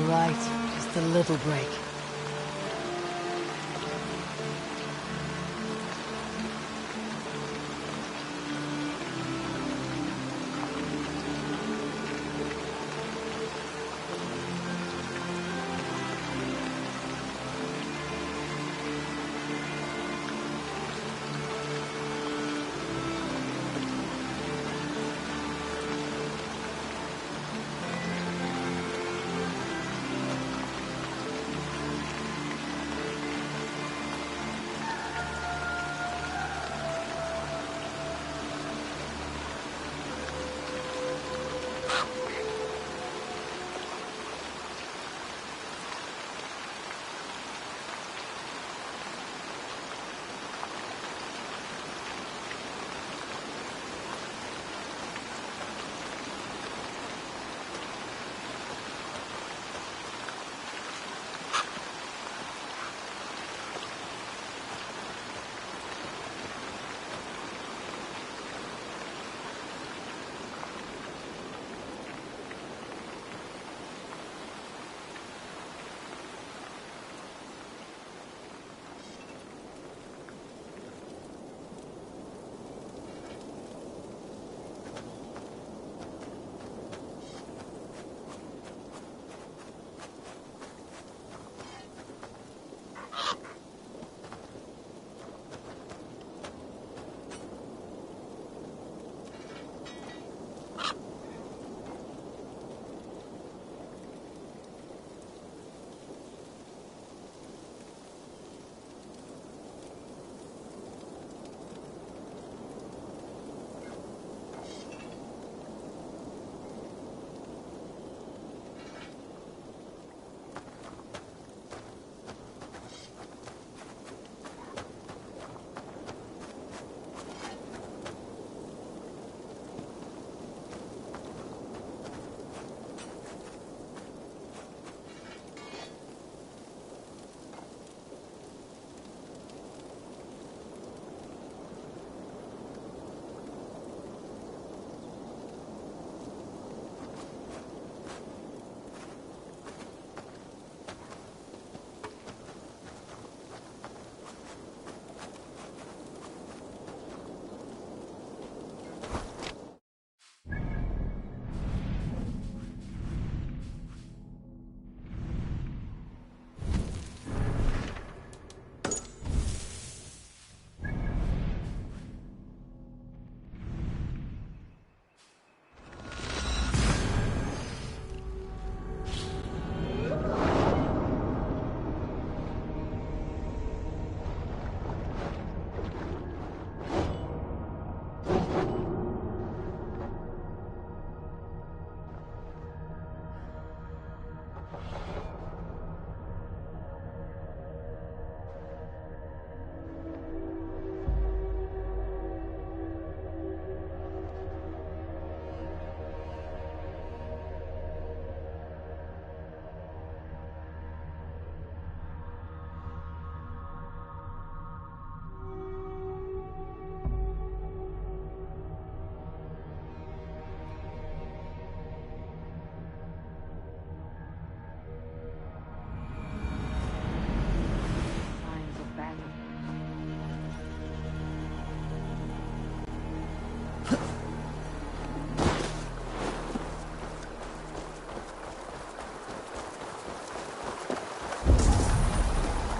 right. Just a little break.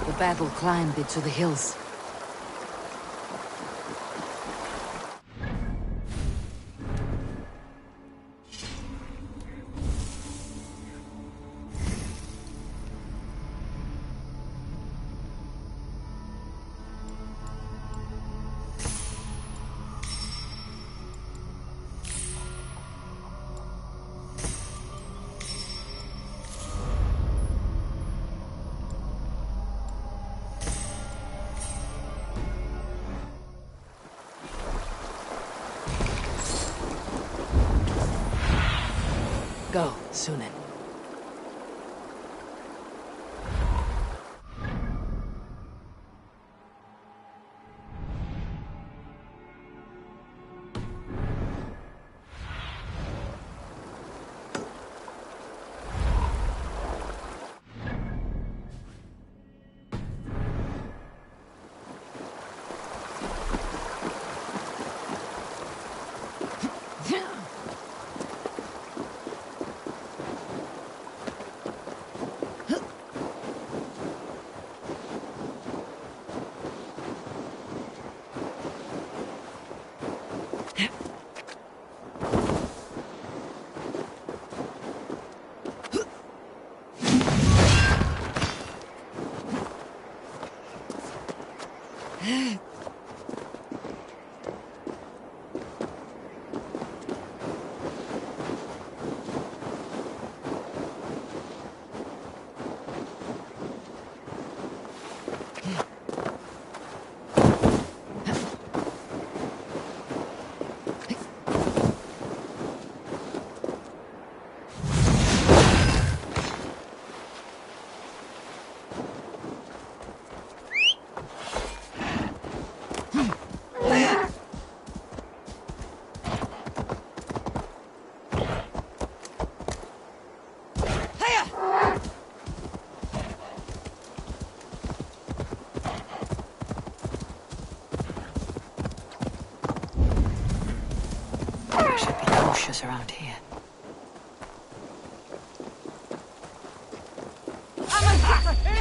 The battle climbed into the hills. Go, Sunan. Around here.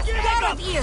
Get up here!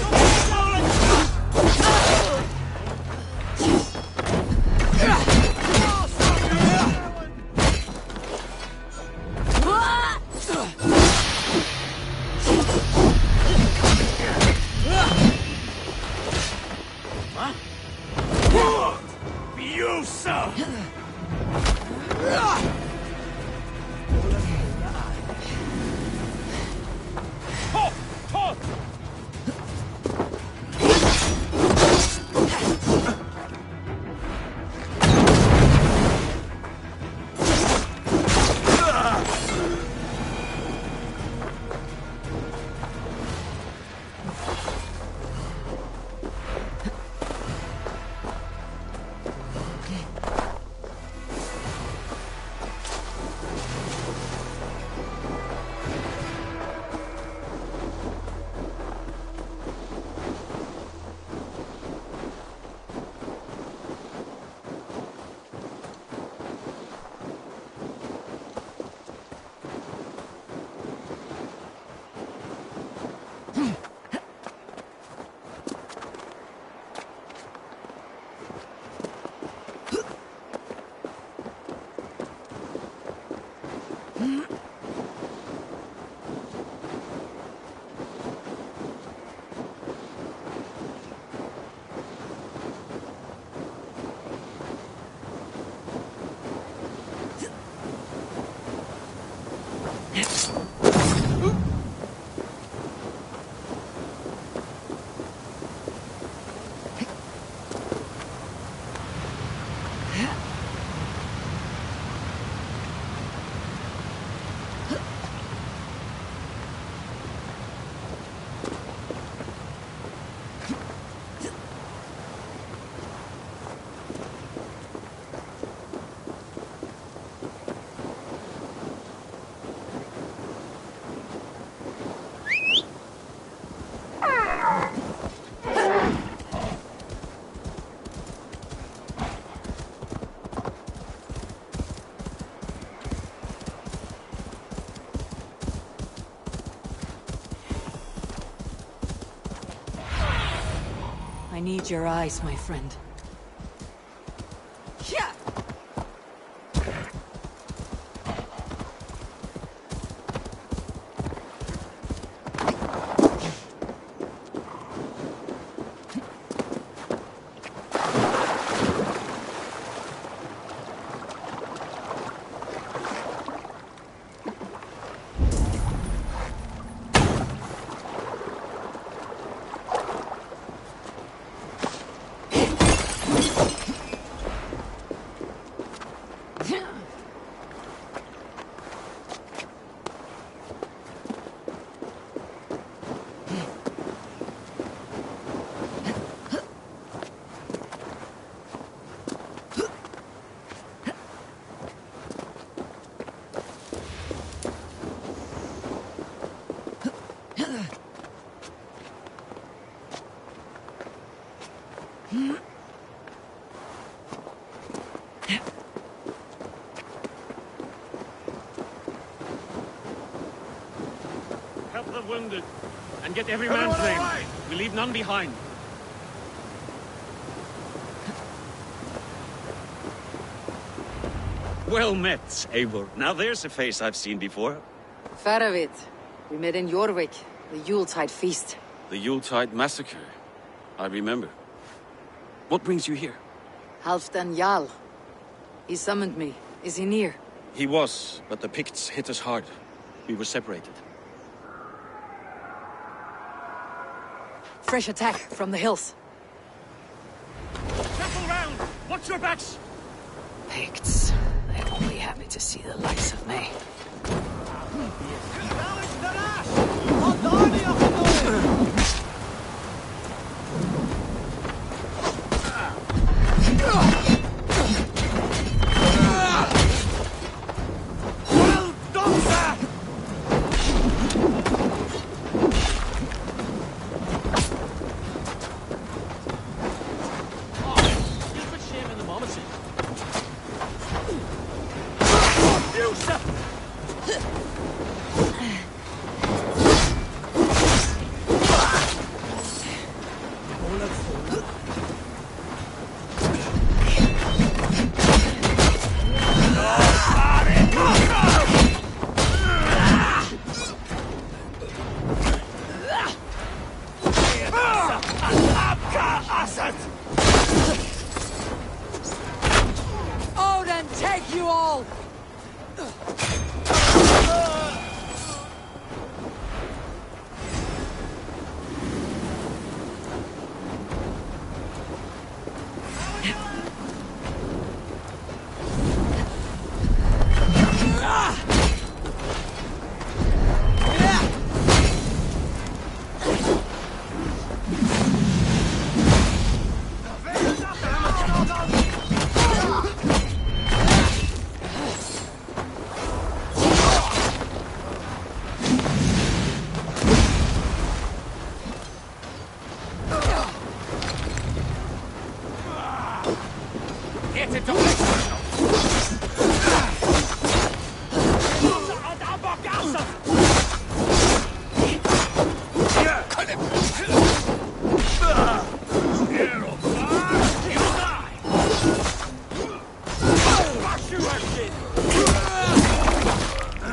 I need your eyes, my friend. Help the wounded, and get every man claimed. Right. We leave none behind. Well met, Eivor. Now there's a face I've seen before. Faravit. We met in Jorvik, the Yuletide feast. The Yuletide massacre. I remember. What brings you here? Halfdan Jarl. He summoned me. Is he near? He was, but the Picts hit us hard. We were separated. Fresh attack from the hills. Circle round! Watch your backs! Picts. They won't be happy to see the likes of me. Odin, take you all!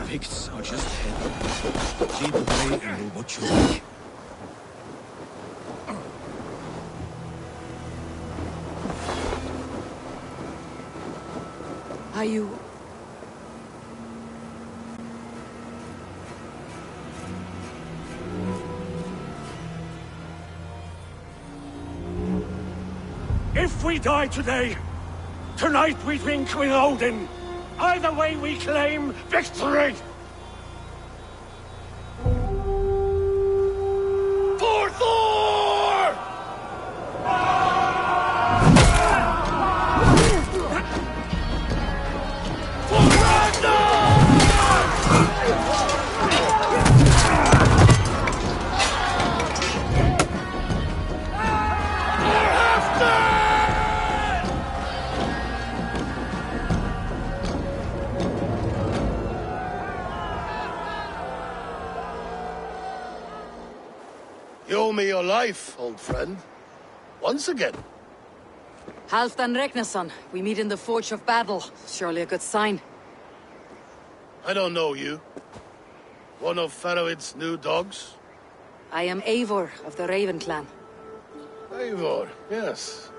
Picts are just ahead. Lead the way and we'll watch your back. Are you... If we die today, tonight we drink with Odin. Either way we claim victory! For Thor! For Ragnar! You owe me your life, old friend. Once again. Halfdan Ragnarsson, we meet in the Forge of Battle. Surely a good sign. I don't know you. One of Faroid's new dogs? I am Eivor of the Raven clan. Eivor, yes.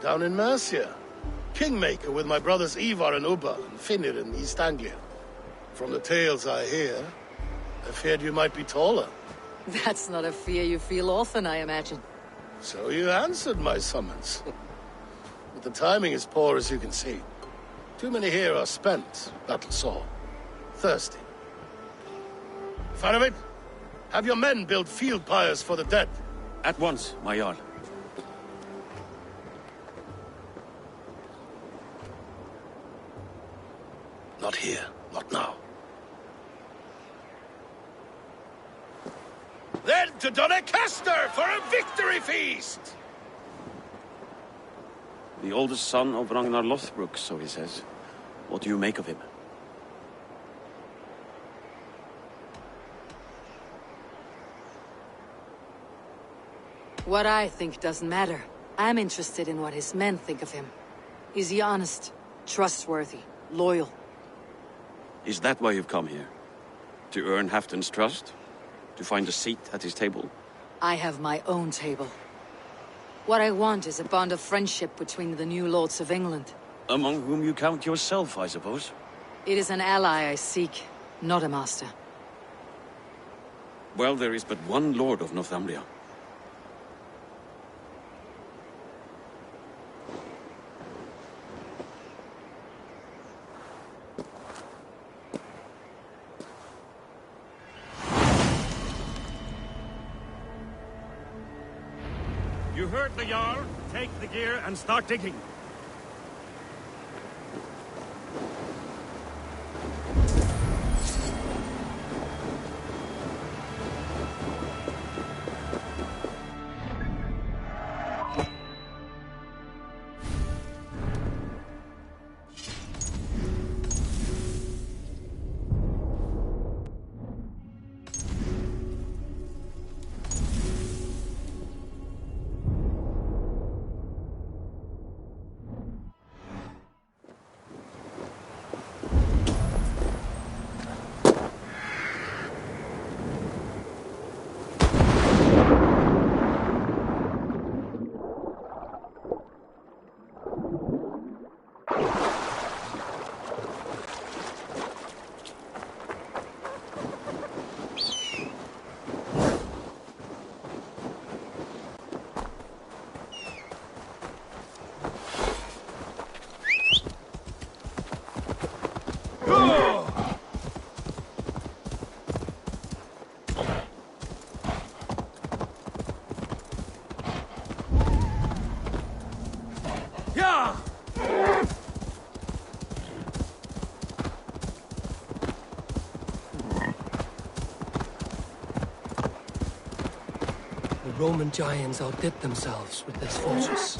Down in Mercia. Kingmaker with my brothers Ivar and Ubba and Finnr in East Anglia. From the tales I hear, I feared you might be taller. That's not a fear you feel often, I imagine. So you answered my summons. But the timing is poor, as you can see. Too many here are spent, battle-sore, thirsty. Faroid, have your men build field pyres for the dead. At once, my Jarl. Not here, not now. Then to Doncaster for a victory feast! The oldest son of Ragnar Lothbrok, so he says. What do you make of him? What I think doesn't matter. I'm interested in what his men think of him. Is he honest, trustworthy, loyal? Is that why you've come here? To earn Halfdan's trust? To find a seat at his table? I have my own table. What I want is a bond of friendship between the new lords of England. Among whom you count yourself, I suppose? It is an ally I seek, not a master. Well, there is but one lord of Northumbria. You heard the Jarl. Take the gear and start digging. The Roman giants outdid themselves with this fortress.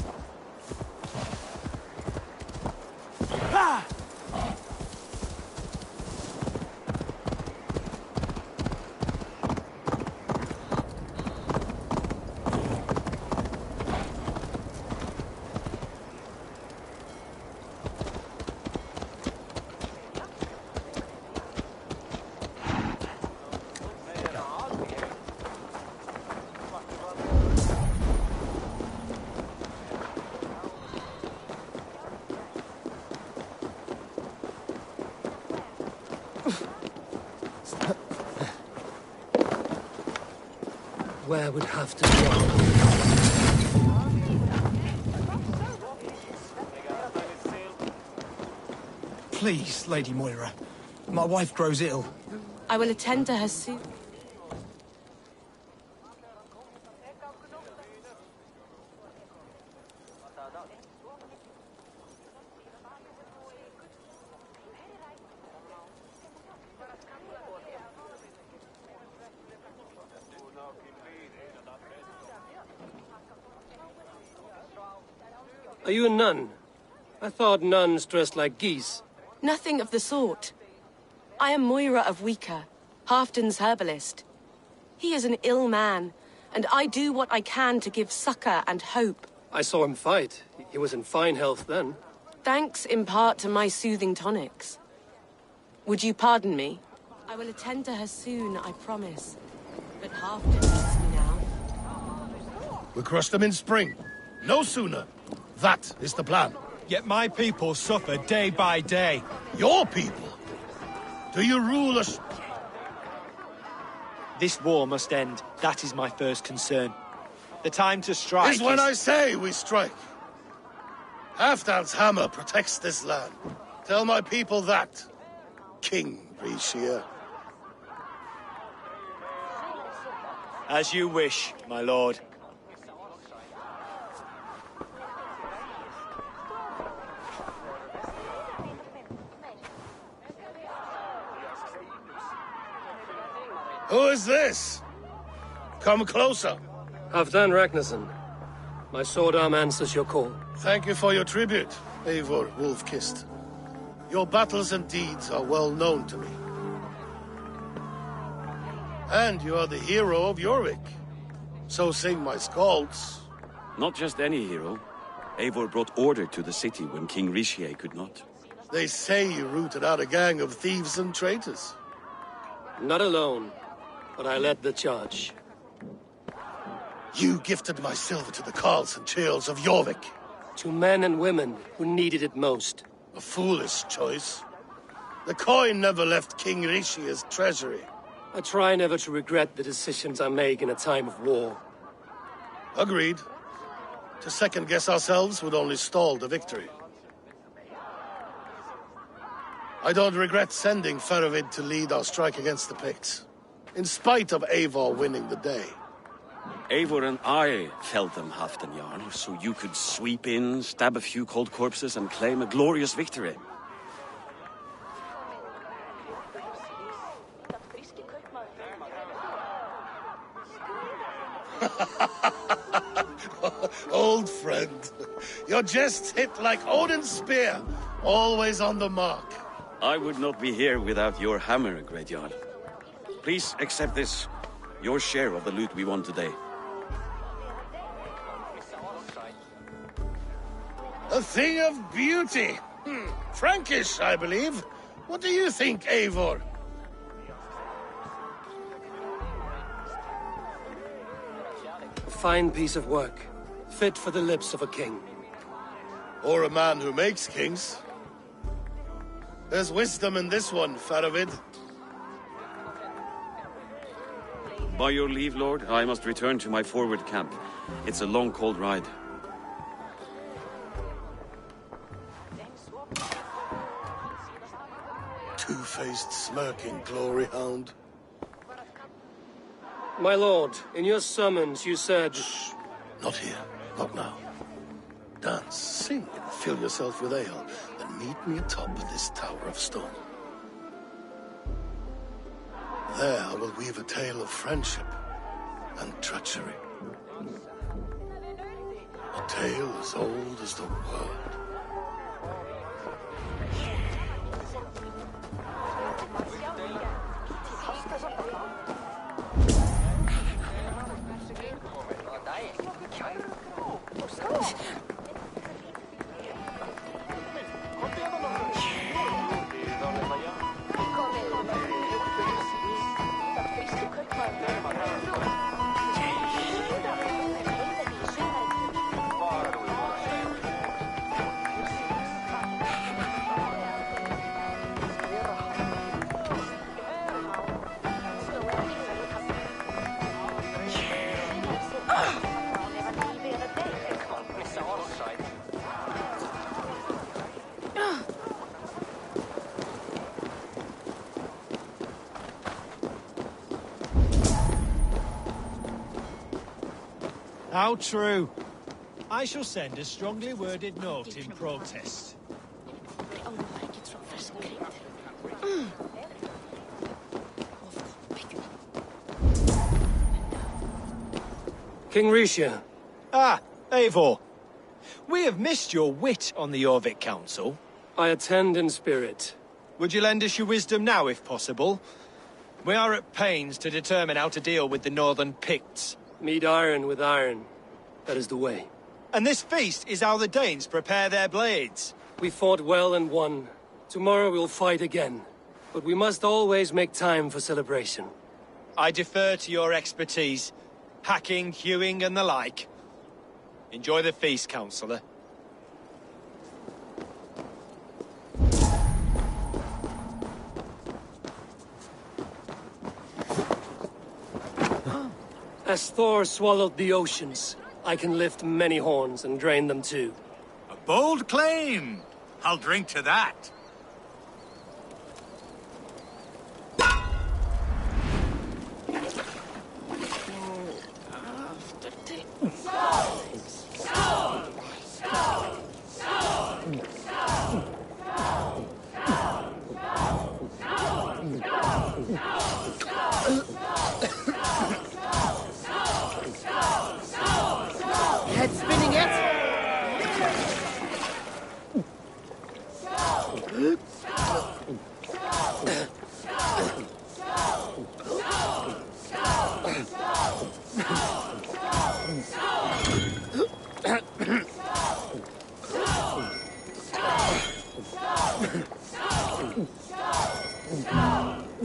Where would have to be our... Please, Lady Moira. My wife grows ill. I will attend to her soon. Are you a nun? I thought nuns dressed like geese. Nothing of the sort. I am Moira of Weaker, Halfdan's herbalist. He is an ill man, and I do what I can to give succor and hope. I saw him fight. He was in fine health then. Thanks in part to my soothing tonics. Would you pardon me? I will attend to her soon, I promise. But Halfdan needs me now. We crush them in spring. No sooner. That is the plan. Yet my people suffer day by day. Your people? Do you rule us? This war must end. That is my first concern. The time to strike Is when I say we strike. Halfdan's hammer protects this land. Tell my people that, King Rishia. As you wish, my lord. Who is this? Come closer. Halfdan Ragnarsson. My sword arm answers your call. Thank you for your tribute, Eivor Wolf-Kissed. Your battles and deeds are well known to me. And you are the hero of Jorvik. So sing my skalds. Not just any hero. Eivor brought order to the city when King Rishie could not. They say you rooted out a gang of thieves and traitors. Not alone, but I led the charge. You gifted my silver to the carls and churls of Jorvik. To men and women who needed it most. A foolish choice. The coin never left King Rishia's treasury. I try never to regret the decisions I make in a time of war. Agreed. To second-guess ourselves would only stall the victory. I don't regret sending Faravid to lead our strike against the Picts, in spite of Eivor winning the day. Eivor and I felled them Halfdan, so you could sweep in, stab a few cold corpses, and claim a glorious victory. Old friend, your jests hit like Odin's spear, always on the mark. I would not be here without your hammer, Great Jarl. Please accept this, your share of the loot we won today. A thing of beauty. Frankish, I believe. What do you think, Eivor? A fine piece of work, fit for the lips of a king. Or a man who makes kings. There's wisdom in this one, Faravid. By your leave, Lord, I must return to my forward camp. It's a long, cold ride. Two-faced, smirking glory hound. My lord, in your summons you said... Shh. Not here. Not now. Dance, sing, and fill yourself with ale, then meet me atop this tower of stone. There I will weave a tale of friendship and treachery. A tale as old as the world. How true. I shall send a strongly worded note in protest. King Rishia. Ah, Eivor. We have missed your wit on the Jorvik Council. I attend in spirit. Would you lend us your wisdom now, if possible? We are at pains to determine how to deal with the Northern Picts. Meet iron with iron. That is the way. And this feast is how the Danes prepare their blades. We fought well and won. Tomorrow we'll fight again. But we must always make time for celebration. I defer to your expertise. Hacking, hewing, and the like. Enjoy the feast, Councillor. As Thor swallowed the oceans, I can lift many horns and drain them too. A bold claim! I'll drink to that. Head spinning yet?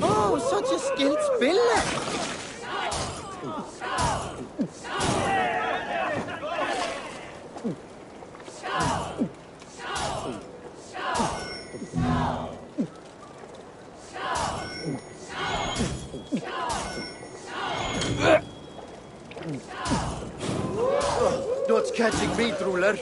Oh, such a skilled spiller! Night Ruler.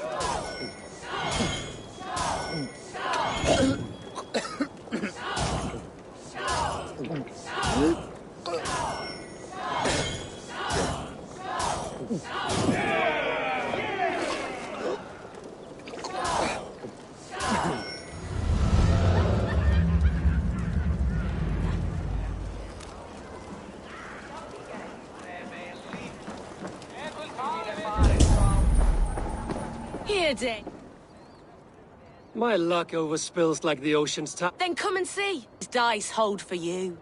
Here, Dick. My luck overspills like the ocean's tide. Then come and see. His dice hold for you.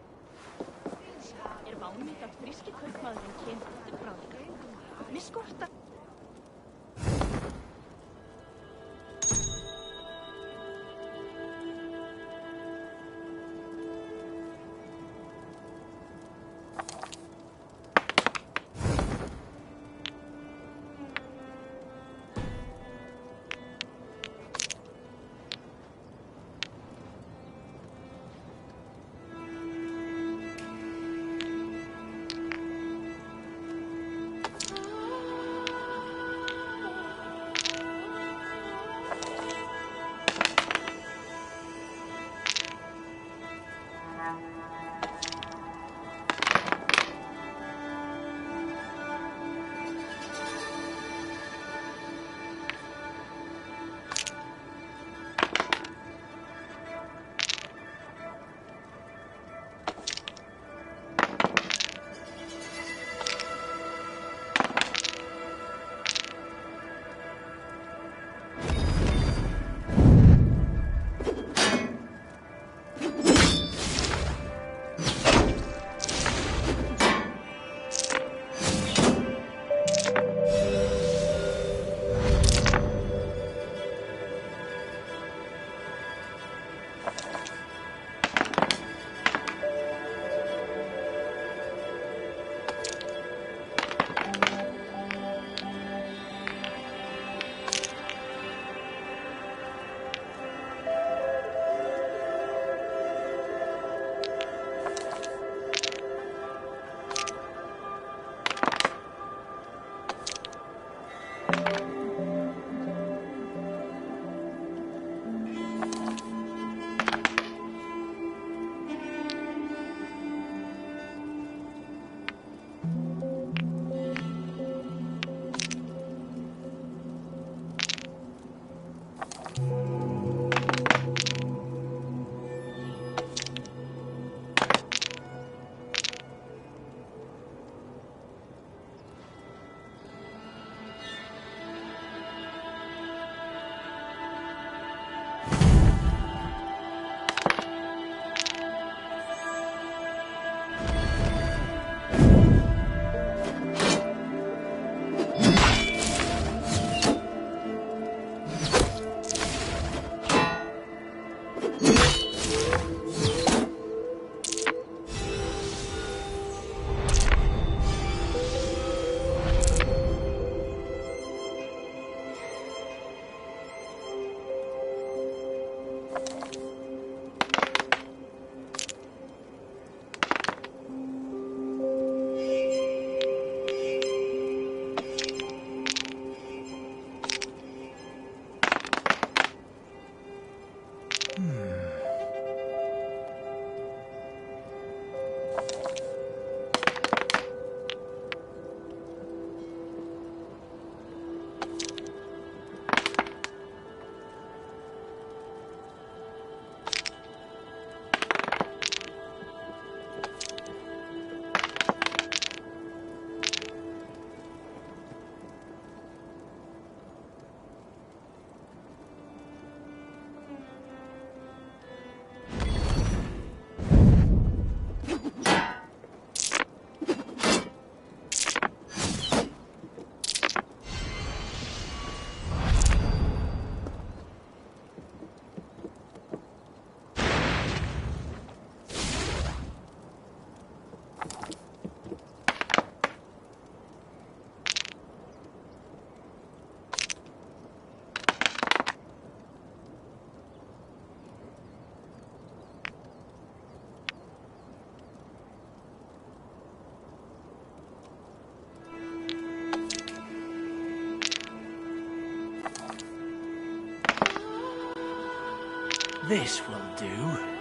This will do.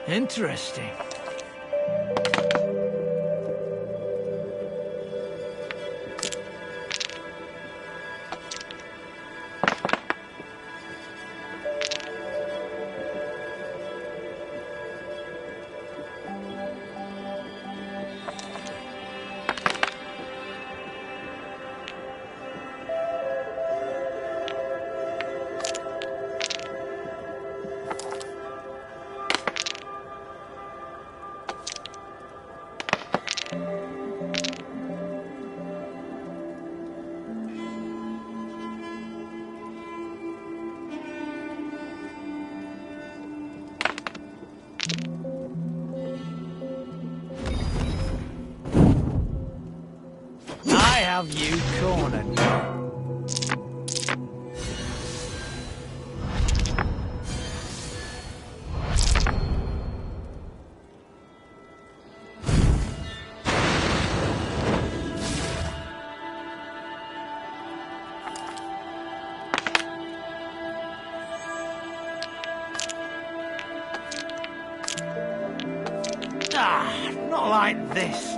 Interesting. I have you cornered. Ah, not like this.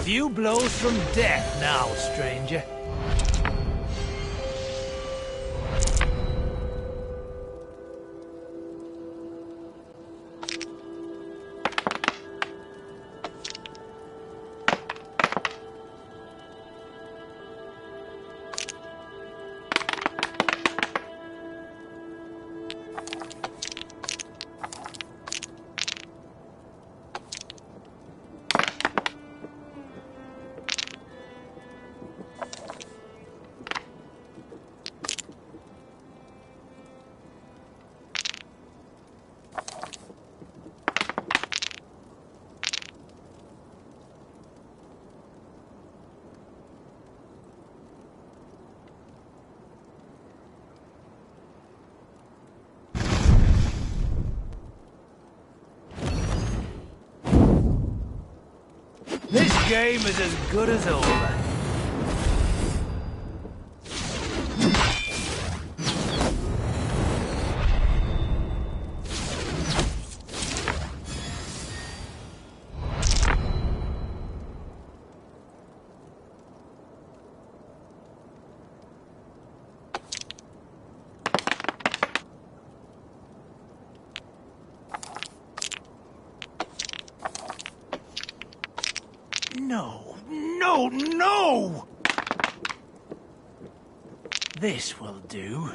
Few blows from death now, stranger. This game is as good as over. No, no, no! This will do.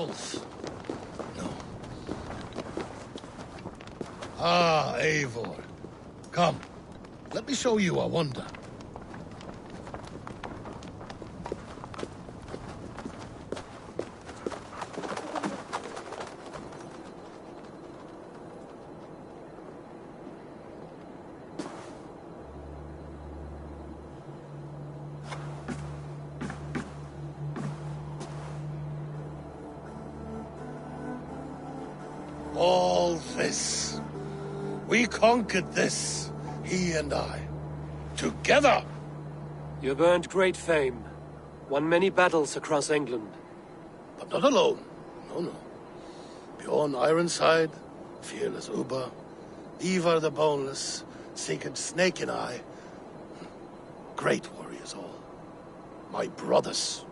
Wolf. No. Ah, Eivor. Come. Let me show you a wonder. All this. We conquered this, he and I. Together! You've earned great fame. Won many battles across England. But not alone. No, no. Bjorn Ironside, fearless Uber, Ivar the Boneless, Sigurd Snake and I. Great warriors all. My brothers.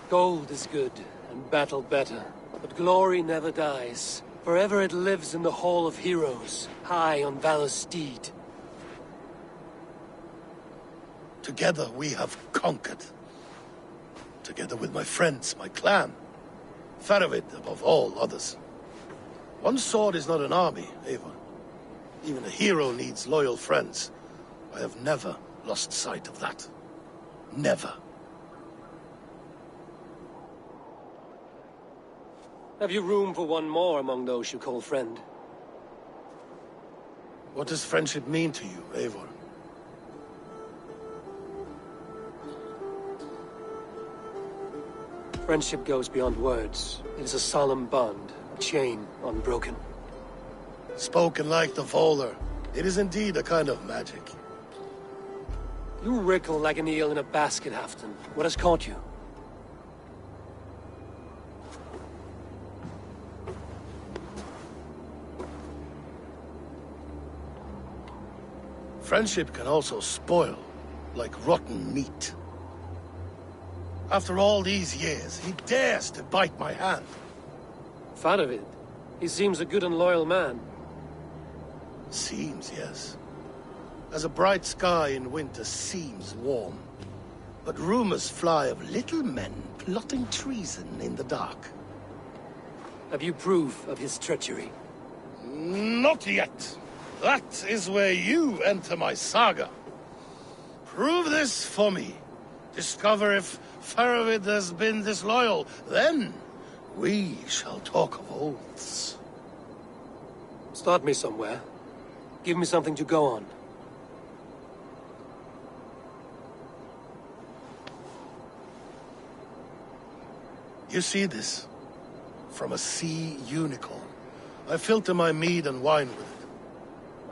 Gold is good, and battle better. But glory never dies. Forever it lives in the Hall of Heroes, high on Valor's steed. Together we have conquered. Together with my friends, my clan. Faravid above all others. One sword is not an army, Eivor. Even a hero needs loyal friends. I have never lost sight of that. Never. Have you room for one more among those you call friend? What does friendship mean to you, Eivor? Friendship goes beyond words. It is a solemn bond, a chain unbroken. Spoken like the Volar. It is indeed a kind of magic. You wriggle like an eel in a basket, Halfton. What has caught you? Friendship can also spoil, like rotten meat. After all these years, he dares to bite my hand. Faravid. He seems a good and loyal man. Seems, yes. As a bright sky in winter seems warm. But rumors fly of little men plotting treason in the dark. Have you proof of his treachery? Not yet. That is where you enter my saga. Prove this for me. Discover if Faravid has been disloyal. Then we shall talk of oaths. Start me somewhere. Give me something to go on. You see this? From a sea unicorn. I filter my mead and wine with it.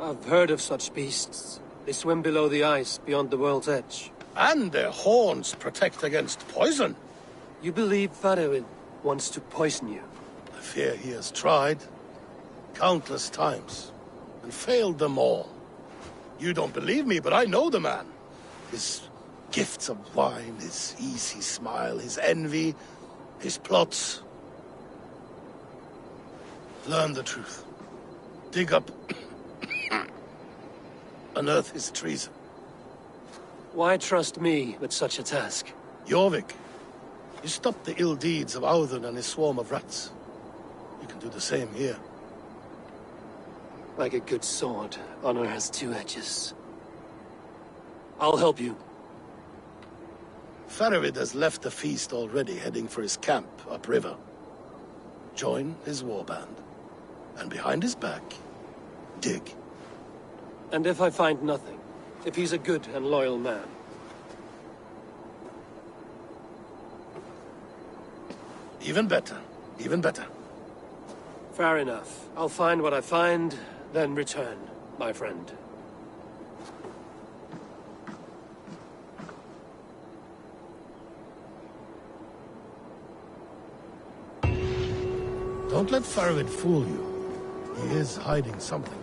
I've heard of such beasts. They swim below the ice, beyond the world's edge. And their horns protect against poison. You believe Faravid wants to poison you? I fear he has tried. Countless times. And failed them all. You don't believe me, but I know the man. His gifts of wine, his easy smile, his envy, his plots. Learn the truth. Dig up... unearth his treason. Why trust me with such a task? Jorvik, you stopped the ill deeds of Audun and his swarm of rats. You can do the same here. Like a good sword, honor has two edges. I'll help you. Faravid has left the feast already, heading for his camp upriver. Join his warband. And behind his back, dig. And if I find nothing? If he's a good and loyal man? Even better. Even better. Fair enough. I'll find what I find, then return, my friend. Don't let Faravid fool you. He is hiding something.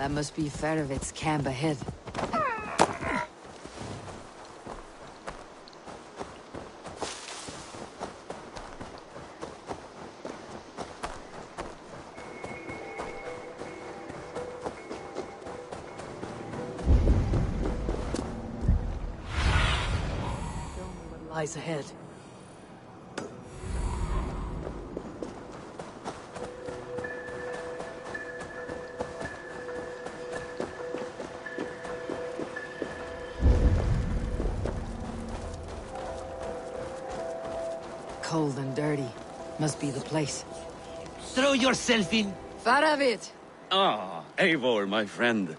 That must be Farovit's camp ahead. Lies ahead. Cold and dirty. Must be the place. Throw yourself in. Faravit! Ah, Eivor, my friend.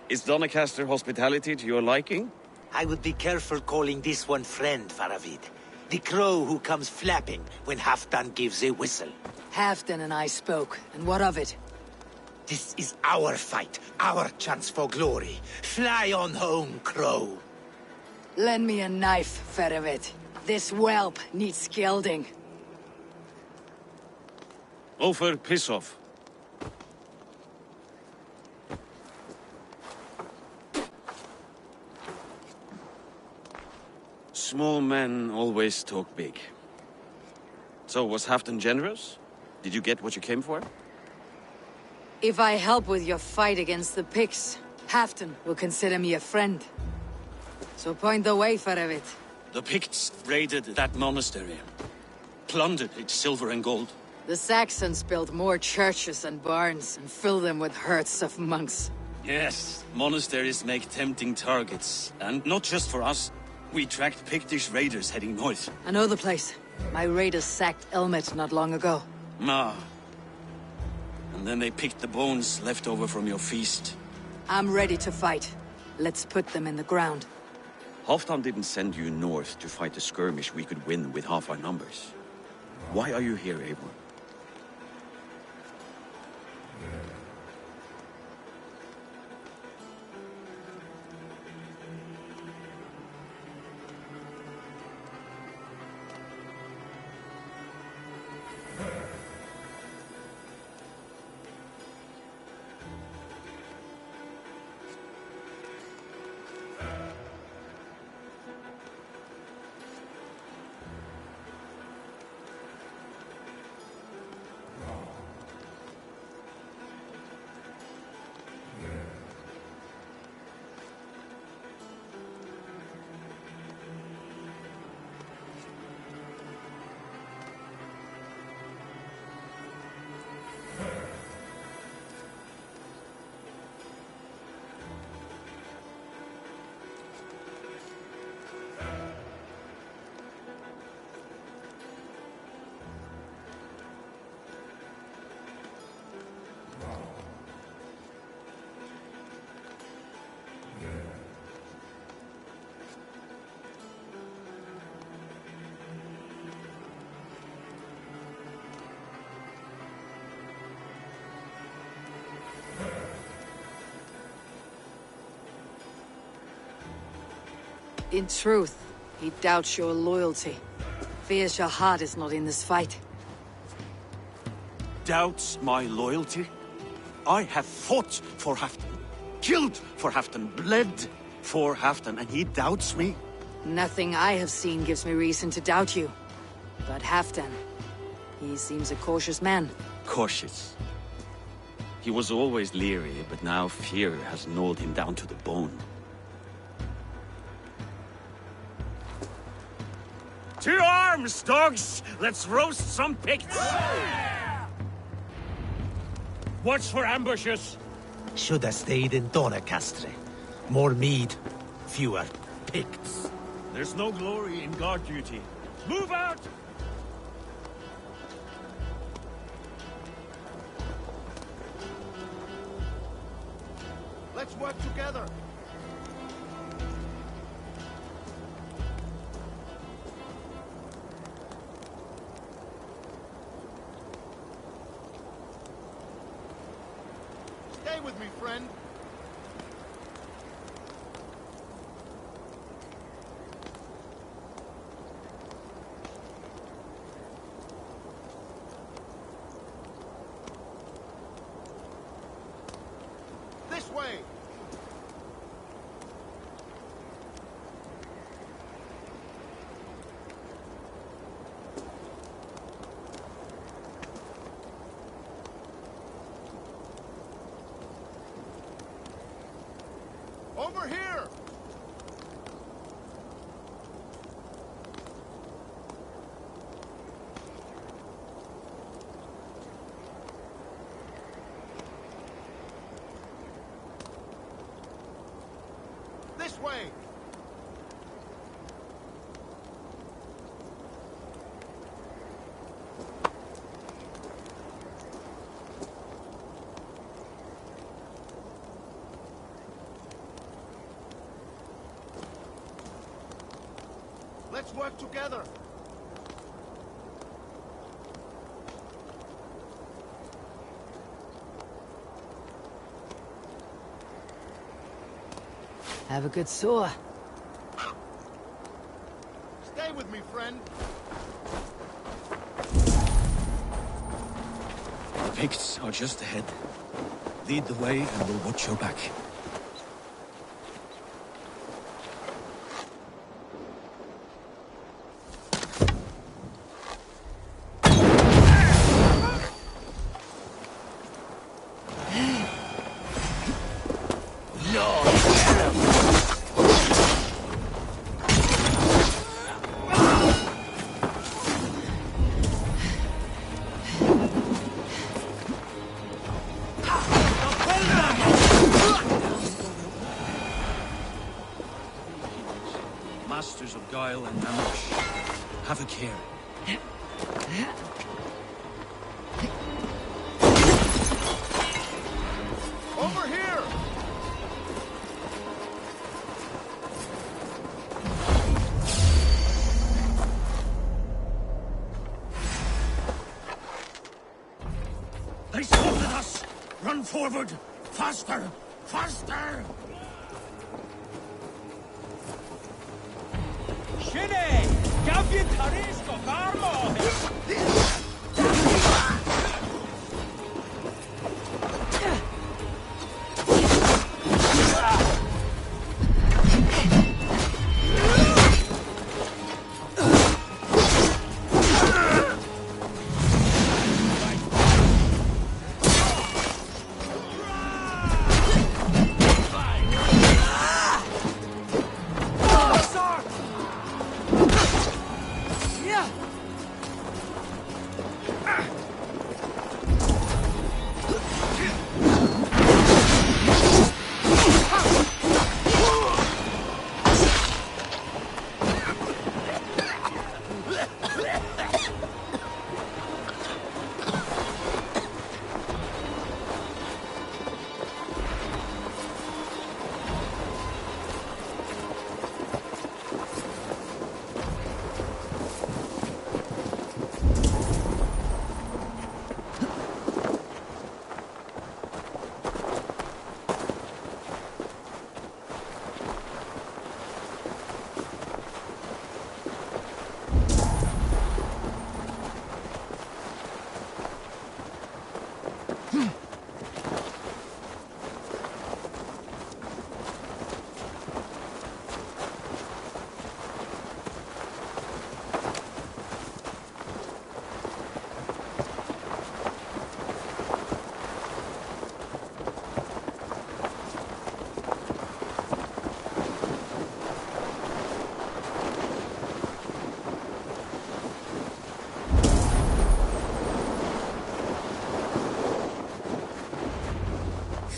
Is Doncaster hospitality to your liking? I would be careful calling this one friend, Faravid. The crow who comes flapping when Halfdan gives a whistle. Halfdan and I spoke, and what of it? This is our fight, our chance for glory. Fly on home, crow. Lend me a knife, Faravit. This whelp needs gelding. Ofer, piss off. Small men always talk big. So, was Halfdan generous? Did you get what you came for? If I help with your fight against the Picts, Halfdan will consider me a friend. So point the way, Faravit. The Picts raided that monastery. Plundered its silver and gold. The Saxons built more churches and barns and filled them with herds of monks. Yes, monasteries make tempting targets. And not just for us. We tracked Pictish raiders heading north. I know the place. My raiders sacked Elmet not long ago. Ah. And then they picked the bones left over from your feast. I'm ready to fight. Let's put them in the ground. Halfdan didn't send you north to fight a skirmish we could win with half our numbers. Why are you here, Eivor? In truth, he doubts your loyalty. Fears your heart is not in this fight. Doubts my loyalty? I have fought for Halfdan, killed for Halfdan, bled for Halfdan, and he doubts me? Nothing I have seen gives me reason to doubt you. But Halfdan, he seems a cautious man. Cautious. He was always leery, but now fear has gnawed him down to the bone. To arms, dogs! Let's roast some Picts! Watch for ambushes! Should have stayed in Doncaster. More mead, fewer Picts. There's no glory in guard duty. Move out! Let's work together. Stay with me, friend. This Let's work together. Have a good soar. Stay with me, friend. The Picts are just ahead. Lead the way and we'll watch your back. Masters of guile and ambush. Have a care. Over here! They spotted us! Run forward! Faster! Faster! Shine! Gavin Tarisco Carlo!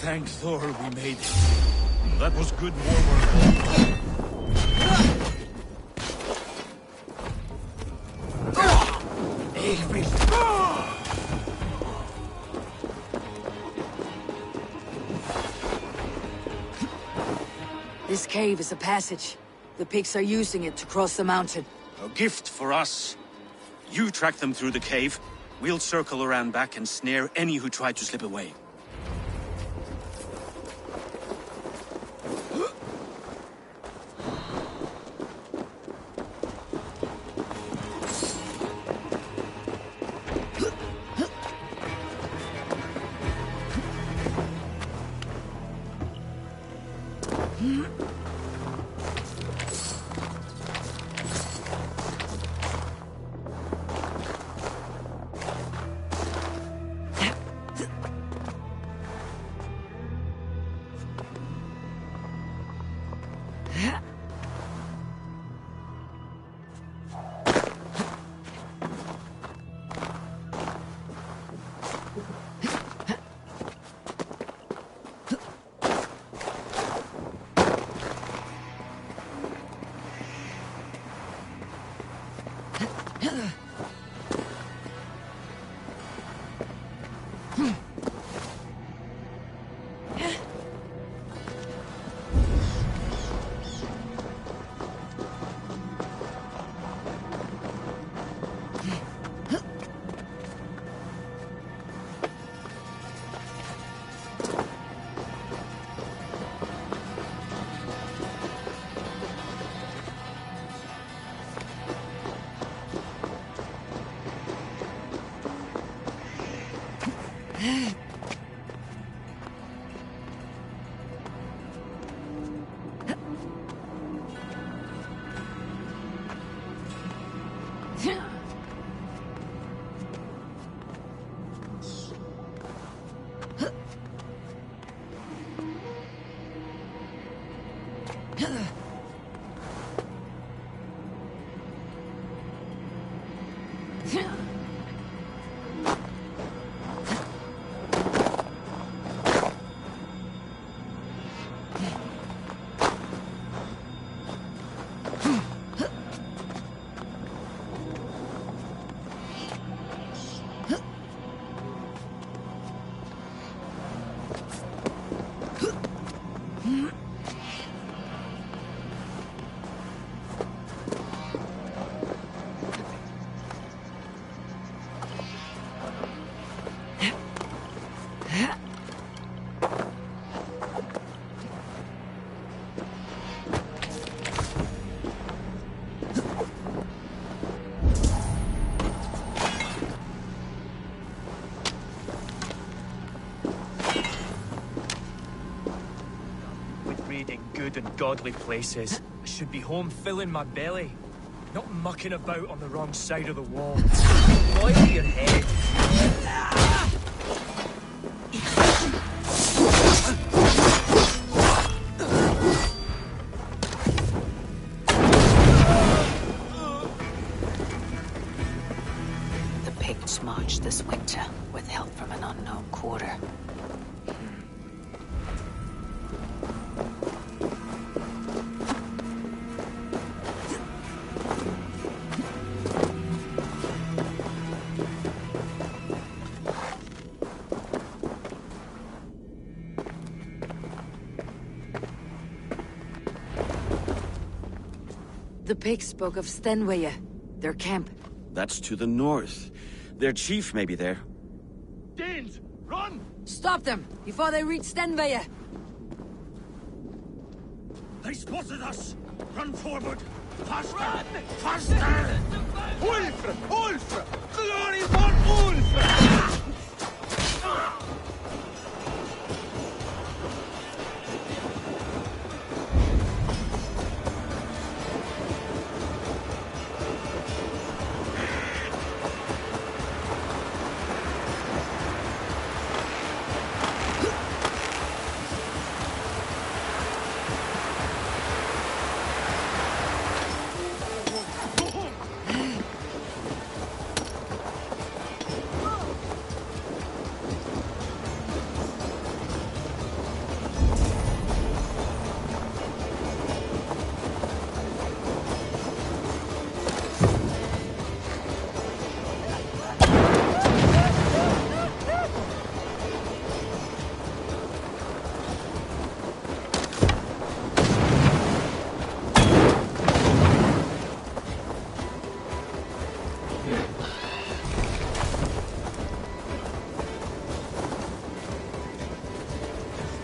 Thank Thor we made it. That was good war work. This cave is a passage. The Picts are using it to cross the mountain. A gift for us. You track them through the cave. We'll circle around back and snare any who try to slip away. Good and godly places. I should be home filling my belly, not mucking about on the wrong side of the wall. Oil your head. The Picts marched this winter with help from an unknown quarter. The Picts spoke of Stenweya, their camp. That's to the north. Their chief may be there. Danes, run! Stop them, before they reach Stenweya! They spotted us! Run forward! Faster! Run! Faster! Ulfra! Ulfra! Glory for Ulfra!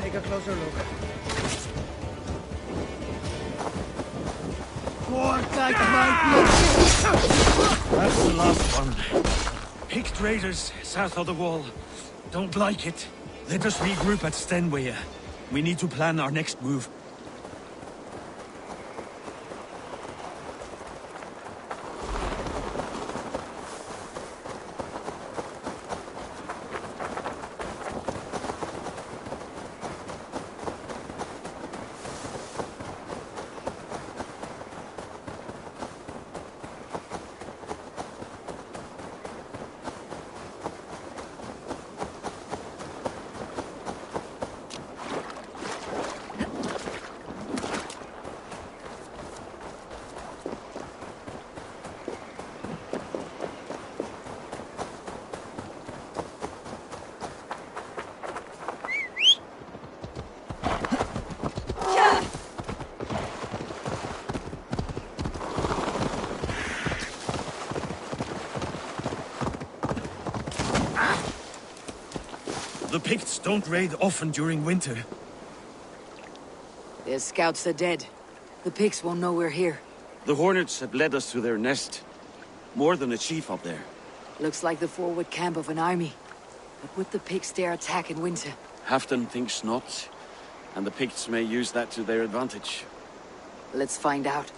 A closer look. That's the last one. Picked raiders south of the wall. Don't like it. Let us regroup at Stenweya. We need to plan our next move. The Picts don't raid often during winter. Their scouts are dead. The Picts won't know we're here. The Hornets have led us to their nest. More than a chief up there. Looks like the forward camp of an army. But would the Picts dare attack in winter? Halfdan thinks not. And the Picts may use that to their advantage. Let's find out.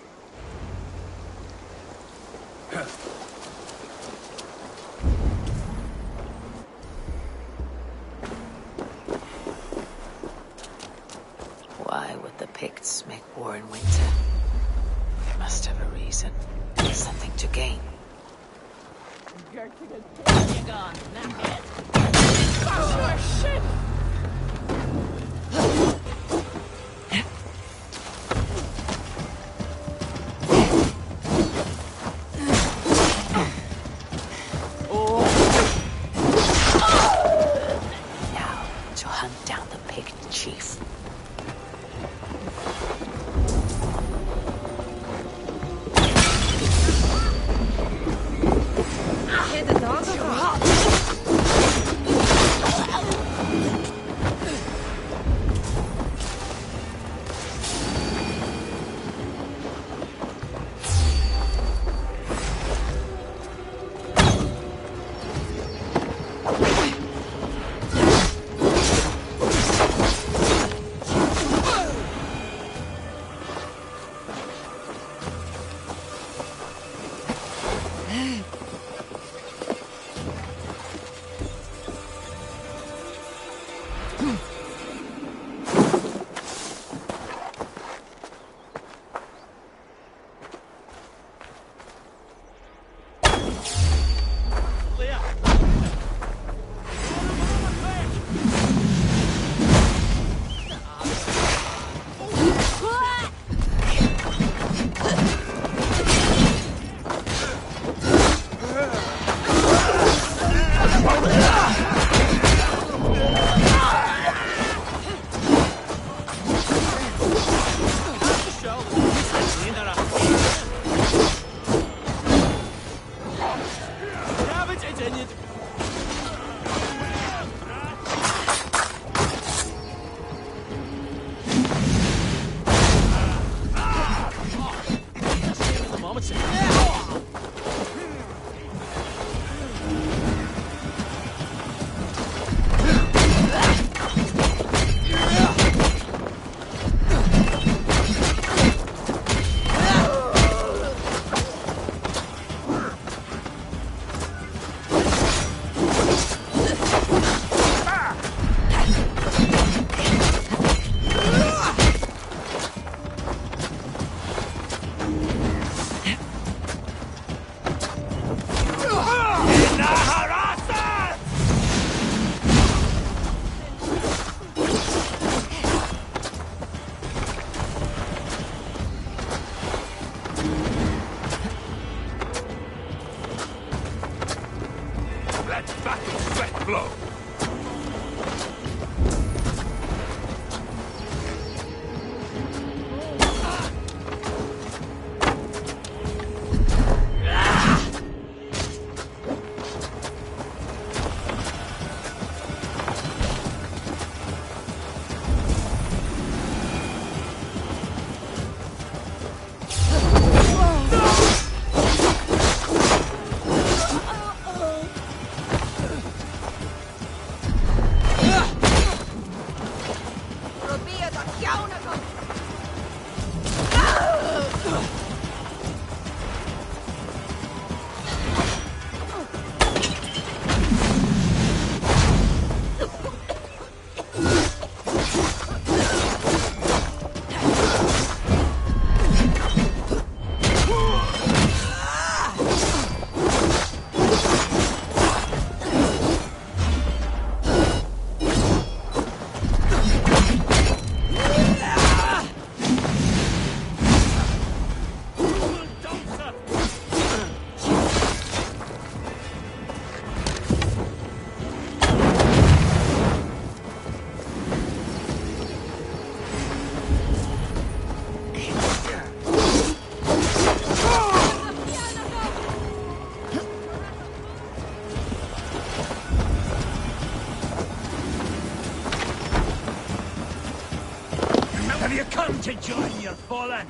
Why would the Picts make war in winter? They must have a reason. Something to gain. Now, to hunt down the picked chief. To join your fallen!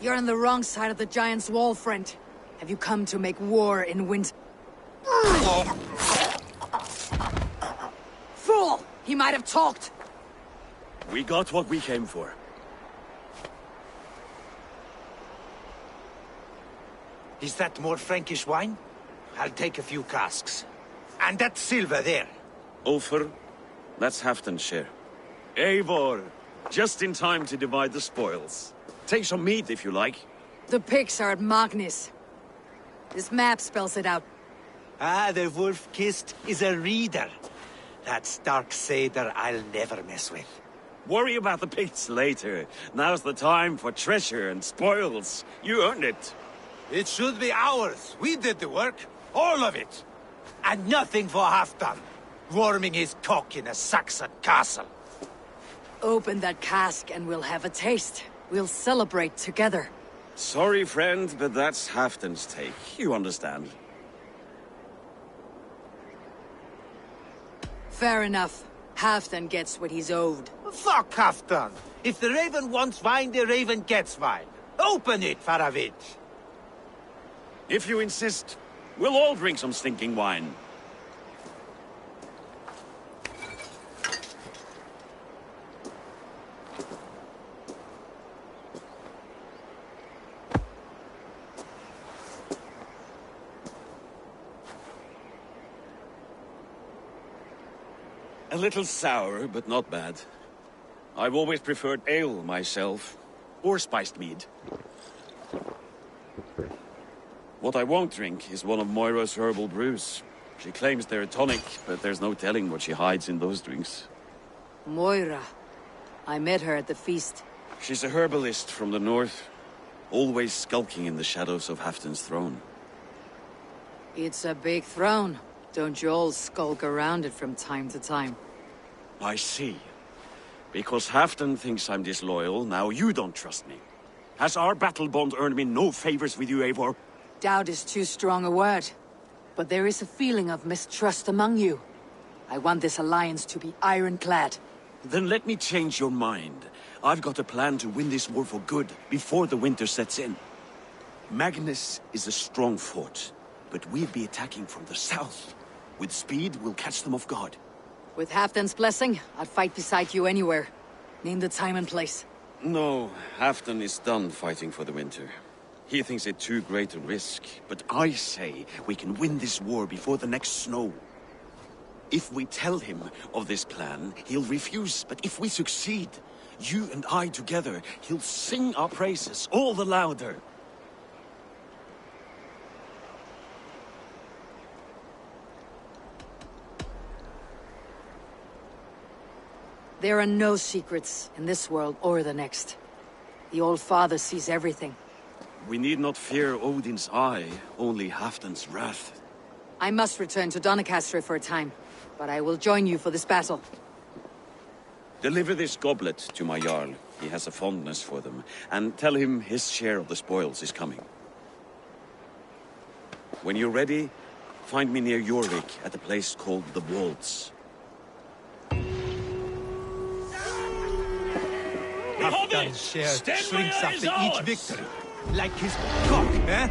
You're on the wrong side of the Giant's wall, friend. Have you come to make war in winter? Fool! He might have talked! We got what we came for. Is that more Frankish wine? I'll take a few casks. And that silver there. Ulfr, that's Halfdan's share. Eivor, just in time to divide the spoils. Take some meat if you like. The pigs are at Magnus. This map spells it out. Ah, the wolf-kissed is a reader. That stark satyr I'll never mess with. Worry about the pigs later. Now's the time for treasure and spoils. You earned it. It should be ours. We did the work. All of it. And nothing for Halfdan. Warming his cock in a Saxon castle. Open that cask and we'll have a taste. We'll celebrate together. Sorry, friend, but that's Halfdan's take. You understand. Fair enough. Halfdan gets what he's owed. Fuck Halfdan. If the Raven wants wine, the Raven gets wine. Open it, Faravid. If you insist, we'll all drink some stinking wine. A little sour, but not bad. I've always preferred ale myself, or spiced mead. What I won't drink is one of Moira's herbal brews. She claims they're a tonic, but there's no telling what she hides in those drinks. Moira. I met her at the feast. She's a herbalist from the north, always skulking in the shadows of Halfdan's throne. It's a big throne. Don't you all skulk around it from time to time? I see. Because Halfdan thinks I'm disloyal, now you don't trust me. Has our battle bond earned me no favors with you, Eivor? Doubt is too strong a word. But there is a feeling of mistrust among you. I want this alliance to be ironclad. Then let me change your mind. I've got a plan to win this war for good, before the winter sets in. Magnus is a strong fort, but we'll be attacking from the south. With speed, we'll catch them off guard. With Halfdan's blessing, I'd fight beside you anywhere. Name the time and place. No, Halfdan is done fighting for the winter. He thinks it too great a risk, but I say we can win this war before the next snow. If we tell him of this plan, he'll refuse, but if we succeed, you and I together, he'll sing our praises all the louder. There are no secrets in this world or the next. The Old Father sees everything. We need not fear Odin's eye, only Halfdan's wrath. I must return to Doncaster for a time, but I will join you for this battle. Deliver this goblet to my Jarl. He has a fondness for them. And tell him his share of the spoils is coming. When you're ready, find me near Jorvik at a place called the Walls. Halfdan's share shrinks after each victory. Like his cock, eh?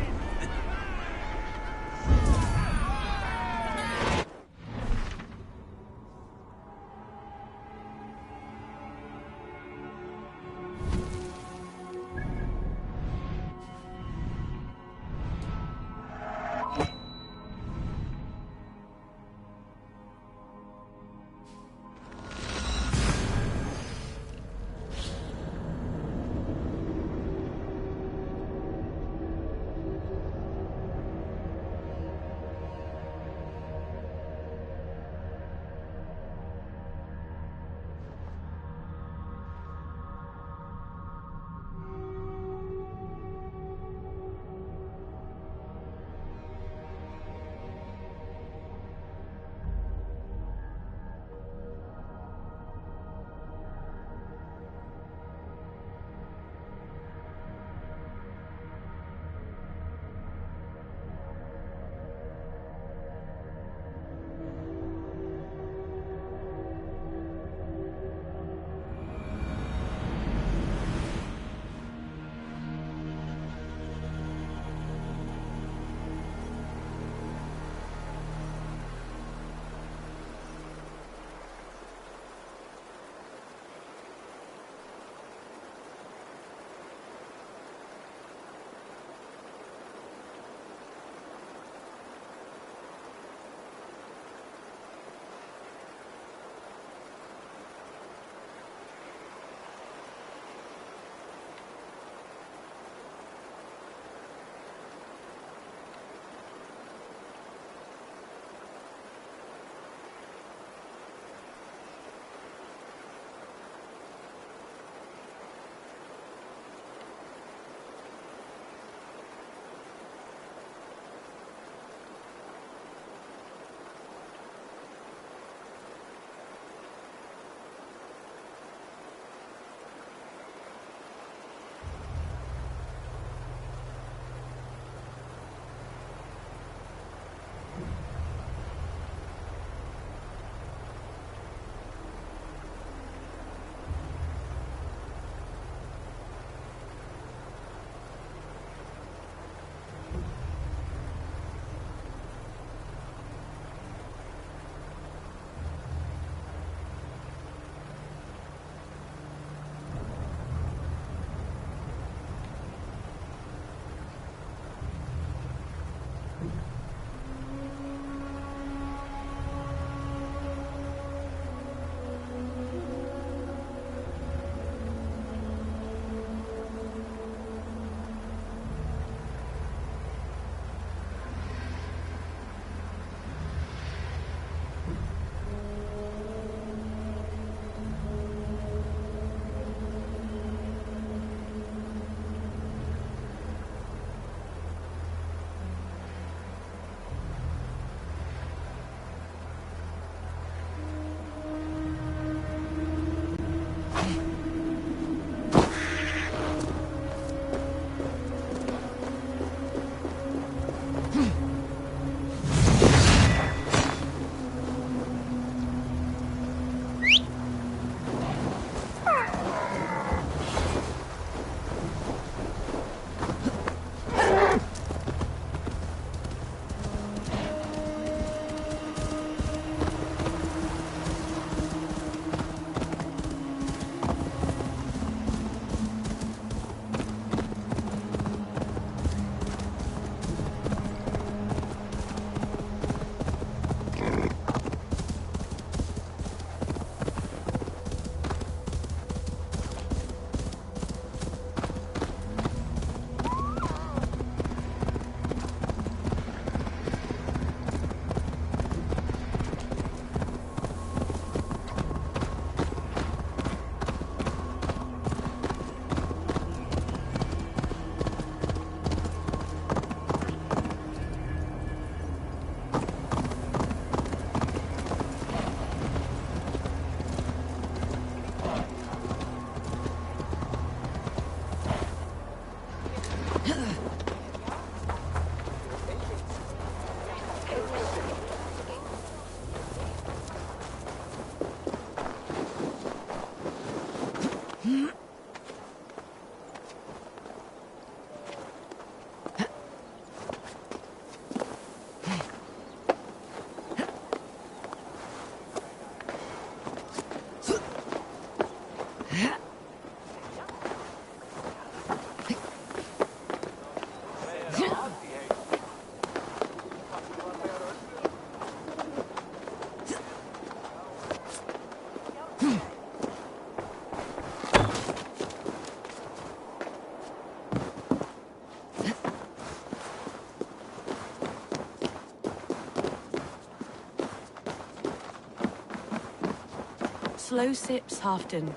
Slow sips, Halfdan.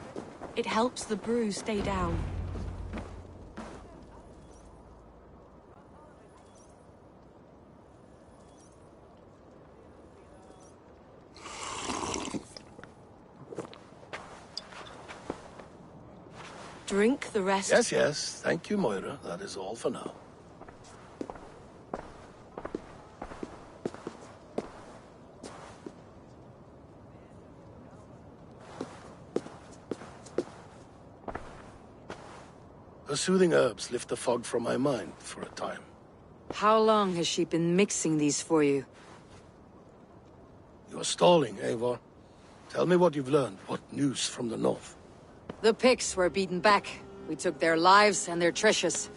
It helps the brew stay down. Drink the rest. Yes, yes. Thank you, Moira. That is all for now. The soothing herbs lift the fog from my mind for a time. How long has she been mixing these for you? You're stalling, Eivor. Tell me what you've learned. What news from the north? The Picts were beaten back. We took their lives and their treasures.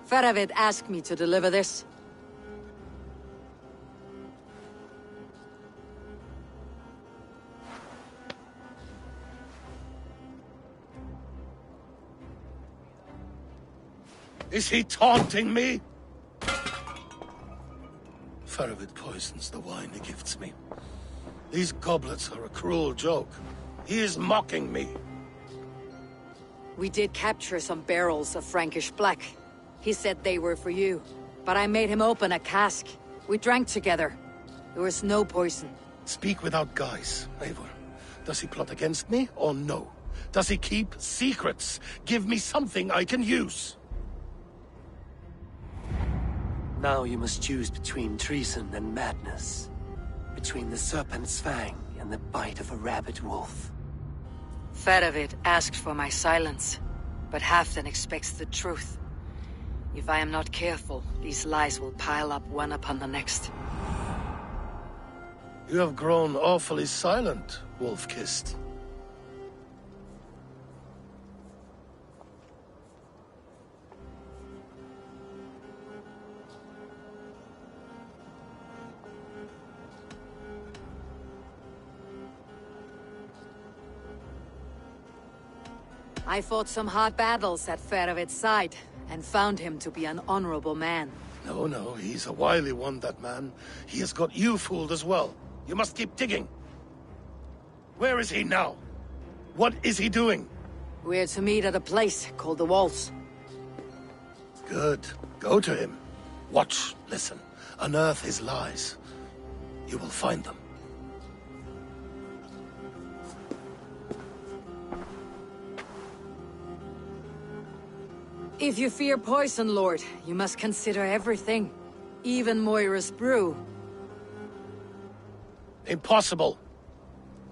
Faravid asked me to deliver this. Is he taunting me? Faravid poisons the wine he gifts me. These goblets are a cruel joke. He is mocking me. We did capture some barrels of Frankish black. He said they were for you. But I made him open a cask. We drank together. There was no poison. Speak without guise, Eivor. Does he plot against me or no? Does he keep secrets? Give me something I can use. Now you must choose between treason and madness. Between the serpent's fang and the bite of a rabid wolf. Faravid asked for my silence, but Halfdan expects the truth. If I am not careful, these lies will pile up one upon the next. You have grown awfully silent, Wolf-Kissed. I fought some hard battles at Faravid's side, and found him to be an honorable man. No, he's a wily one, that man. He has got you fooled as well. You must keep digging. Where is he now? What is he doing? We're to meet at a place called the Walls. Good. Go to him. Watch, listen. Unearth his lies. You will find them. If you fear poison, Lord, you must consider everything. Even Moira's brew. Impossible.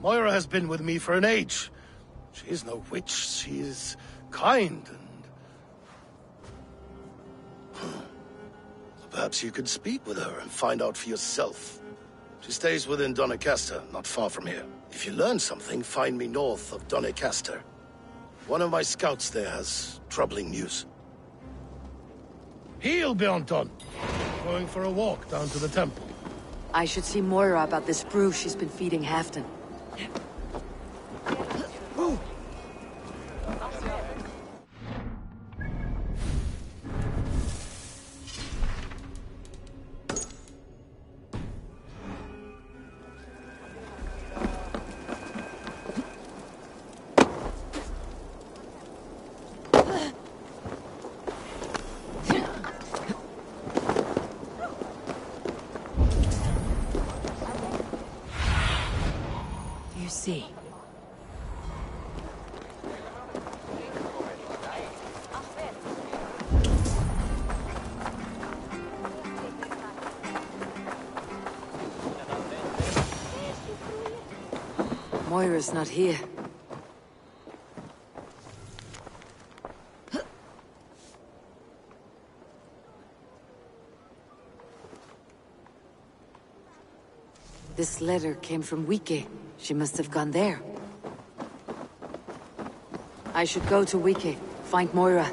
Moira has been with me for an age. She is no witch. She is kind and... Perhaps you could speak with her and find out for yourself. She stays within Doncaster, not far from here. If you learn something, find me north of Doncaster. One of my scouts there has troubling news. He'll be on done. Going for a walk down to the temple. I should see Moira about this brew she's been feeding Halfdan. See. Moira's not here. This letter came from Wike. She must have gone there. I should go to Wike, find Moira.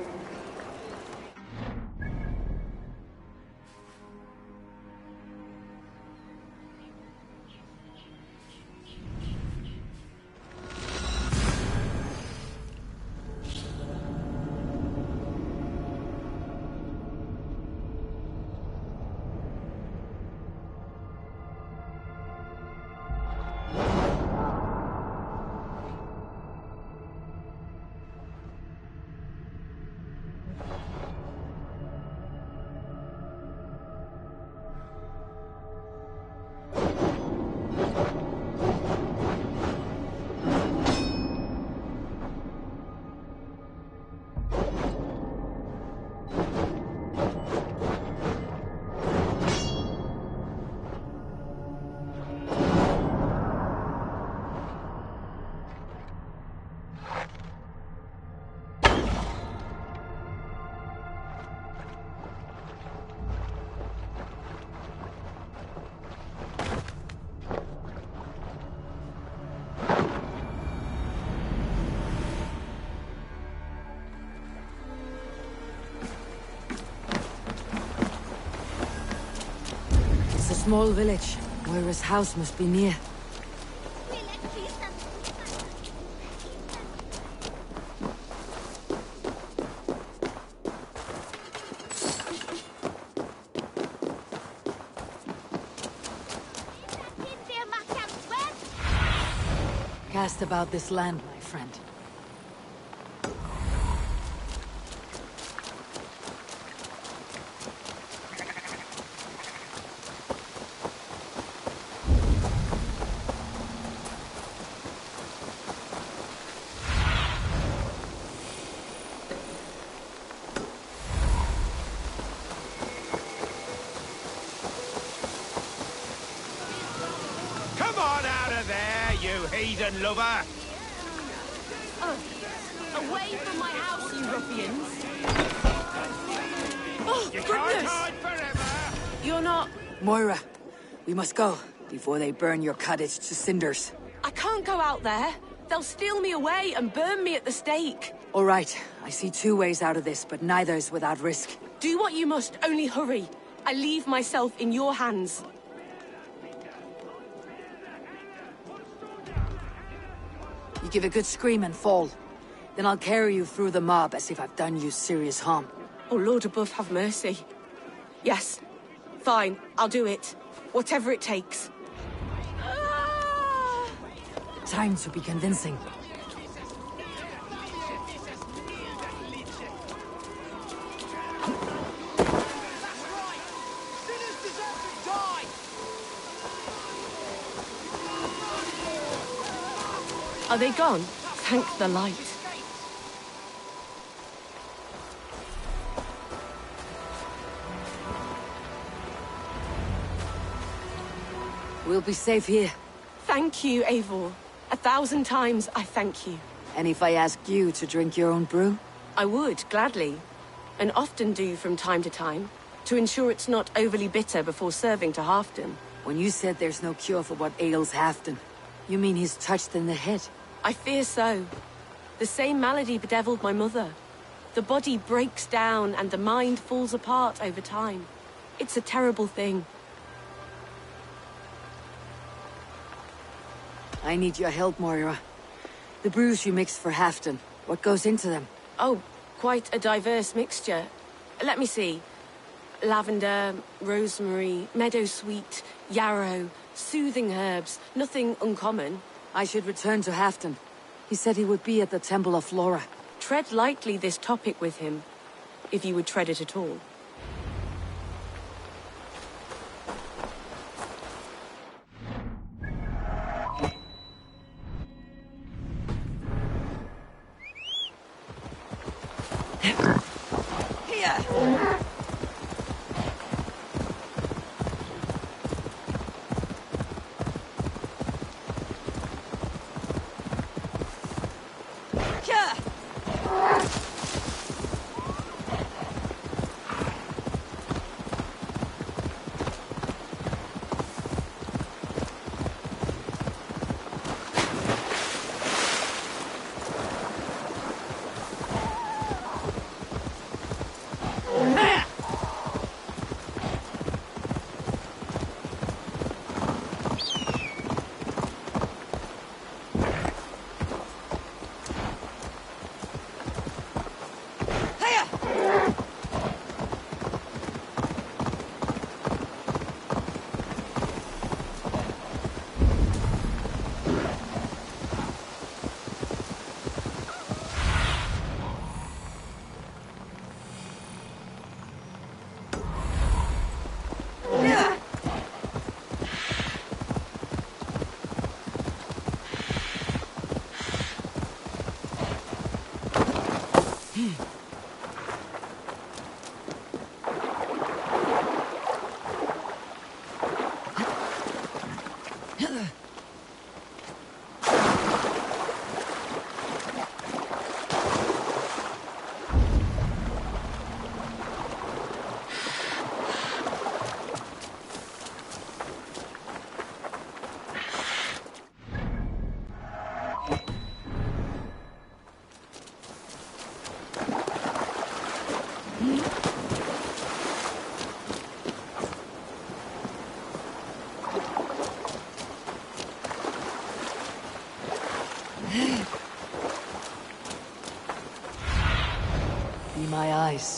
Small village. Moira's house must be near. Cast about this land, my friend. Heathen lover! Away from my house, you ruffians! Oh, You goodness! can't hide forever! You're not... Moira, we must go, before they burn your cottage to cinders. I can't go out there. They'll steal me away and burn me at the stake. All right, I see two ways out of this, but neither is without risk. Do what you must, only hurry. I leave myself in your hands. You give a good scream and fall. Then I'll carry you through the mob as if I've done you serious harm. Oh, Lord above, have mercy. Yes. Fine, I'll do it. Whatever it takes. Time to be convincing. Are they gone? Thank the light. We'll be safe here. Thank you, Eivor. 1,000 times I thank you. And if I asked you to drink your own brew? I would, gladly. And often do from time to time, to ensure it's not overly bitter before serving to Halfdan. When you said there's no cure for what ails Halfdan, you mean he's touched in the head? I fear so. The same malady bedeviled my mother. The body breaks down and the mind falls apart over time. It's a terrible thing. I need your help, Moira. The brews you mixed for Halfdan, what goes into them? Oh, quite a diverse mixture. Let me see. Lavender, rosemary, meadowsweet, yarrow, soothing herbs, nothing uncommon. I should return to Halfdan. He said he would be at the Temple of Flora. Tread lightly this topic with him, if you would tread it at all.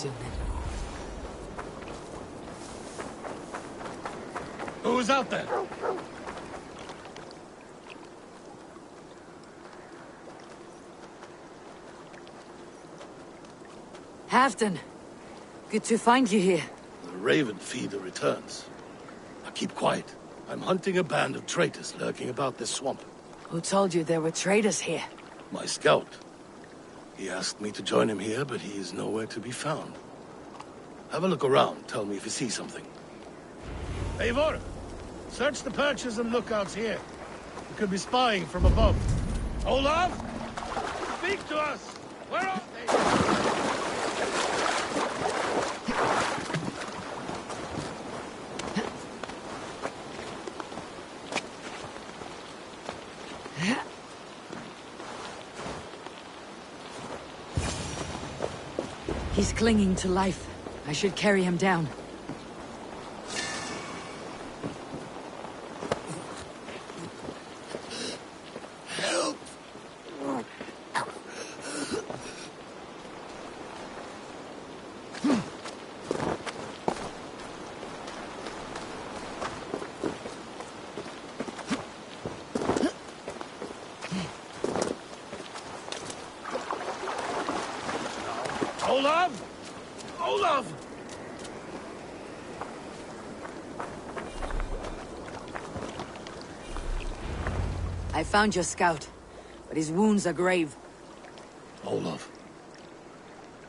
soon, then. Who's out there? Halfdan! Good to find you here. The Raven Feeder returns. Now keep quiet. I'm hunting a band of traitors lurking about this swamp. Who told you there were traitors here? My scout. He asked me to join him here, but he is nowhere to be found. Have a look around. Tell me if you see something. Eivor! Search the perches and lookouts here. You could be spying from above. Olaf! Speak to us! Where are they? He's clinging to life. I should carry him down. Help! Olaf! Olaf! I found your scout, but his wounds are grave. Olaf.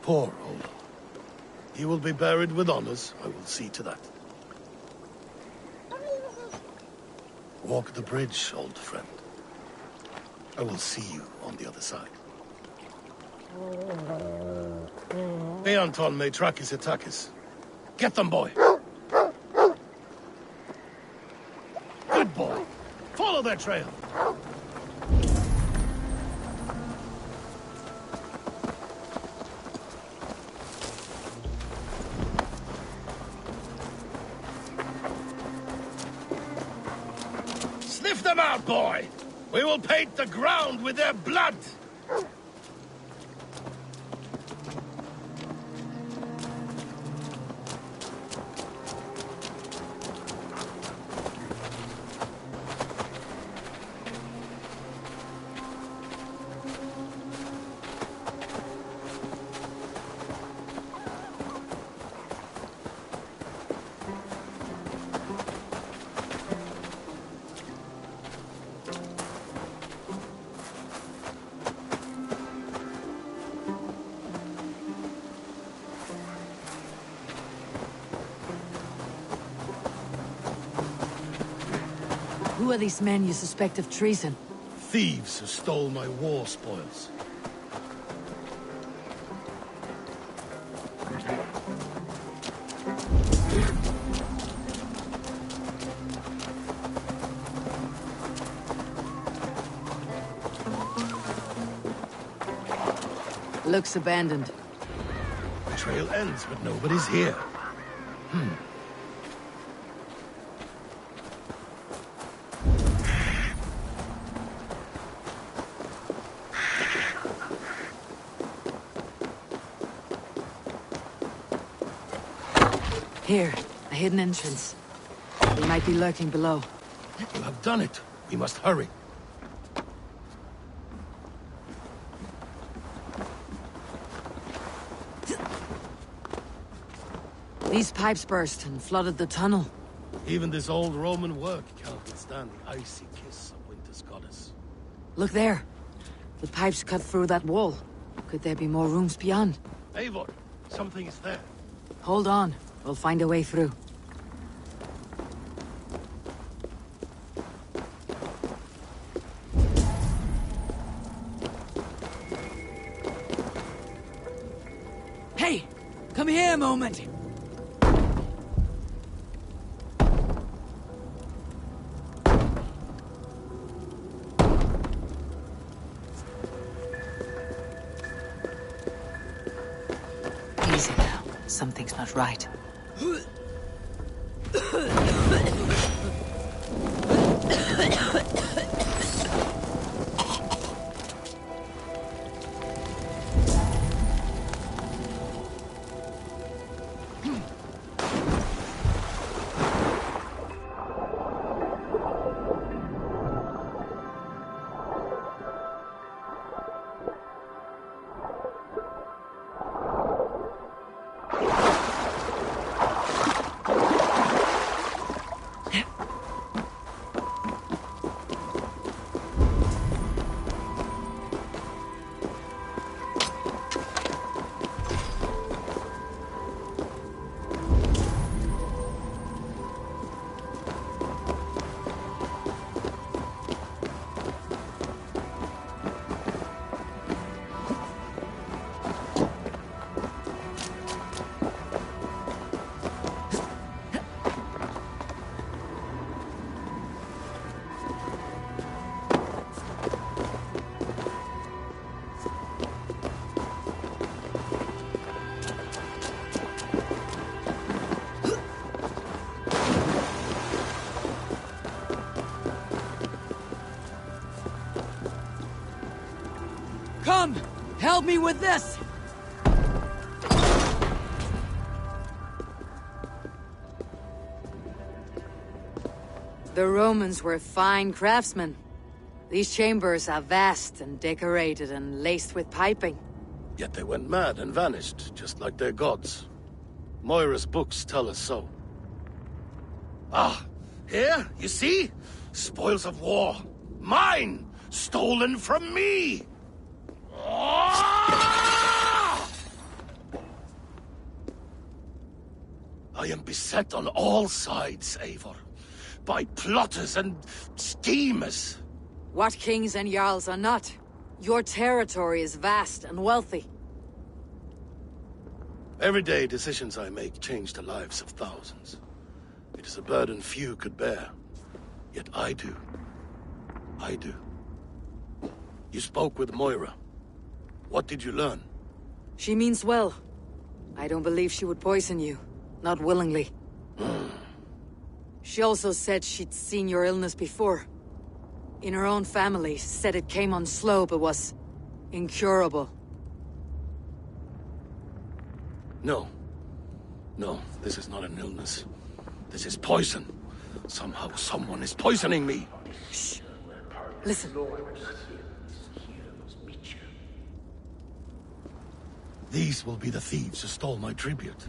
Poor Olaf. He will be buried with honors. I will see to that. Walk the bridge, old friend. I will see you on the other side. Beanton may track his attackers. Get them, boy! Good boy! Follow their trail! Sniff them out, boy! We will paint the ground with their blood! Who are these men you suspect of treason? Thieves who stole my war spoils. Looks abandoned. The trail ends, but nobody's here. Here, a hidden entrance. They might be lurking below. You have done it. We must hurry. These pipes burst and flooded the tunnel. Even this old Roman work cannot withstand the icy kiss of winter's goddess. Look there. The pipes cut through that wall. Could there be more rooms beyond? Eivor, something is there. Hold on. We'll find a way through. Hey! Come here a moment! Easy now. Something's not right. help me with this! The Romans were fine craftsmen. These chambers are vast and decorated and laced with piping. Yet they went mad and vanished, just like their gods. Moira's books tell us so. Ah, here, you see? Spoils of war. Mine! Stolen from me! Ah! I am beset on all sides, Eivor. By plotters and schemers. What kings and jarls are not? Your territory is vast and wealthy. Everyday decisions I make change the lives of thousands. It is a burden few could bear. Yet I do. I do. You spoke with Moira. What did you learn? She means well. I don't believe she would poison you. Not willingly. She also said she'd seen your illness before. In her own family, said it came on slow but was incurable. No. No, this is not an illness. This is poison. Somehow someone is poisoning me. Shh. Listen. These will be the thieves who stole my tribute.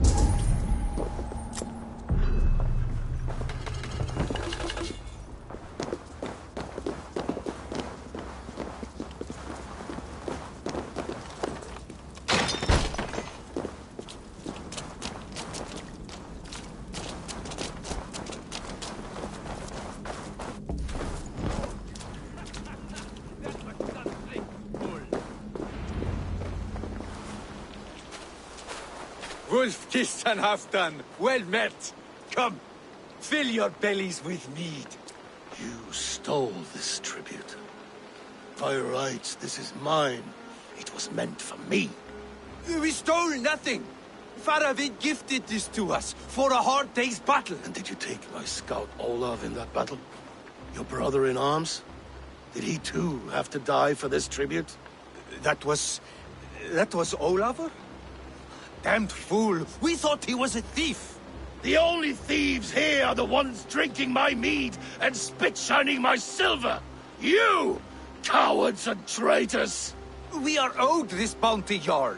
Wolf-kissed and half-done. Well met. Come, fill your bellies with mead. You stole this tribute. By rights, this is mine. It was meant for me. We stole nothing. Faravid gifted this to us for a hard day's battle. And did you take my scout Olav in that battle? Your brother in arms? Did he too have to die for this tribute? That was Olav? Damned fool! We thought he was a thief! The only thieves here are the ones drinking my mead and spit-shining my silver! You! Cowards and traitors! We are owed this bounty, Jarl.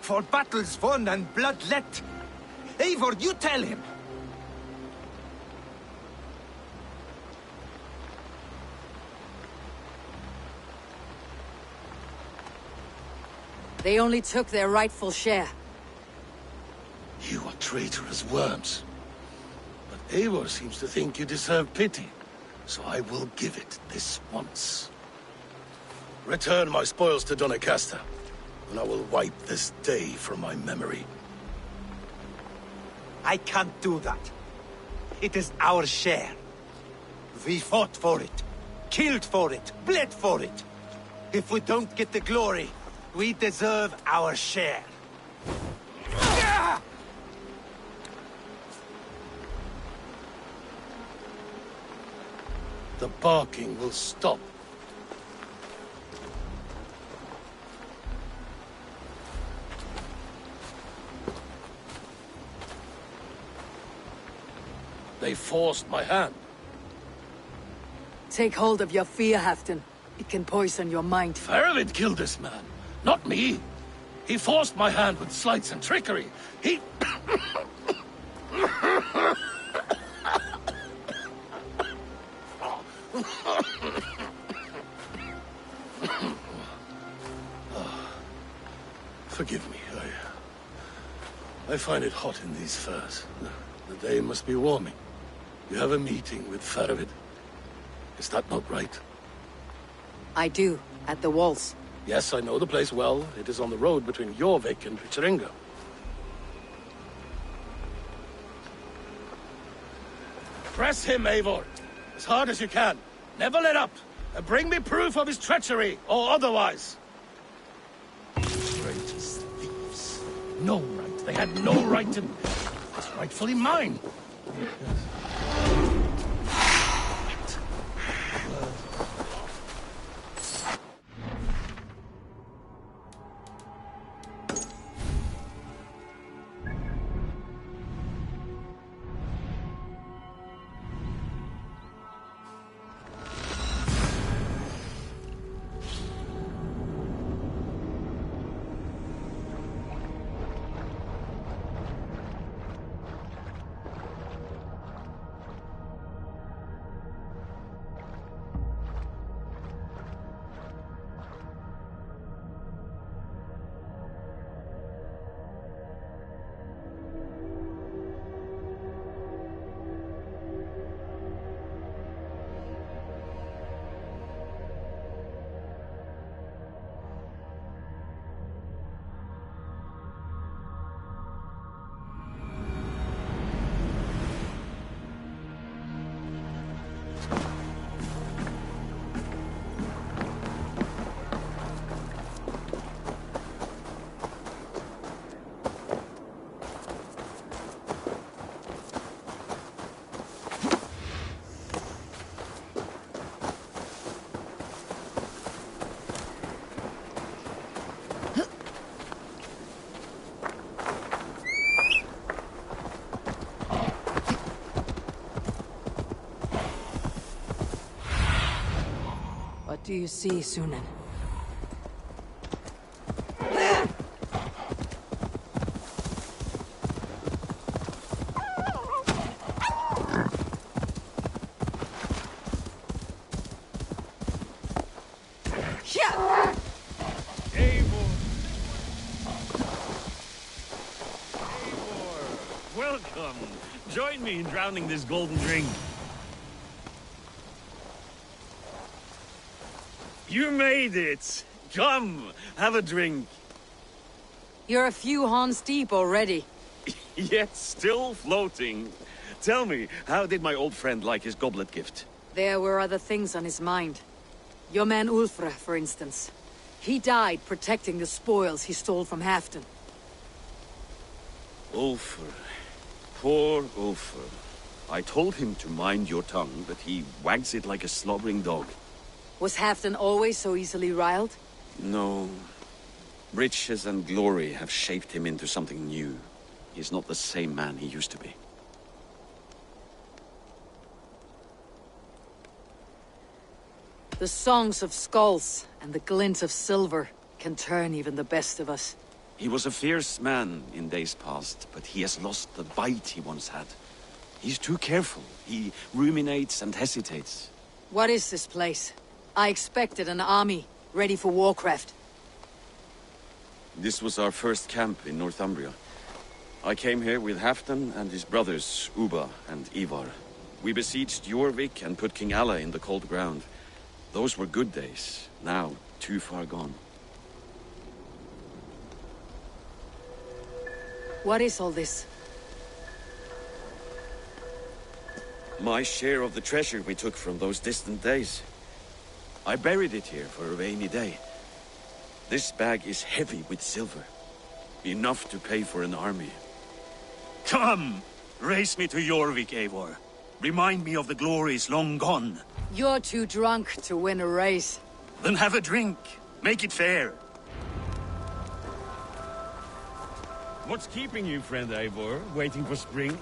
For battles won and blood let. Eivor, you tell him! They only took their rightful share. You are traitorous worms. But Eivor seems to think you deserve pity, so I will give it this once. Return my spoils to Doncaster, and I will wipe this day from my memory. I can't do that. It is our share. We fought for it, killed for it, bled for it. If we don't get the glory, we deserve our share. The barking will stop. They forced my hand. Take hold of your fear, Halfdan. It can poison your mind. Faravid killed this man, not me. He forced my hand with sleights and trickery. He... Forgive me, I find it hot in these furs. The day must be warming. You have a meeting with Faravid. Is that not right? I do, at the walls. Yes, I know the place well. It is on the road between Jorvik and Picheringa. Press him, Eivor. As hard as you can. Never let up. And bring me proof of his treachery, or otherwise. Traitors, thieves. No right. They had no right to... It's rightfully mine. What do you see, Sunan? Welcome. Join me in drowning this golden drink. You made it! Come, have a drink. You're a few horns deep already. Yet still floating. Tell me, how did my old friend like his goblet gift? There were other things on his mind. Your man Ulfre, for instance. He died protecting the spoils he stole from Halfdan. Ulfr. Poor Ulfr. I told him to mind your tongue, but he wags it like a slobbering dog. Was Halfdan always so easily riled? No. Riches and glory have shaped him into something new. He's not the same man he used to be. The songs of skulls and the glint of silver can turn even the best of us. He was a fierce man in days past, but he has lost the bite he once had. He's too careful. He ruminates and hesitates. What is this place? I expected an army, ready for warcraft. This was our first camp in Northumbria. I came here with Halfdan and his brothers, Ubba and Ivar. We besieged Jorvik and put King Alla in the cold ground. Those were good days, now too far gone. What is all this? My share of the treasure we took from those distant days. I buried it here for a rainy day. This bag is heavy with silver. Enough to pay for an army. Come! Race me to Jorvik, Eivor. Remind me of the glories long gone. You're too drunk to win a race. Then have a drink. Make it fair. What's keeping you, friend Eivor? Waiting for spring?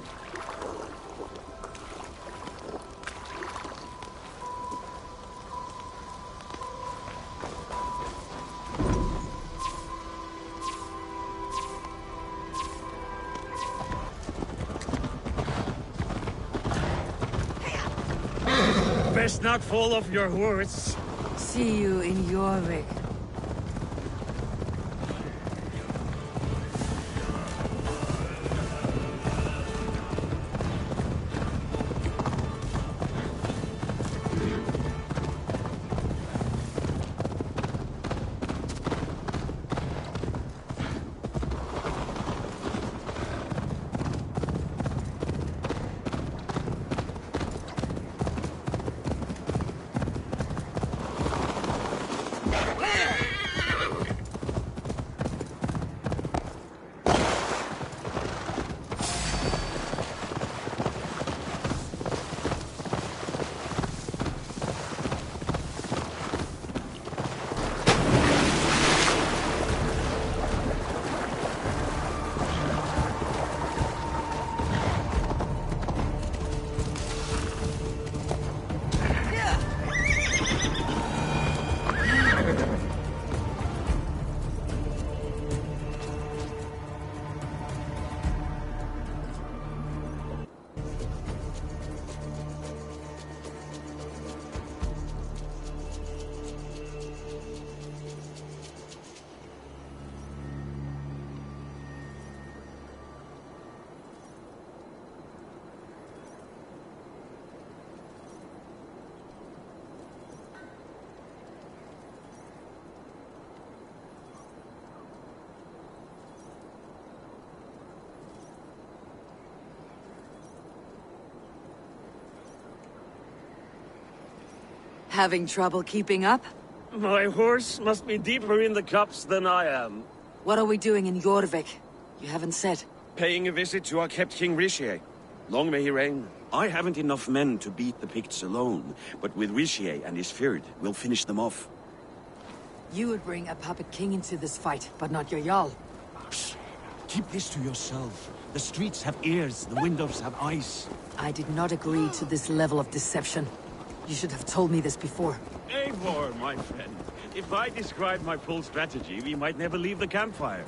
Best not fall off your horse. See you in Jorvik. Having trouble keeping up? My horse must be deeper in the cups than I am. What are we doing in Jorvik? You haven't said. Paying a visit to our kept King Rishi. Long may he reign. I haven't enough men to beat the Picts alone, but with Rishi and his Fyrd, we'll finish them off. You would bring a puppet king into this fight, but not your Jarl. Shh. Keep this to yourself. The streets have ears, the windows have eyes. I did not agree to this level of deception. You should have told me this before. Eivor, my friend. If I described my full strategy, we might never leave the campfire.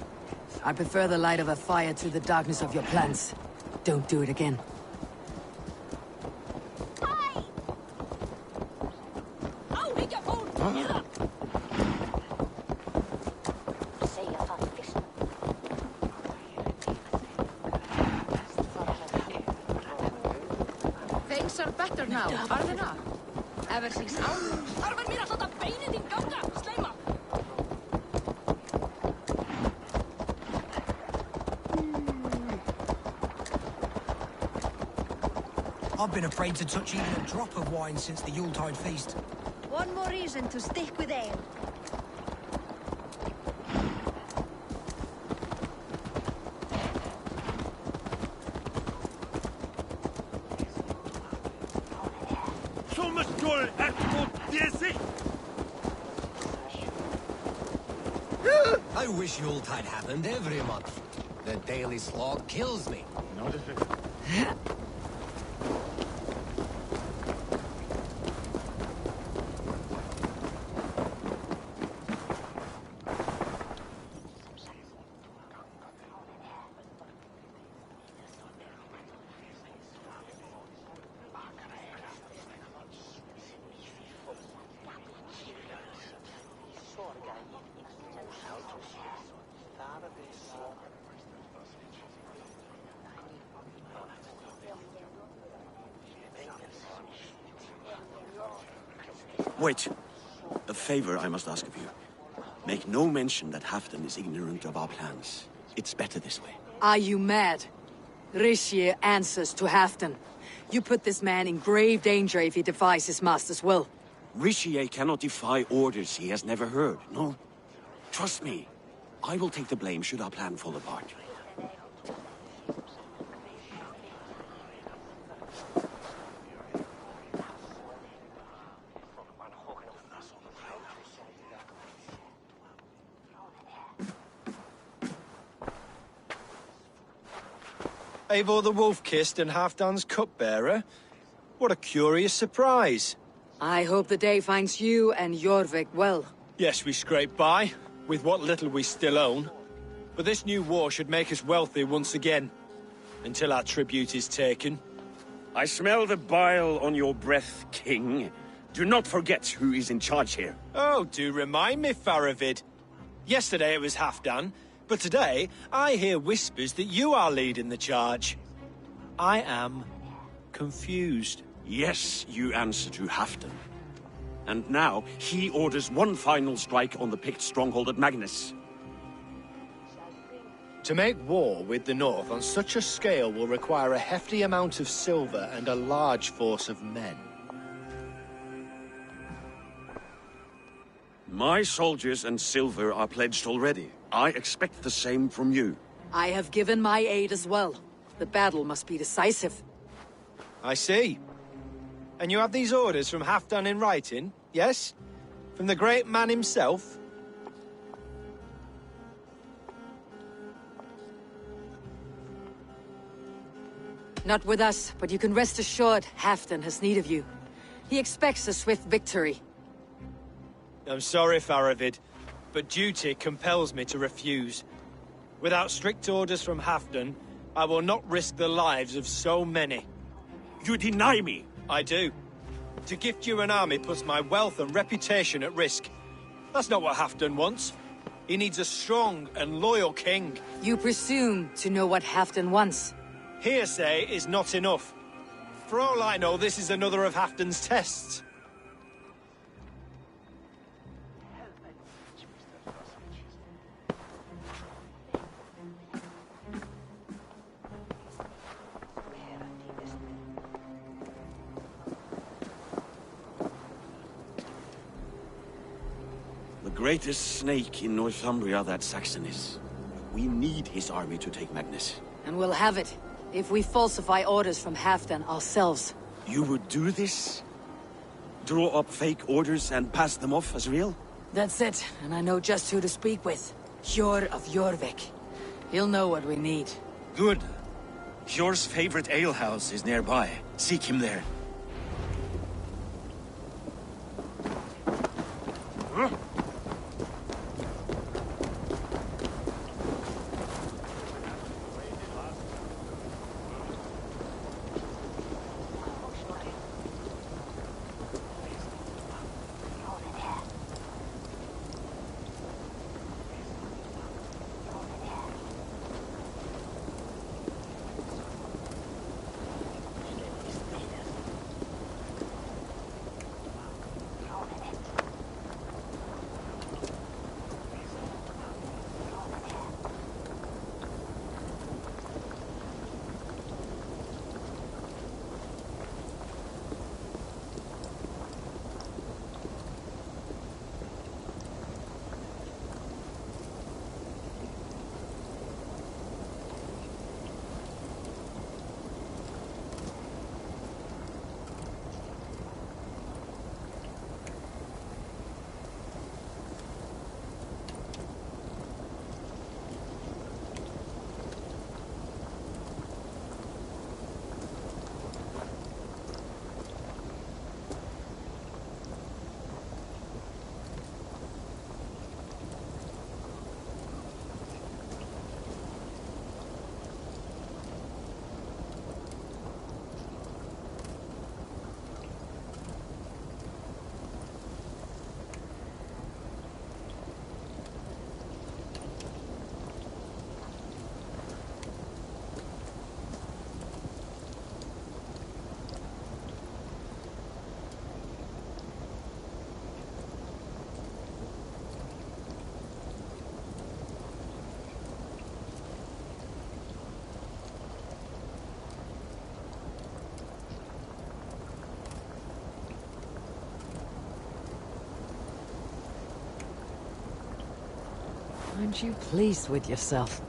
I prefer the light of a fire to the darkness of your plans. Don't do it again. Things are better now, are they not? Ever since now? Arfar mér að láta beinin þín ganga, sleima! I've been afraid to touch even a drop of wine since the Yuletide feast. One more reason to stick with ale. I wish Yuletide happened every month. The daily slog kills me. Not if it... Wait. A favor I must ask of you. Make no mention that Halfdan is ignorant of our plans. It's better this way. Are you mad? Rishi answers to Halfdan. You put this man in grave danger if he defies his master's will. Rishi cannot defy orders he has never heard, no? Trust me. I will take the blame should our plan fall apart. Eivor the Wolf-Kissed and Halfdan's cupbearer? What a curious surprise. I hope the day finds you and Jorvik well. Yes, we scrape by, with what little we still own. But this new war should make us wealthy once again. Until our tribute is taken. I smell the bile on your breath, King. Do not forget who is in charge here. Oh, do remind me, Faravid. Yesterday it was Halfdan, but today I hear whispers that you are leading the charge. I am confused. Yes, you answer to Halfdan. And now he orders one final strike on the Pict stronghold at Magnus. To make war with the North on such a scale will require a hefty amount of silver and a large force of men. My soldiers and silver are pledged already. I expect the same from you. I have given my aid as well. The battle must be decisive. I see. And you have these orders from Halfdan in writing, yes? From the great man himself? Not with us, but you can rest assured Halfdan has need of you. He expects a swift victory. I'm sorry, Faravid, but duty compels me to refuse. Without strict orders from Halfdan, I will not risk the lives of so many. You deny me! I do. To gift you an army puts my wealth and reputation at risk. That's not what Halfdan wants. He needs a strong and loyal king. You presume to know what Halfdan wants. Hearsay is not enough. For all I know, this is another of Halfdan's tests. The greatest snake in Northumbria that Saxon is. We need his army to take Magnus. And we'll have it, if we falsify orders from Halfdan ourselves. You would do this? Draw up fake orders and pass them off as real? That's it, and I know just who to speak with. Hjor of Jorvik. He'll know what we need. Good. Hjor's favorite alehouse is nearby. Seek him there. Aren't you pleased with yourself?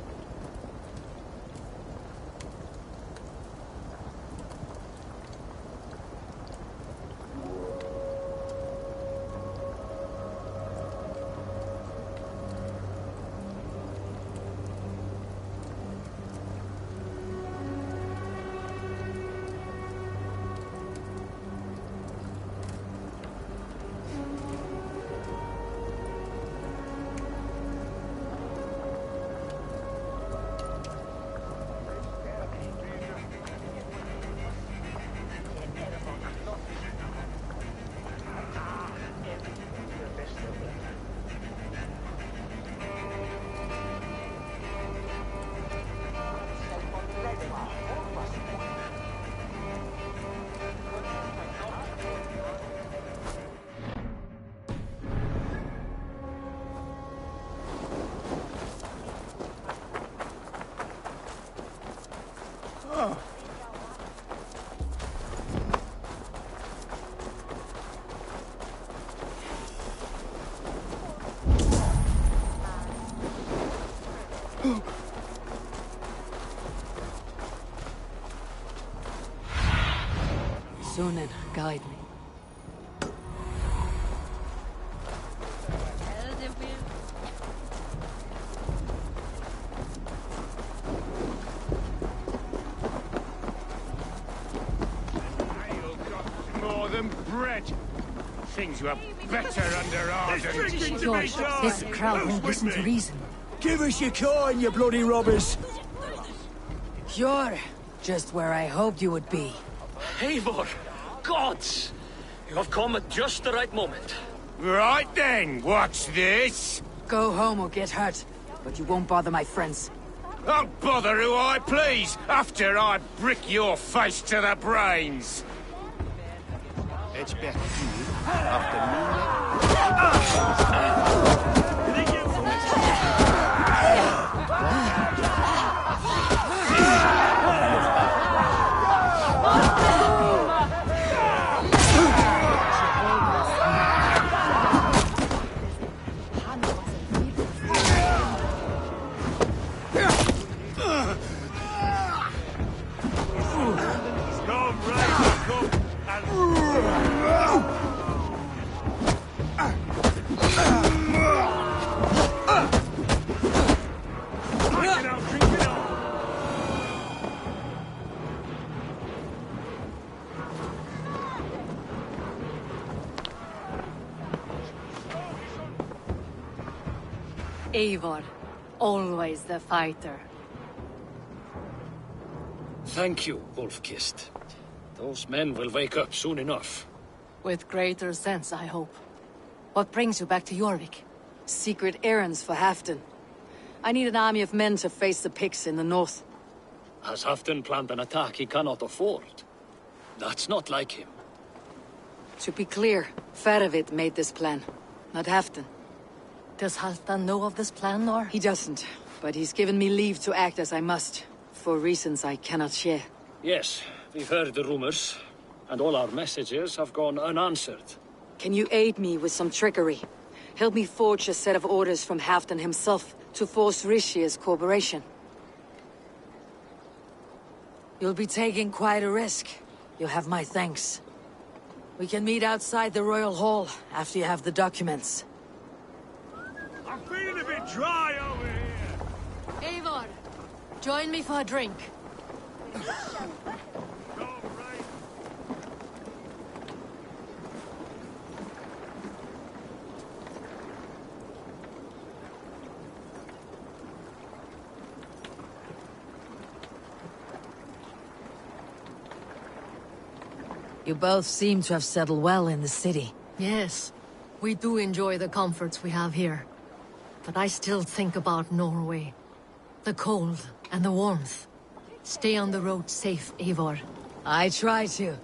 Sunan, guide me. More than bread. Things were better under ours. George, this crowd won't listen to reason. Give us your coin, you bloody robbers! You're just where I hoped you would be. Eivor! Gods! You have come at just the right moment. Right then, what's this? Go home or get hurt, but you won't bother my friends. I'll bother who I please, after I brick your face to the brains. Eivor, always the fighter. Thank you, Wolf-Kissed. Those men will wake up soon enough. With greater sense, I hope. What brings you back to Jorvik? Secret errands for Halfdan. I need an army of men to face the Picts in the north. Has Halfdan planned an attack he cannot afford? That's not like him. To be clear, Faravid made this plan, not Halfdan. Does Halfdan know of this plan, or? He doesn't, but he's given me leave to act as I must, for reasons I cannot share. Yes, we've heard the rumors, and all our messages have gone unanswered. Can you aid me with some trickery? Help me forge a set of orders from Halfdan himself to force Rishia's cooperation. You'll be taking quite a risk. You'll have my thanks. We can meet outside the Royal Hall after you have the documents. I'm feeling a bit dry over here. Eivor, join me for a drink. You both seem to have settled well in the city. Yes, we do enjoy the comforts we have here. But I still think about Norway. The cold and the warmth. Stay on the road safe, Eivor. I try to.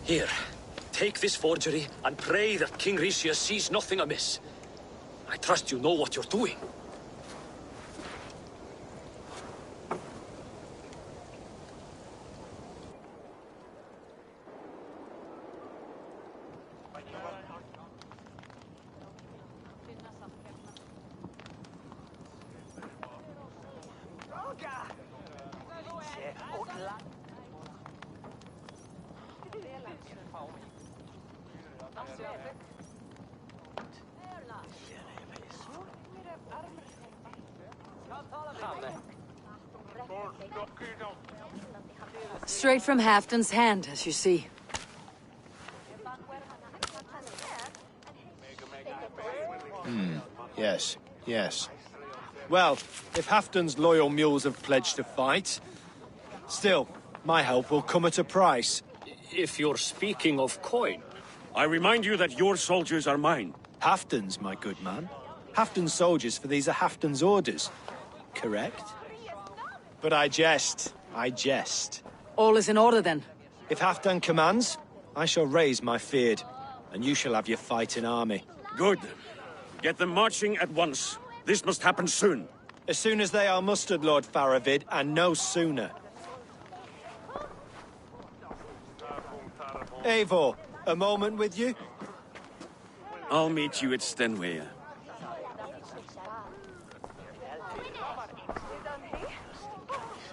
Here, take this forgery and pray that King Rishia sees nothing amiss. I trust you know what you're doing. Straight from Halfdan's hand, as you see. Yes, yes. Well, if Halfdan's loyal mules have pledged to fight, still, my help will come at a price. If you're speaking of coin... I remind you that your soldiers are mine. Halfdan's, my good man. Halfdan's soldiers, for these are Halfdan's orders. Correct? But I jest. I jest. All is in order, then. If Halfdan commands, I shall raise my feared, and you shall have your fighting army. Good. Get them marching at once. This must happen soon. As soon as they are mustered, Lord Faravid, and no sooner. Eivor, a moment with you? I'll meet you at Stenway.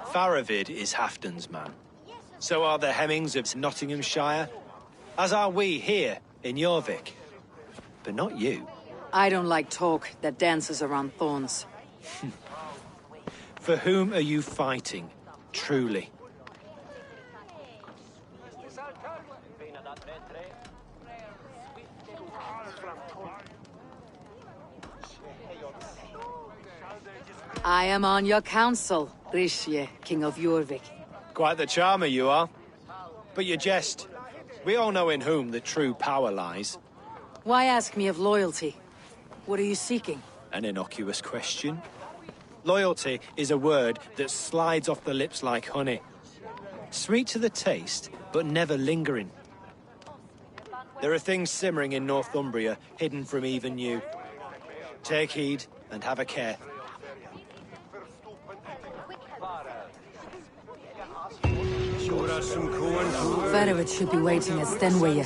Faravid is Halfdan's man. So are the Hemmings of Nottinghamshire, as are we here in Jorvik. But not you. I don't like talk that dances around thorns. For whom are you fighting, truly? I am on your council, Rishier, King of Jorvik. Quite the charmer you are. But you jest. We all know in whom the true power lies. Why ask me of loyalty? What are you seeking? An innocuous question. Loyalty is a word that slides off the lips like honey. Sweet to the taste, but never lingering. There are things simmering in Northumbria, hidden from even you. Take heed, and have a care. Verovich should be waiting at Stenway.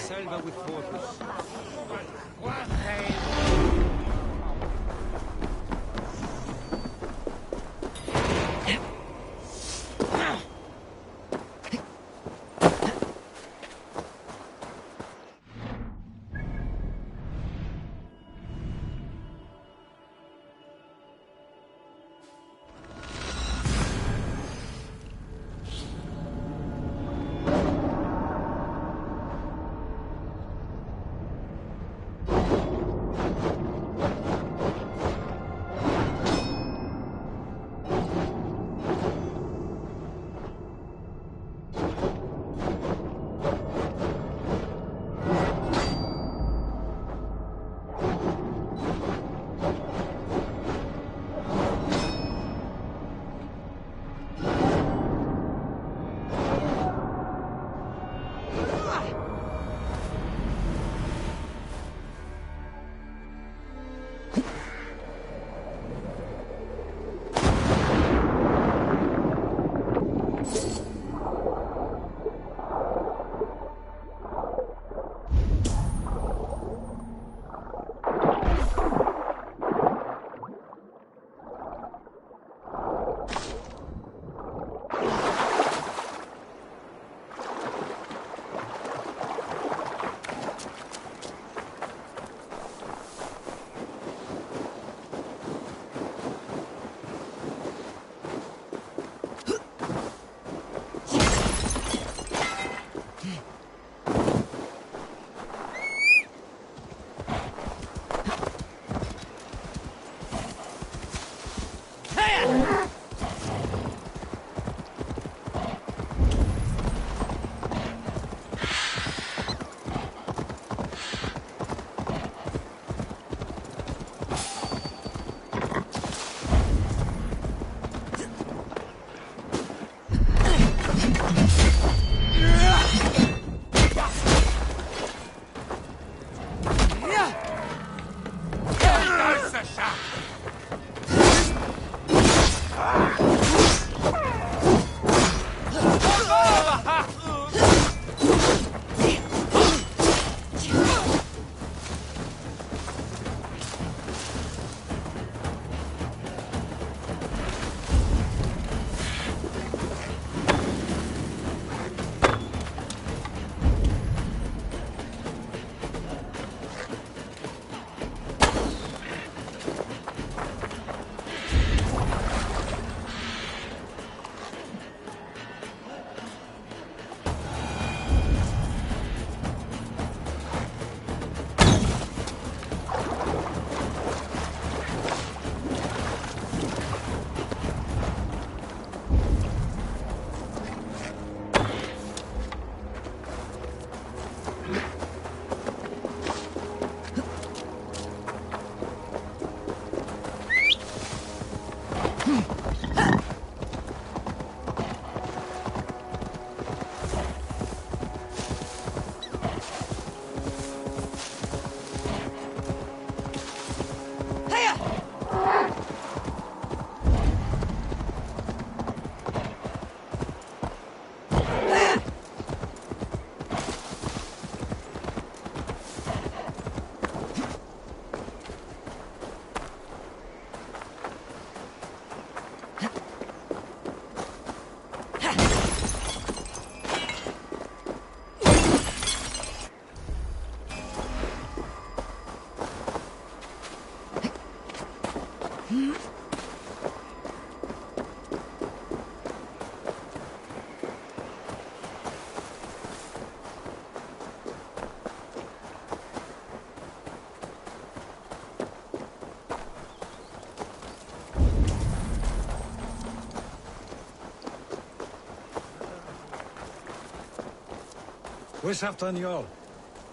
Where's Halfdan Jarl?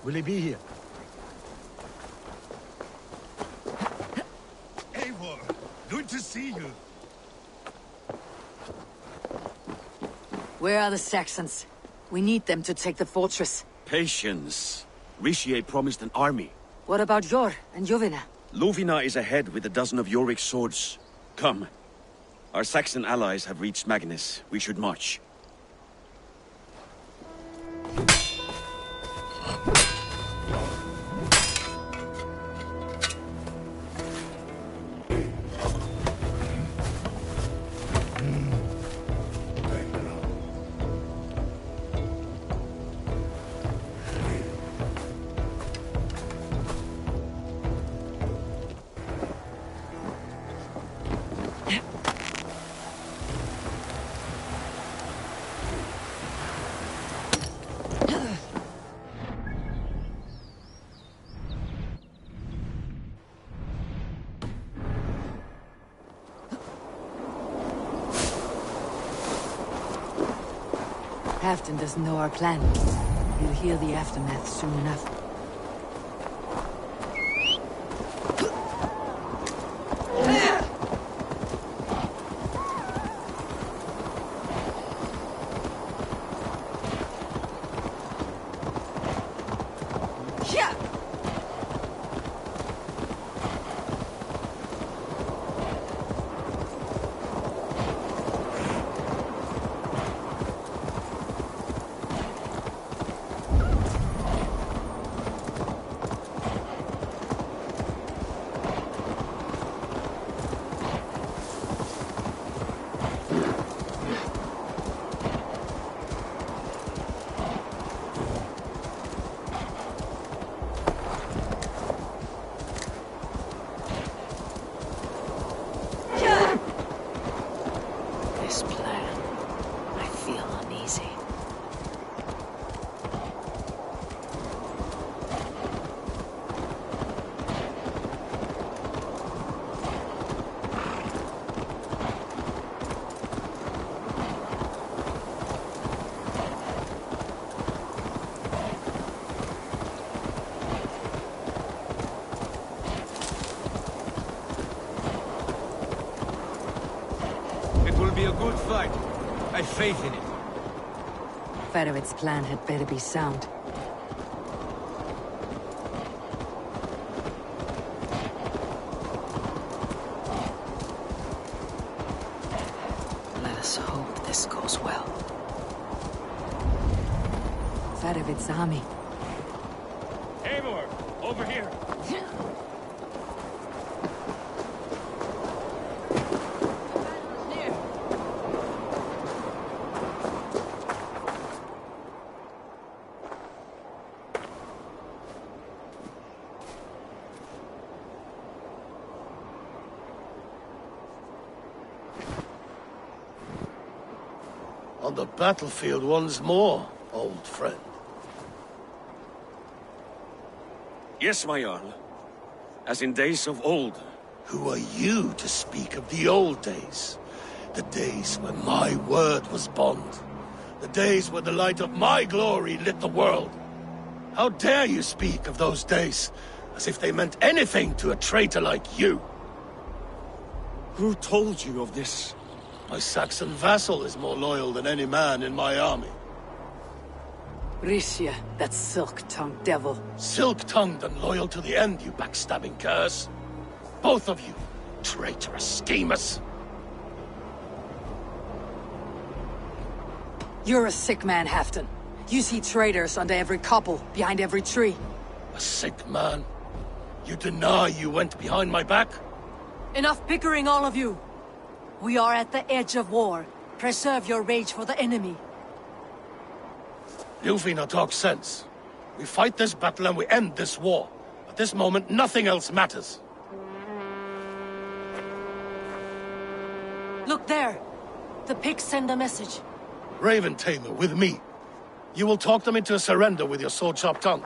Will he be here? Eivor, good to see you. Where are the Saxons? We need them to take the fortress. Patience. Richier promised an army. What about Jor and Jovina? Lovina is ahead with a dozen of Yorik's swords. Come. Our Saxon allies have reached Magnus. We should march. Halfdan doesn't know our plan. He'll hear the aftermath soon enough. Be a good fight. I've faith in it. Fedowit's plan had better be sound. Let us hope this goes well. Fedowit's army. Eivor, over here. On the battlefield once more, old friend. Yes, my Jarl. As in days of old. Who are you to speak of the old days? The days when my word was bond. The days when the light of my glory lit the world. How dare you speak of those days as if they meant anything to a traitor like you? Who told you of this? My Saxon vassal is more loyal than any man in my army. Risha, that silk-tongued devil. Silk-tongued and loyal to the end, you backstabbing curse. Both of you, traitorous schemers. You're a sick man, Halfdan. You see traitors under every couple, behind every tree. A sick man? You deny you went behind my back? Enough bickering, all of you! We are at the edge of war. Preserve your rage for the enemy. Ljufina talks sense. We fight this battle and we end this war. At this moment, nothing else matters. Look there! The pigs send a message. Raven Tamer, with me. You will talk them into a surrender with your sword-sharp tongue.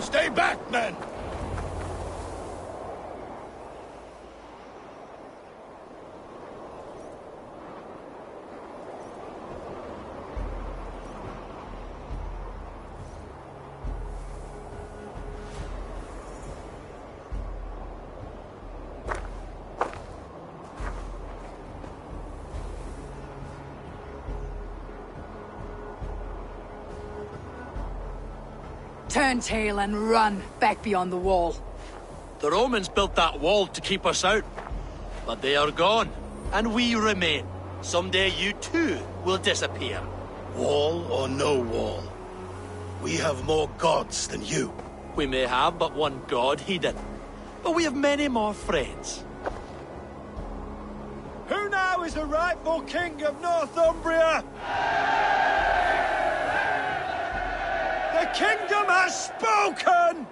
Stay back, men! Turn tail and run back beyond the wall. The Romans built that wall to keep us out. But they are gone, and we remain. Someday you too will disappear. Wall or no wall, We have more gods than you. We may have but one god, Heathen. But we have many more friends. Who now is the rightful king of Northumbria? The kingdom has spoken!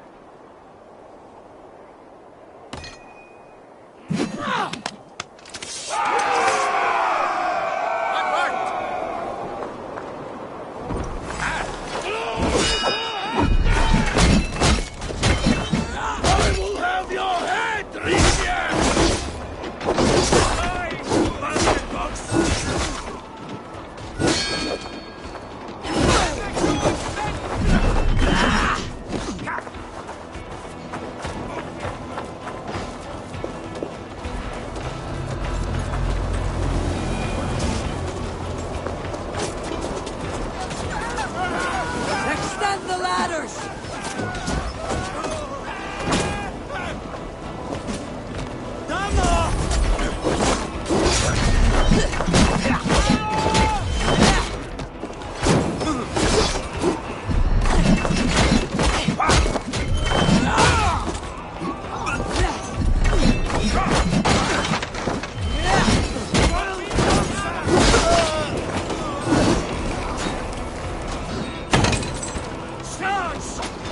Extend the ladders!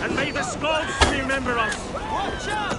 And may the Skalds remember us! Watch out!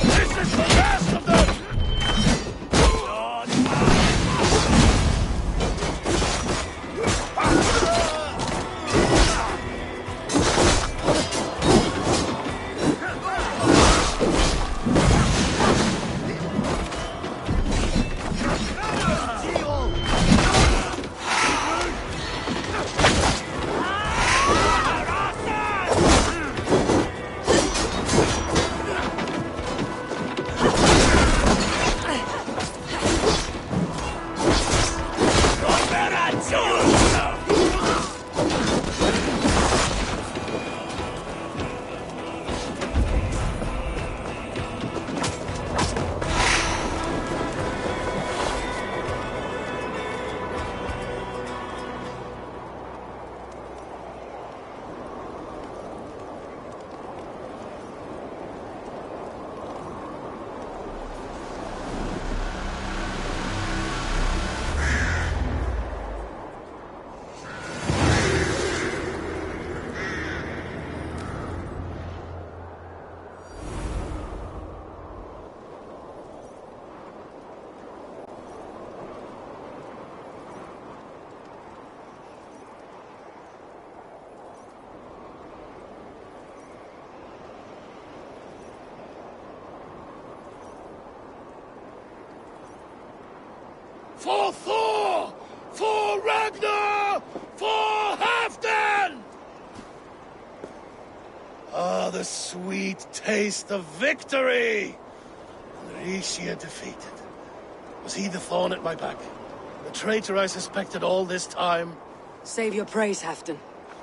This is the last of them! For Thor! For Ragnar! For Halfdan! Ah, the sweet taste of victory! And Rishia defeated. Was he the thorn at my back? The traitor I suspected all this time? Save your praise, Halfdan.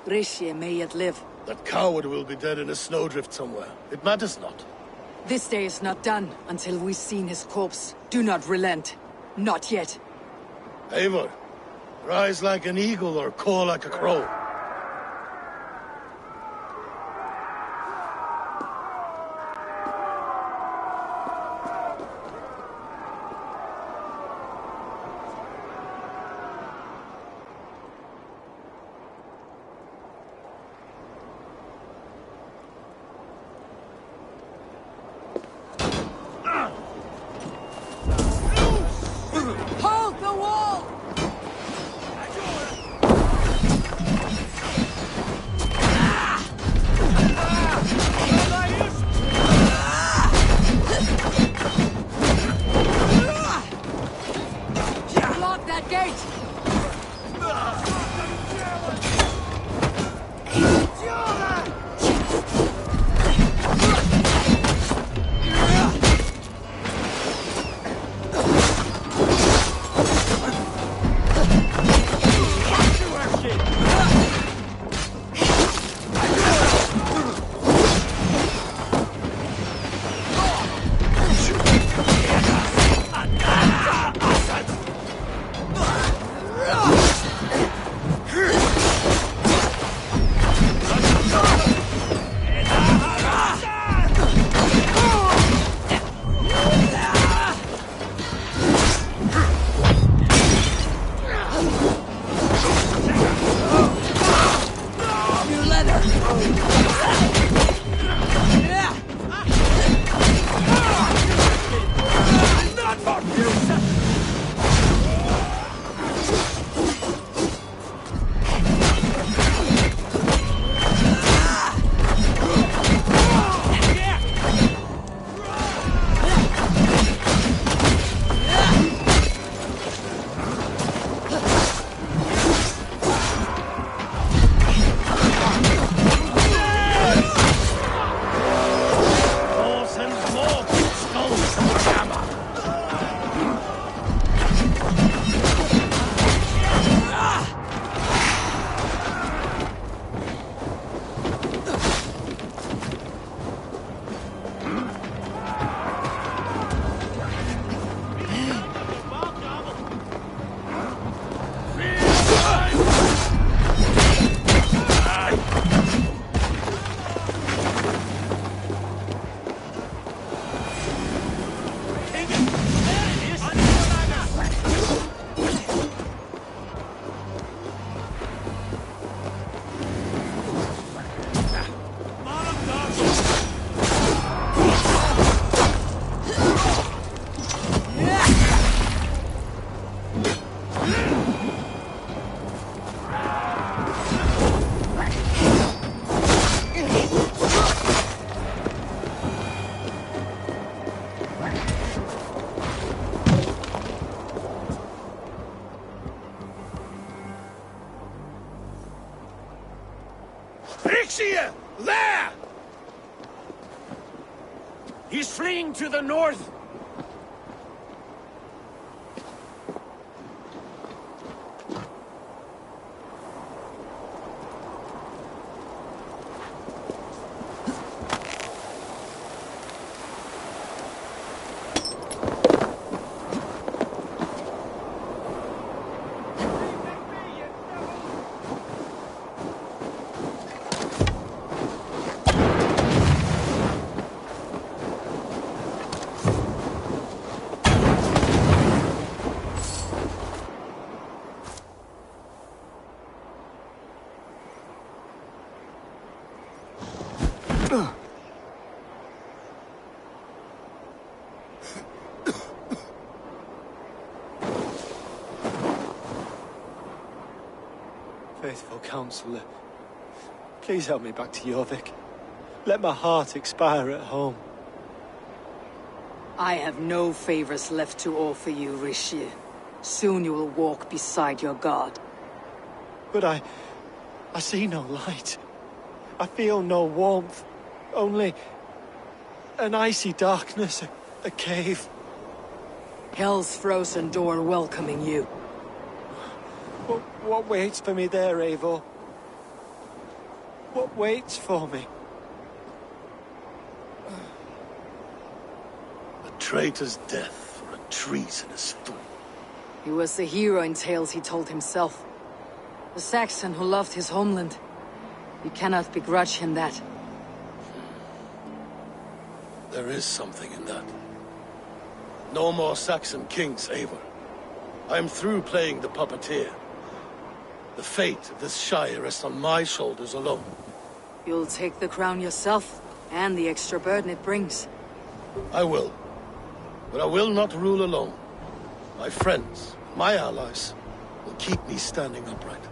Rishia may yet live. That coward will be dead in a snowdrift somewhere. It matters not. This day is not done until we've seen his corpse. Do not relent. Not yet. Eivor, rise like an eagle or caw like a crow. Hold the wall! Block that gate! Richie! There! He's fleeing to the north. Faithful counselor, please help me back to Jorvik. Let my heart expire at home. I have no favors left to offer you, Rishi. Soon you will walk beside your god. But I see no light. I feel no warmth. Only an icy darkness, a cave. Hell's frozen door welcoming you. What waits for me there, Eivor? What waits for me? A traitor's death for a treasonous fool. He was the hero in tales he told himself. The Saxon who loved his homeland. You cannot begrudge him that. There is something in that. No more Saxon kings, Eivor. I'm through playing the puppeteer. The fate of this Shire rests on my shoulders alone. You'll take the crown yourself, and the extra burden it brings. I will. But I will not rule alone. My friends, my allies, will keep me standing upright.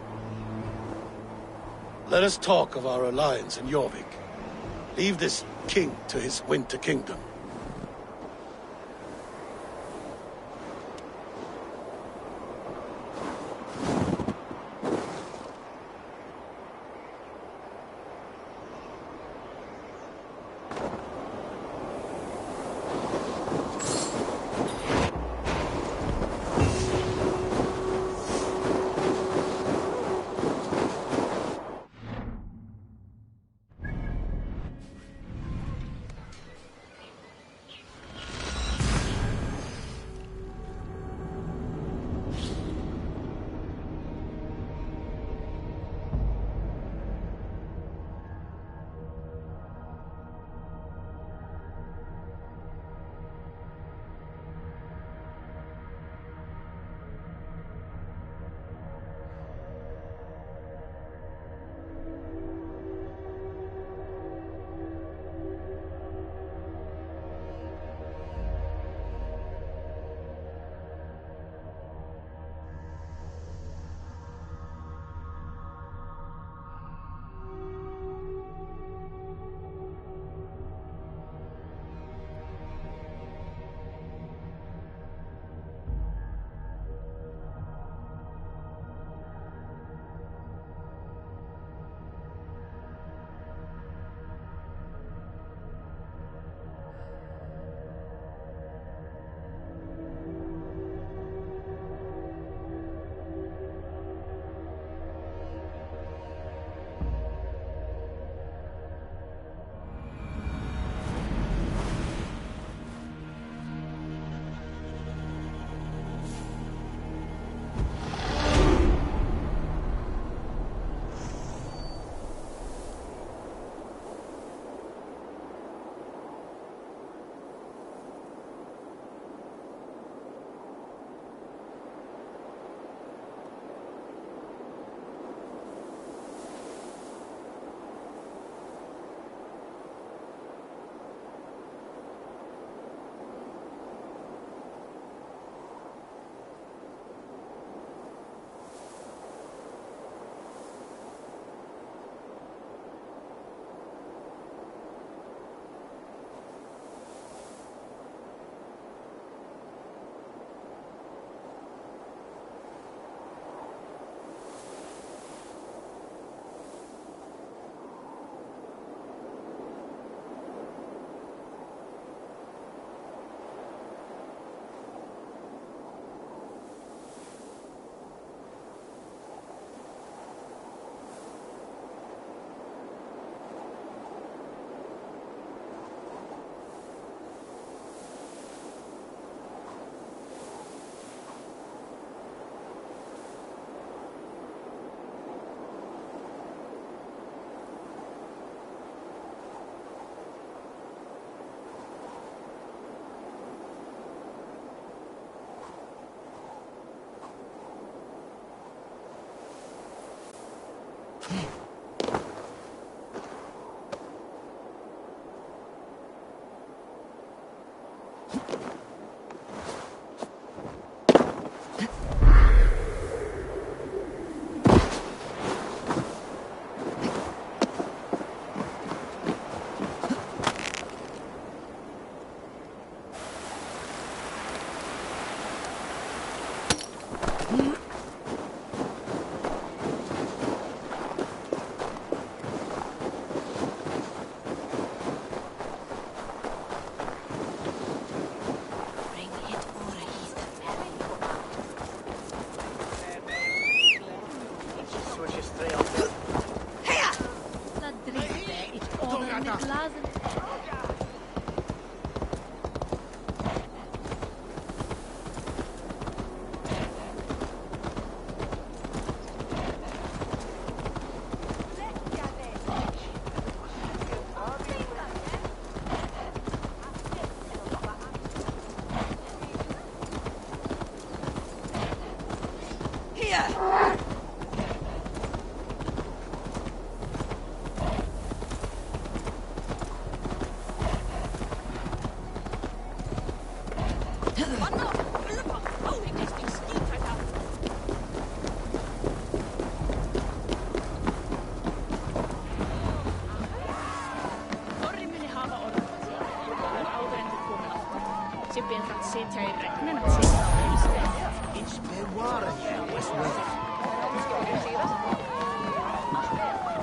Let us talk of our alliance in Jorvik. Leave this king to his winter kingdom.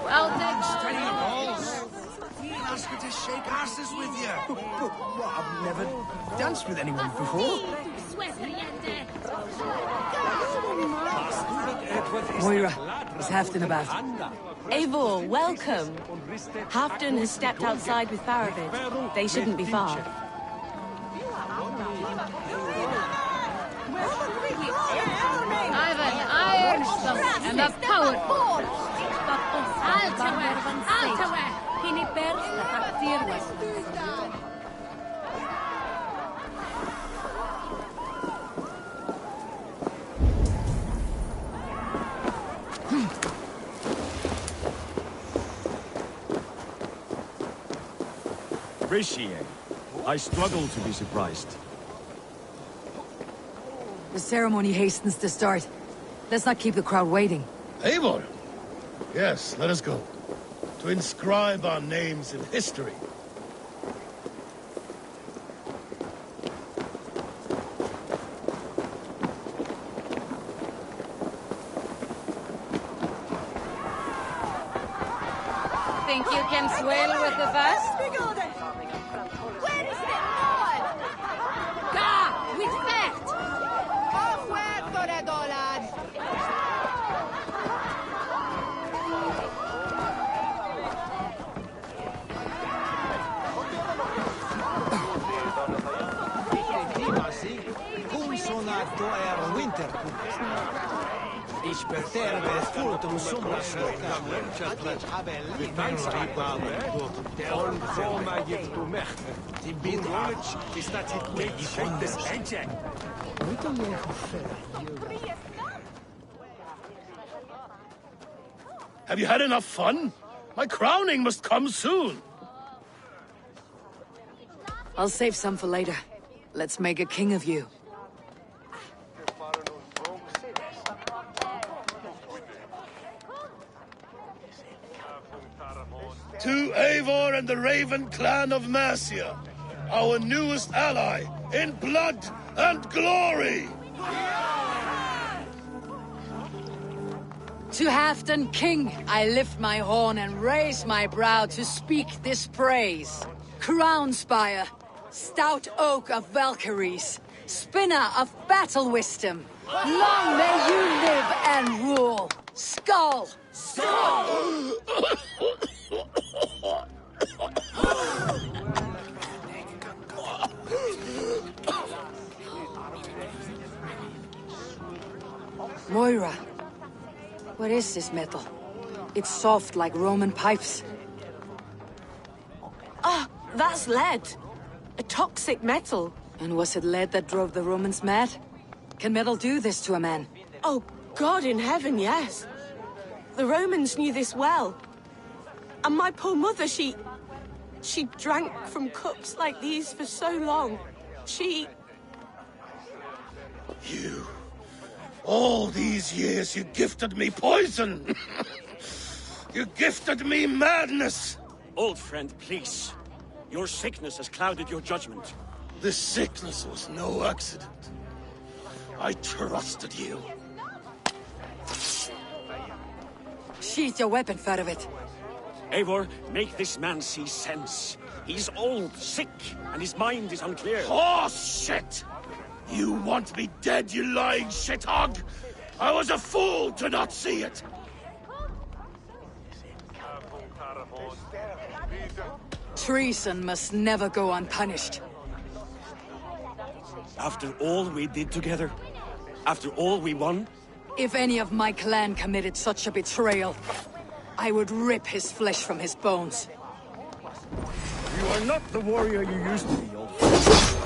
Well, Dick. Steady your balls. You didn't ask her to shake asses with you. But what? I've never danced with anyone before. Moira, is Halfdan about? Eivor, welcome. Halfdan has stepped outside with Faravid. They shouldn't be far. I've an iron stomach and a power force. Altawe, hini bersta faktirwas. Appreciate. I struggle to be surprised. The ceremony hastens to start. Let's not keep the crowd waiting. Eivor! Yes, let us go. To inscribe our names in history. Think you can swim with the bus? Where is the boy? Ga! With fact! Oh, where for the dollars? Cum sonato er winter. Ich perderbe fultum sombra soca. Der Ornforma gibt du mech. Die Bidrolch ist dat het met die fondes eindje. Have you had enough fun? My crowning must come soon. I'll save some for later. Let's make a king of you. To Eivor and the Raven clan of Mercia, our newest ally in blood and glory! To Halfdan King, I lift my horn and raise my brow to speak this praise. Crown spire, stout oak of Valkyries, spinner of battle wisdom. Long may you live and rule. Skull! Skull! Moira, what is this metal? It's soft like Roman pipes. Ah, that's lead. A toxic metal. And was it lead that drove the Romans mad? Can metal do this to a man? Oh, God in heaven, yes. The Romans knew this well. And my poor mother, she drank from cups like these for so long. You... All these years you gifted me poison! You gifted me madness! Old friend, please. Your sickness has clouded your judgment. This sickness was no accident. I trusted you. Sheath your weapon, Fedovit. Eivor, make this man see sense. He's old, sick, and his mind is unclear. Oh, shit! You want me dead, you lying shithog? I was a fool to not see it! Treason must never go unpunished. After all we did together? After all we won? If any of my clan committed such a betrayal, I would rip his flesh from his bones. You are not the warrior you used to be, old friend.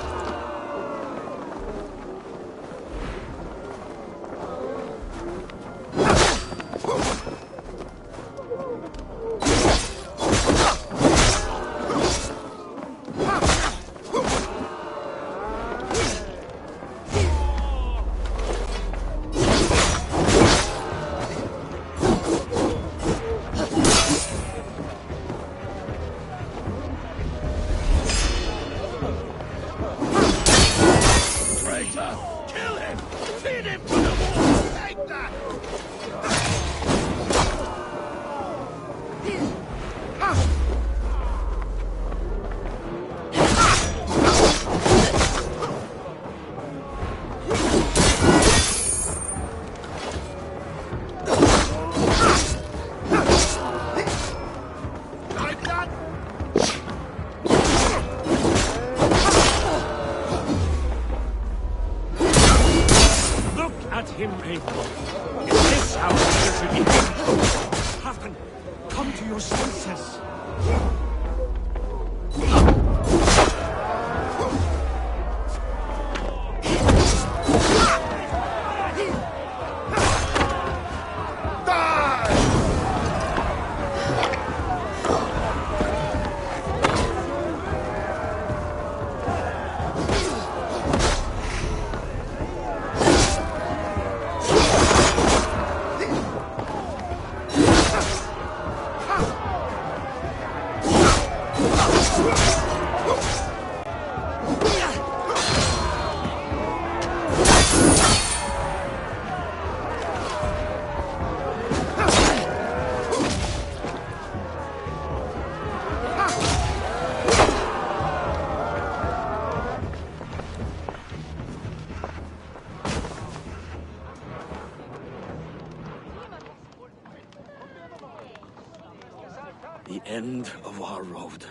Him, Eivor. Is this how you should be? Halfdan, come to your senses. The end of our road.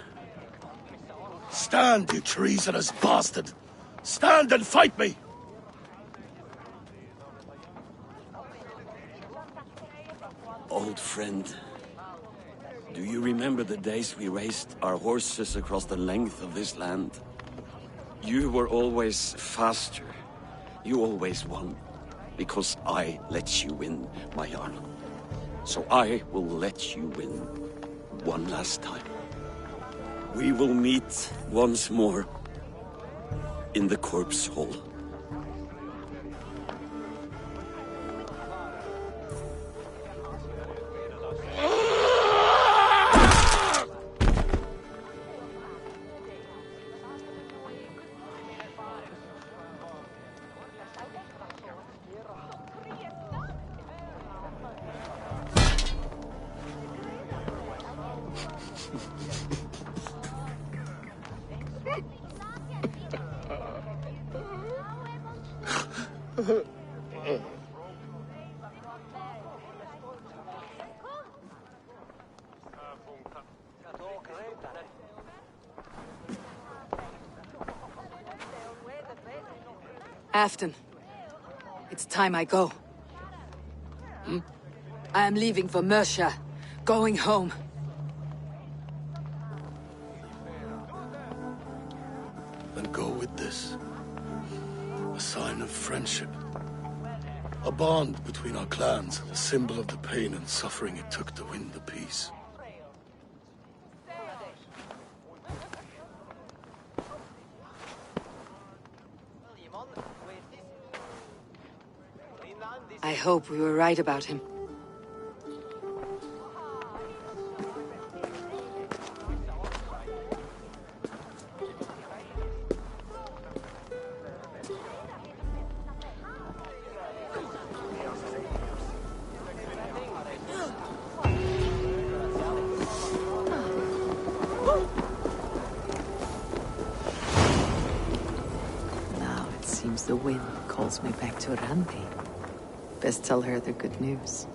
Stand, you treasonous bastard! Stand and fight me! Old friend, do you remember the days we raced our horses across the length of this land? You were always faster. You always won. Because I let you win, my Jarl. So I will let you win one last time. We will meet once more in the corpse hall. Afton, it's time I go. I am leaving for Mercia, going home. Then go with this. A sign of friendship. A bond between our clans, a symbol of the pain and suffering it took to win the peace. I hope we were right about him. Now it seems the wind calls me back to Randi. Best tell her the good news.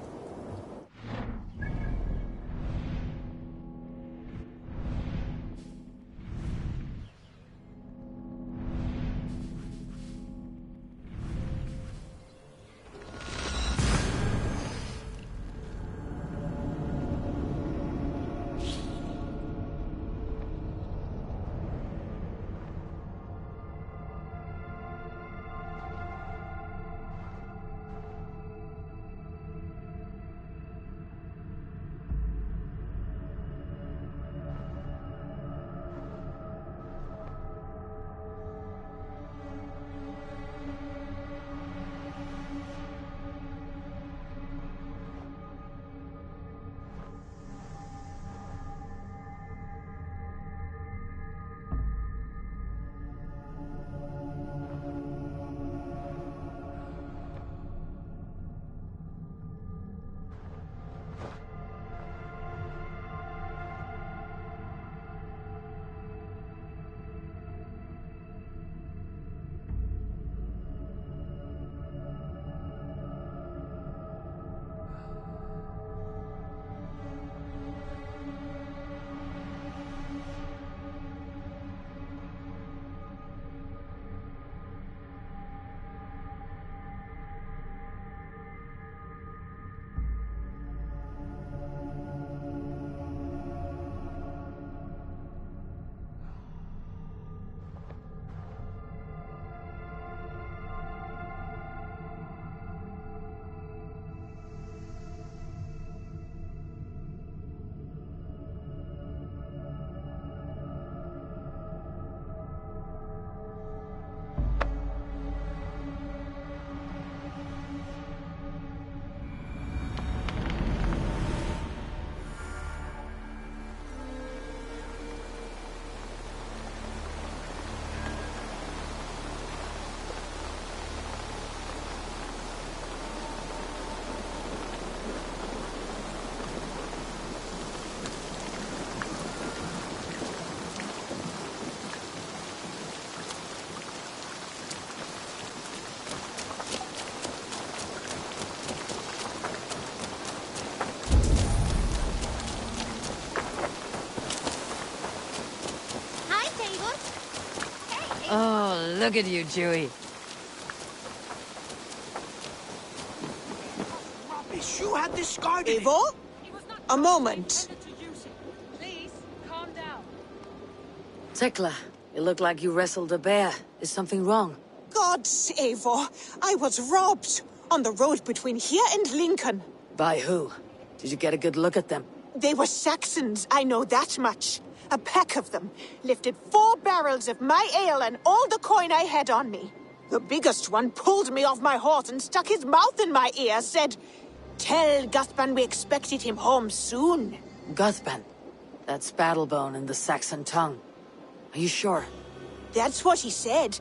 Oh, look at you, Chewie. Rubbish, you had discarded Eivor? A moment. Please, calm down. Tekla, you look like you wrestled a bear. Is something wrong? Gods, Eivor, I was robbed on the road between here and Lincoln. By who? Did you get a good look at them? They were Saxons, I know that much. A pack of them lifted 4 barrels of my ale and all the coin I had on me. The biggest one pulled me off my horse and stuck his mouth in my ear, said, "Tell Guthban we expected him home soon." Guthban? That's Battlebone in the Saxon tongue. Are you sure? That's what he said.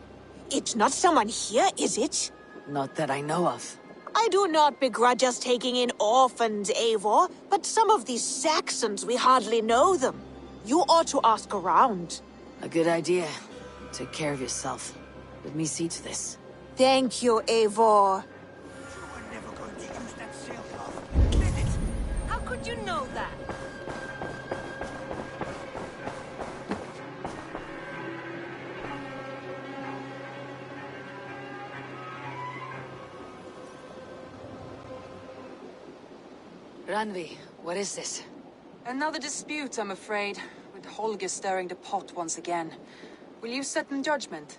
It's not someone here, is it? Not that I know of. I do not begrudge us taking in orphans, Eivor, but some of these Saxons, we hardly know them. You ought to ask around. A good idea. Take care of yourself. Let me see to this. Thank you, Eivor. How could you know that? Randvi, what is this? Another dispute, I'm afraid, with Holger stirring the pot once again. Will you set in judgment?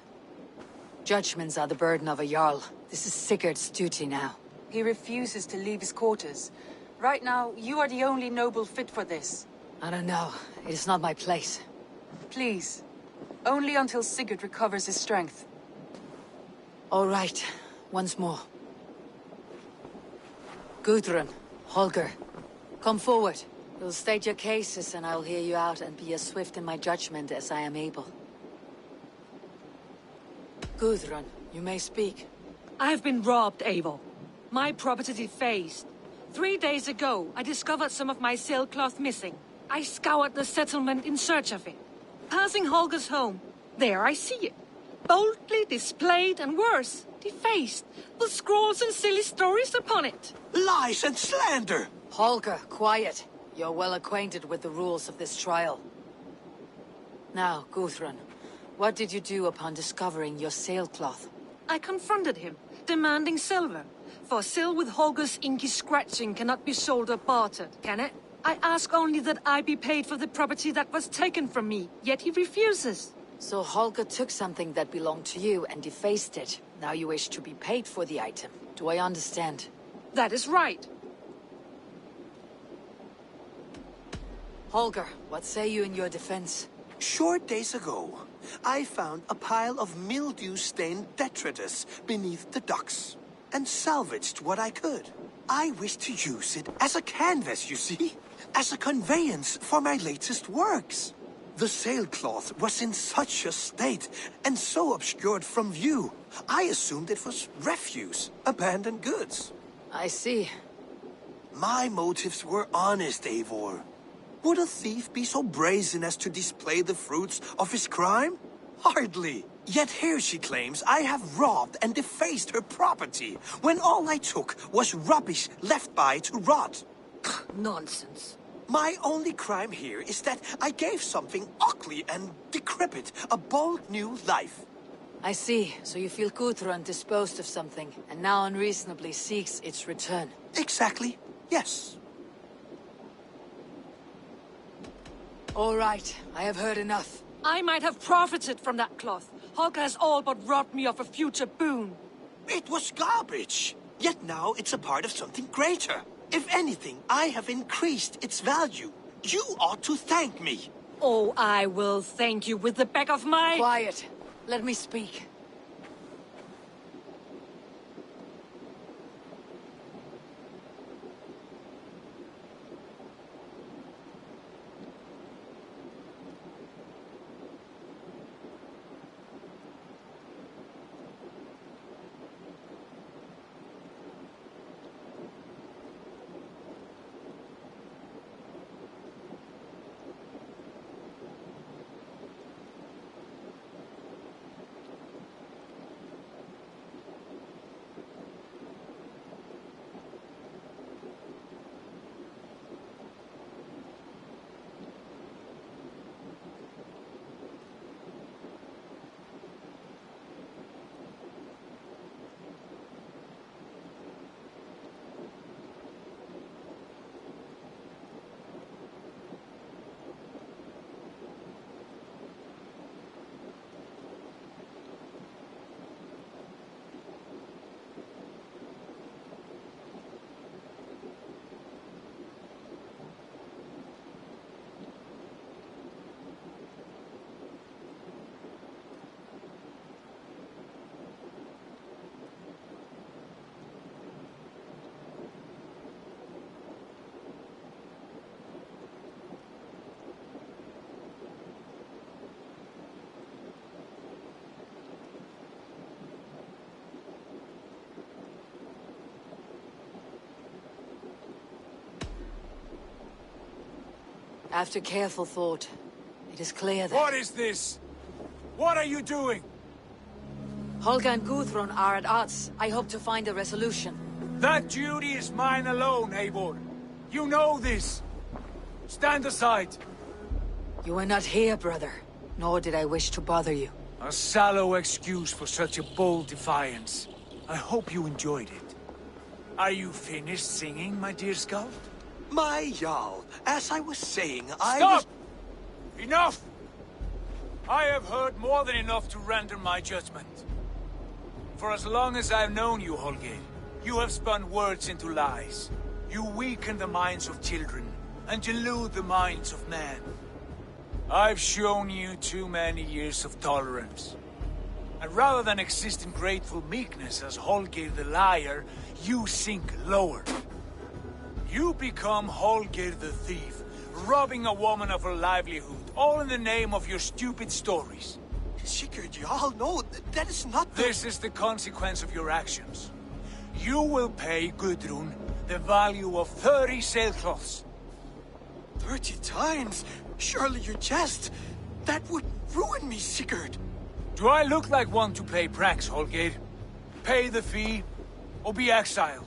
Judgments are the burden of a Jarl. This is Sigurd's duty now. He refuses to leave his quarters. Right now, you are the only noble fit for this. I don't know. It is not my place. Please. Only until Sigurd recovers his strength. All right. Once more. Gudrun, Holger, come forward. You'll state your cases and I'll hear you out and be as swift in my judgment as I am able. Gudrun, you may speak. I've been robbed, Eivor. My property defaced. 3 days ago, I discovered some of my sailcloth missing. I scoured the settlement in search of it. Passing Holger's home, there I see it. Boldly displayed and worse, defaced, with scrawls and silly stories upon it. Lies and slander! Holger, quiet. You're well acquainted with the rules of this trial. Now, Gudrun, what did you do upon discovering your sailcloth? I confronted him, demanding silver. For sil with Holger's inky scratching cannot be sold or bartered, can it? I ask only that I be paid for the property that was taken from me, yet he refuses. So Holger took something that belonged to you and defaced it. Now you wish to be paid for the item. Do I understand? That is right. Holger, what say you in your defense? Short days ago, I found a pile of mildew-stained detritus beneath the docks, and salvaged what I could. I wish to use it as a canvas, you see? As a conveyance for my latest works. The sailcloth was in such a state, and so obscured from view, I assumed it was refuse, abandoned goods. I see. My motives were honest, Eivor. Would a thief be so brazen as to display the fruits of his crime? Hardly. Yet here she claims I have robbed and defaced her property, when all I took was rubbish left by to rot. Nonsense. My only crime here is that I gave something ugly and decrepit a bold new life. I see. So you feel Gudrun disposed of something, and now unreasonably seeks its return. Exactly. Yes. All right. I have heard enough. I might have profited from that cloth. Holger has all but robbed me of a future boon. It was garbage. Yet now it's a part of something greater. If anything, I have increased its value. You ought to thank me. Oh, I will thank you with the back of my... Quiet. Let me speak. After careful thought, it is clear that... What is this? What are you doing? Holger and Gudrun are at odds. I hope to find a resolution. That duty is mine alone, Eivor. You know this. Stand aside. You were not here, brother. Nor did I wish to bother you. A sallow excuse for such a bold defiance. I hope you enjoyed it. Are you finished singing, my dear Skald? My Jarl, as I was saying, Stop! Enough! I have heard more than enough to render my judgment. For as long as I've known you, Holger, You have spun words into lies. You weaken the minds of children, and delude the minds of men. I've shown you too many years of tolerance. And rather than exist in grateful meekness as Holgeir the liar, you sink lower. You become Holgeir the thief, robbing a woman of her livelihood, all in the name of your stupid stories. Sigurd, Jarl, no, that is not the... This is the consequence of your actions. You will pay Gudrun the value of 30 sailcloths. 30 times? Surely you jest. That would ruin me, Sigurd. Do I look like one to play pranks, Holgeir? Pay the fee, or be exiled.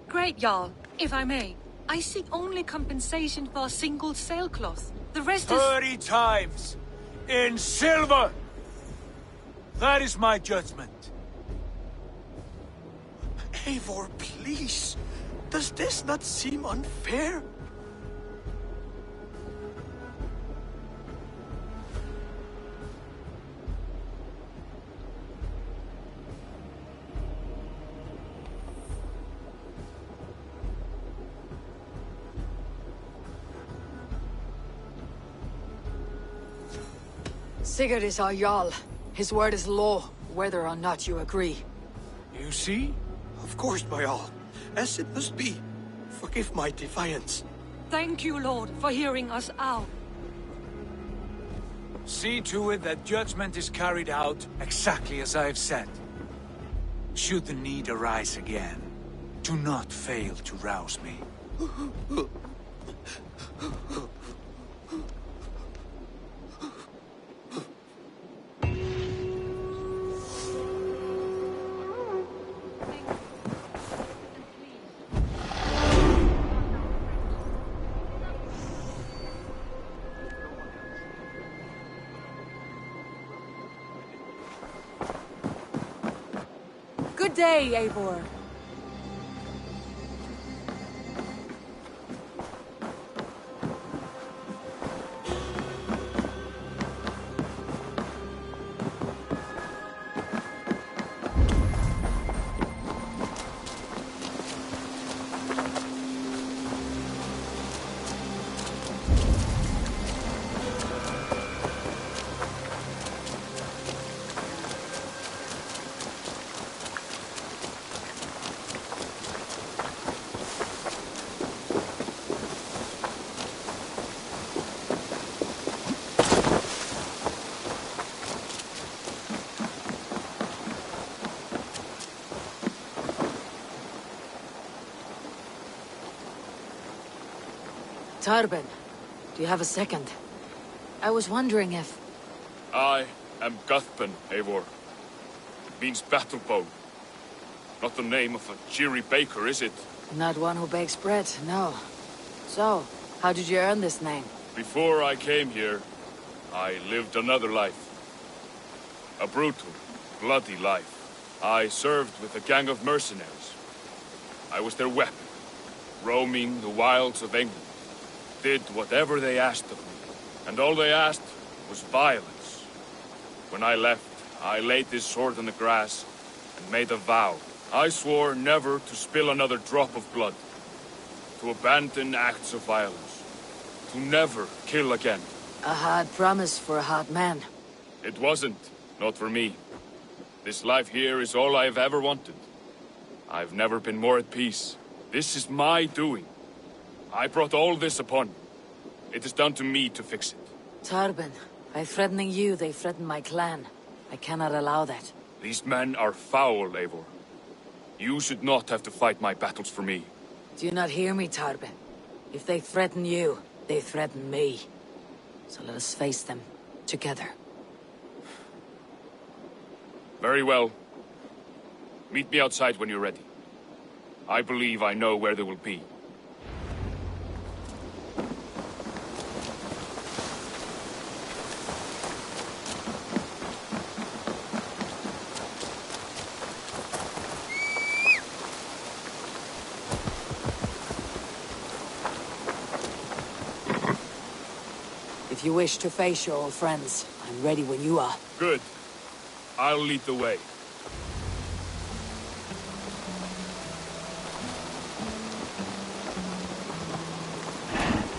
Great, Jarl. If I may, I seek only compensation for a single sailcloth. The rest is... 30 times! In silver! That is my judgment. Eivor, please. Does this not seem unfair? Sigurd is our Jarl. His word is law, whether or not you agree. You see? Of course, my Jarl. As it must be. Forgive my defiance. Thank you, Lord, for hearing us out. See to it that judgment is carried out exactly as I have said. Should the need arise again, do not fail to rouse me. Good day, Eivor. Tarben, do you have a second? I was wondering if... I am Guthpen, Eivor. It means battle bow. Not the name of a cheery baker, is it? Not one who bakes bread, no. So, how did you earn this name? Before I came here, I lived another life. A brutal, bloody life. I served with a gang of mercenaries. I was their weapon, roaming the wilds of England. Did whatever they asked of me, and all they asked was violence. When I left, I laid this sword on the grass and made a vow. I swore never to spill another drop of blood, to abandon acts of violence, to never kill again. A hard promise for a hard man. It wasn't, not for me. This life here is all I've ever wanted. I've never been more at peace. This is my doing. I brought all this upon you. It is down to me to fix it. Tarben, by threatening you, they threaten my clan. I cannot allow that. These men are foul, Eivor. You should not have to fight my battles for me. Do you not hear me, Tarben? If they threaten you, they threaten me. So let us face them, together. Very well. Meet me outside when you're ready. I believe I know where they will be. If you wish to face your old friends, I'm ready when you are. Good. I'll lead the way.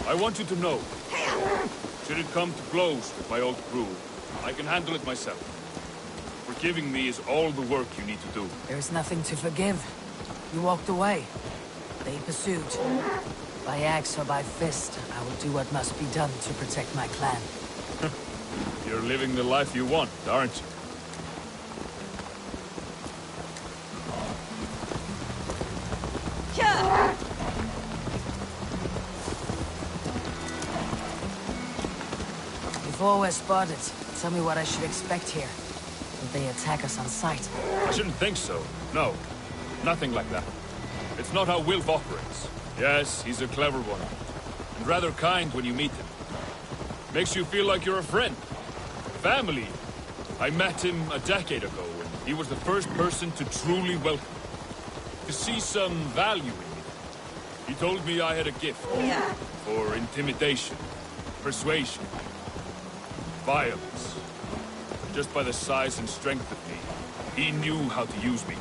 I want you to know, should it come to blows with my old crew, I can handle it myself. Forgiving me is all the work you need to do. There's nothing to forgive. You walked away. They pursued. By axe or by fist, I will do what must be done to protect my clan. You're living the life you want, aren't you? Before we're spotted, tell me what I should expect here. Will they attack us on sight? I shouldn't think so. No. Nothing like that. It's not how Wilf operates. Yes, he's a clever one. And rather kind when you meet him. Makes you feel like you're a friend. Family. I met him a decade ago, and he was the first person to truly welcome me. To see some value in me. He told me I had a gift. For intimidation. Persuasion. Violence. Just by the size and strength of me, he knew how to use me.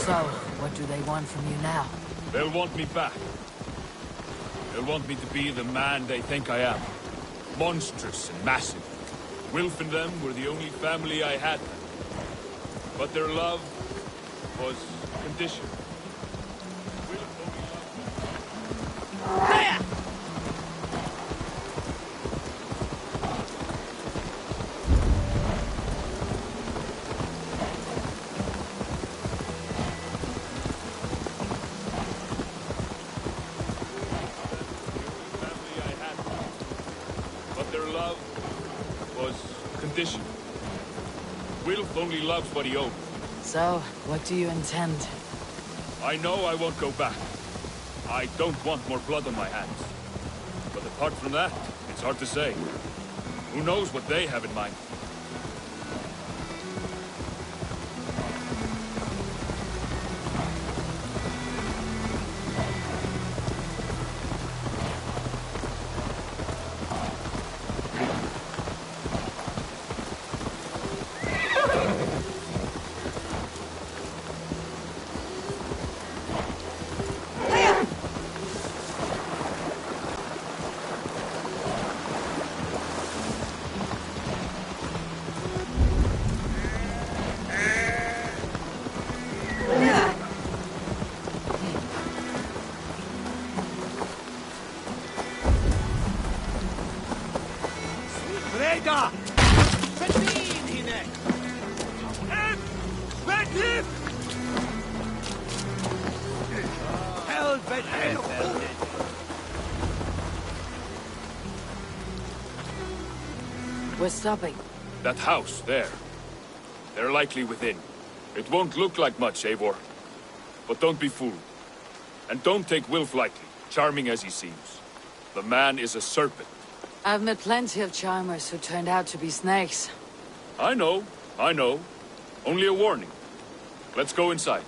So, what do they want from you now? They'll want me back. They'll want me to be the man they think I am. Monstrous and massive. Wilf and them were the only family I had then. But their love was conditional. Wilf only loves what he owns. So, what do you intend? I know I won't go back. I don't want more blood on my hands. But apart from that, it's hard to say. Who knows what they have in mind? We're stopping. That house, there. They're likely within. It won't look like much, Eivor. But don't be fooled. And don't take Wilf lightly, charming as he seems. The man is a serpent. I've met plenty of charmers who turned out to be snakes. I know. Only a warning. Let's go inside.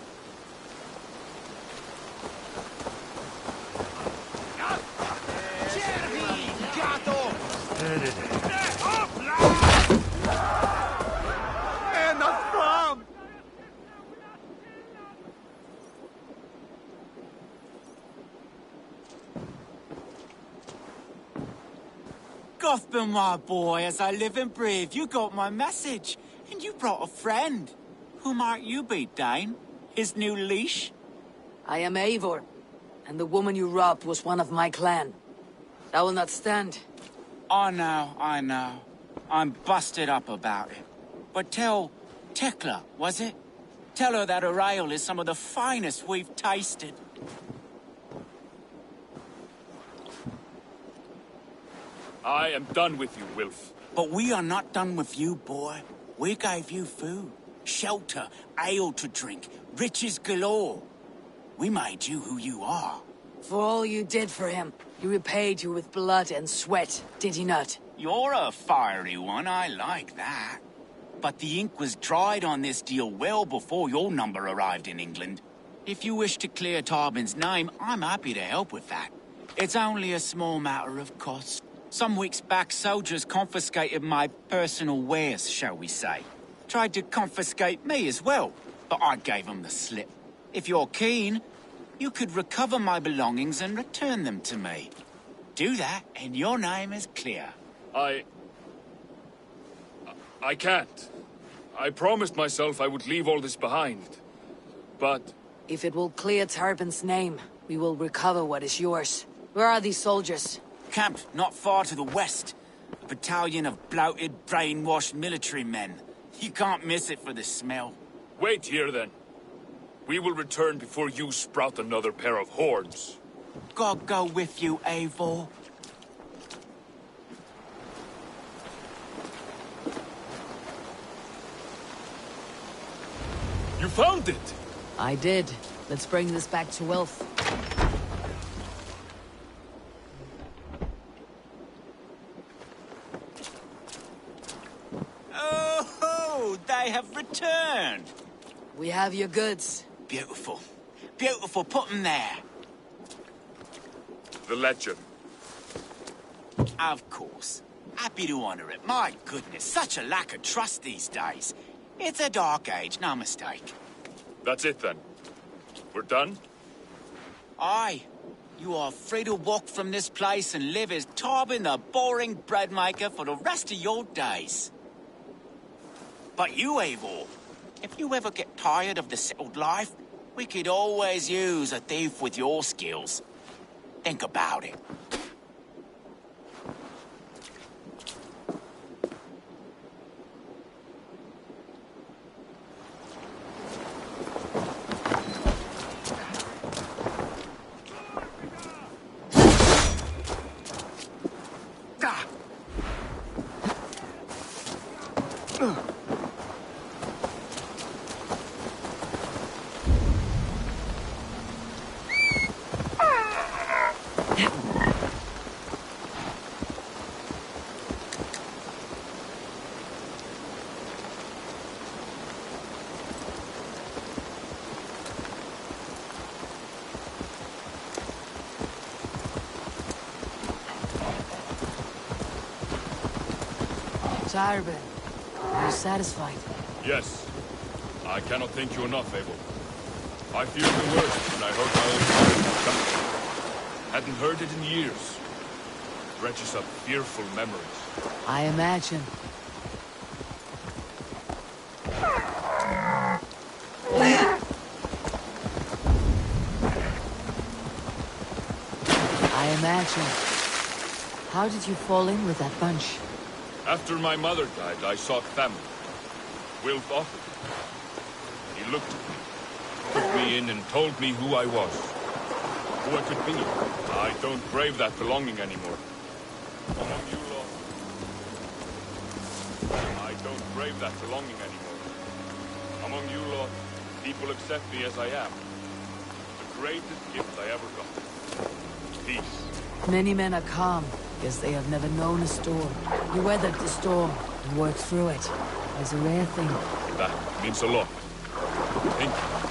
Gothman, my boy, as I live and breathe, you got my message. And you brought a friend. Who might you be, Dane? His new leash? I am Eivor, and the woman you robbed was one of my clan. That will not stand. I know. I'm busted up about it. But tell Tekla, was it? Tell her that her ale is some of the finest we've tasted. I am done with you, Wilf. But we are not done with you, boy. We gave you food, shelter, ale to drink, riches galore. We made you who you are. For all you did for him, he repaid you with blood and sweat, did he not? You're a fiery one, I like that. But the ink was dried on this deal well before your number arrived in England. If you wish to clear Tarbin's name, I'm happy to help with that. It's only a small matter of cost. Some weeks back, soldiers confiscated my personal wares, shall we say. Tried to confiscate me as well, but I gave them the slip. If you're keen, you could recover my belongings and return them to me. Do that, and your name is clear. I can't. I promised myself I would leave all this behind. But... If it will clear Tarbin's name, we will recover what is yours. Where are these soldiers? Camped not far to the west. A battalion of bloated, brainwashed military men. You can't miss it for the smell. Wait here, then. We will return before you sprout another pair of horns. God go with you, Eivor. You found it! I did. Let's bring this back to Wilf. Oh, they have returned! We have your goods. Beautiful. Beautiful, put them there. The ledger. Of course. Happy to honor it. My goodness, such a lack of trust these days. It's a dark age, no mistake. That's it, then. We're done? Aye. You are free to walk from this place and live as Tarbin the boring bread maker for the rest of your days. But you, Eivor, if you ever get tired of the settled life, we could always use a thief with your skills. Think about it. Tarbin, are you satisfied? Yes. I cannot thank you enough, Abel. I feared the worst when I heard my own father come. Hadn't heard it in years. Dredges up fearful memories. I imagine. I imagine. How did you fall in with that bunch? After my mother died, I sought family. Wilf offered it. He looked at me, took me in and told me who I was. Who I could be. I don't crave that belonging anymore. Among you lot. I don't crave that belonging anymore. Among you lot, people accept me as I am. The greatest gift I ever got. Peace. Many men are calm, because they have never known a storm. You weathered the storm and worked through it. It's a rare thing. That means a lot. Thank you.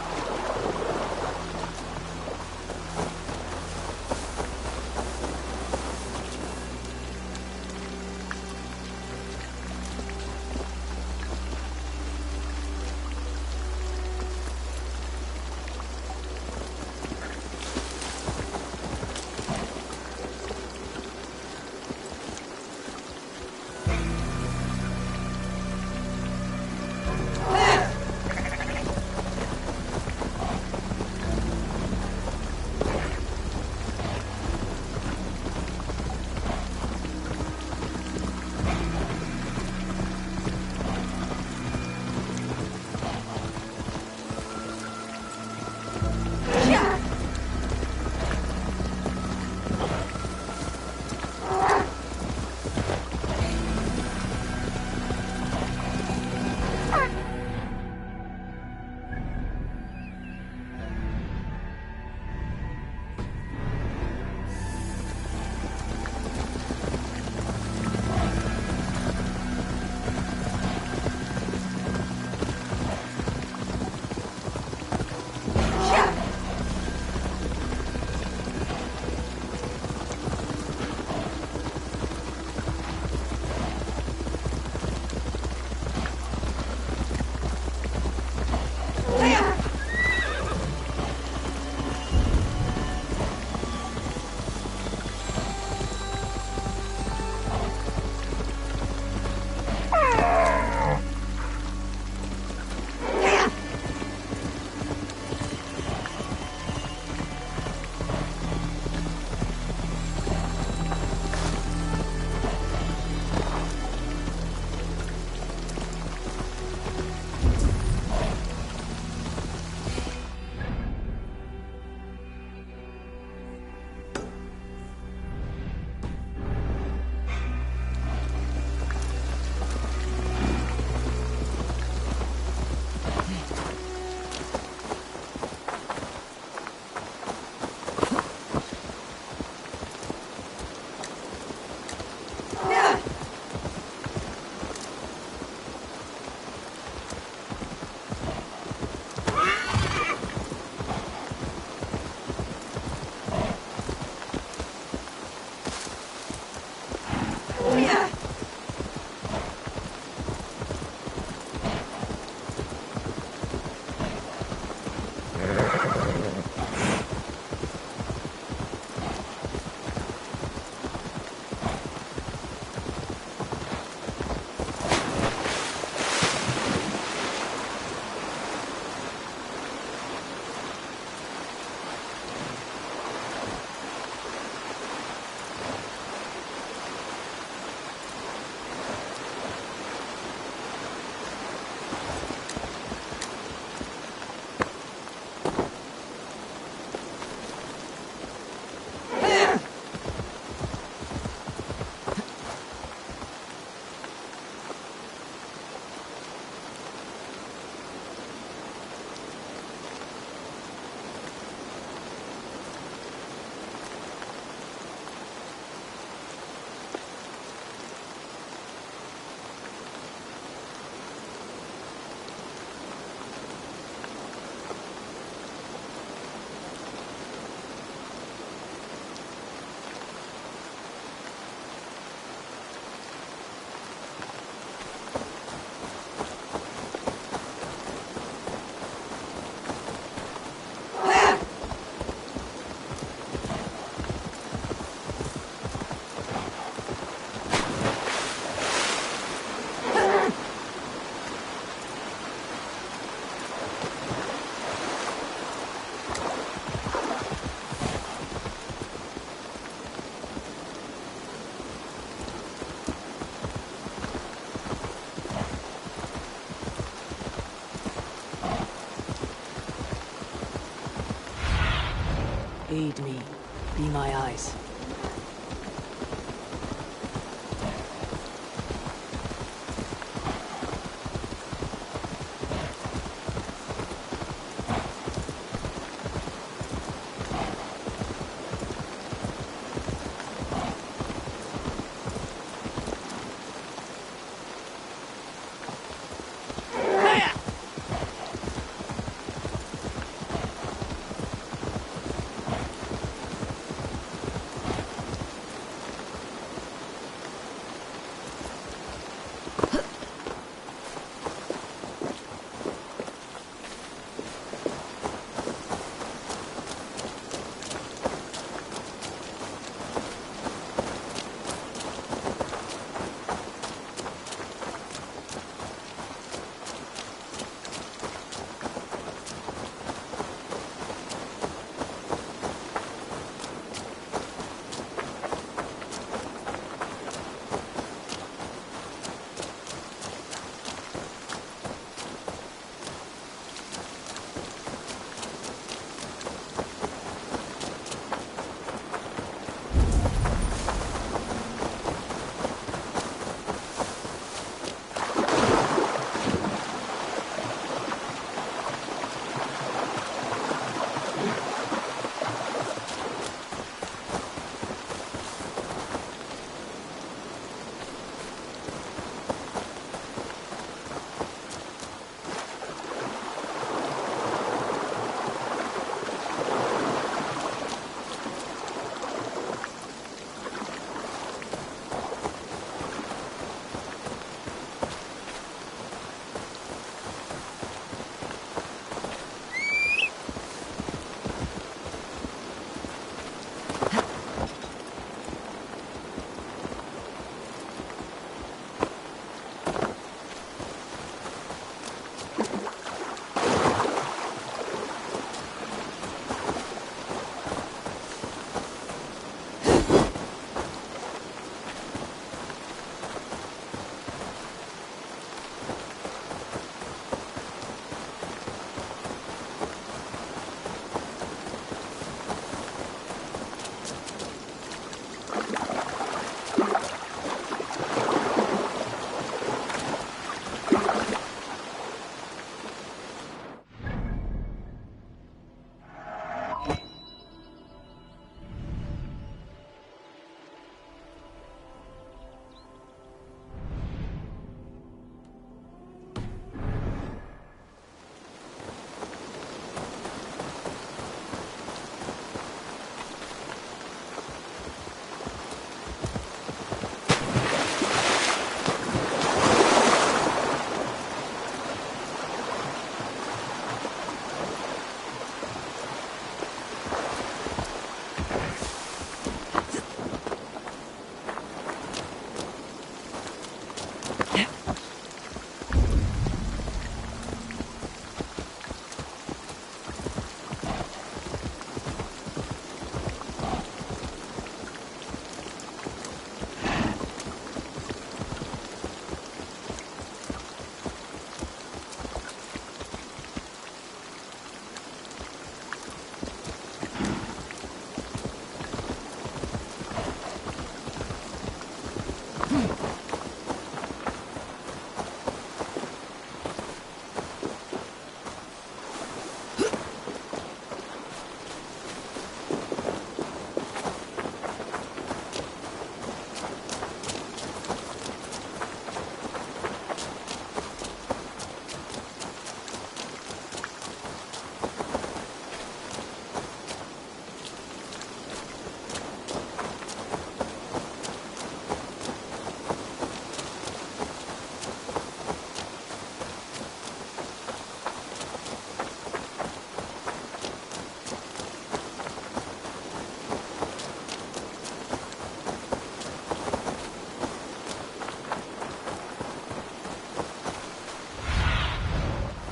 Aid me. Be my eyes.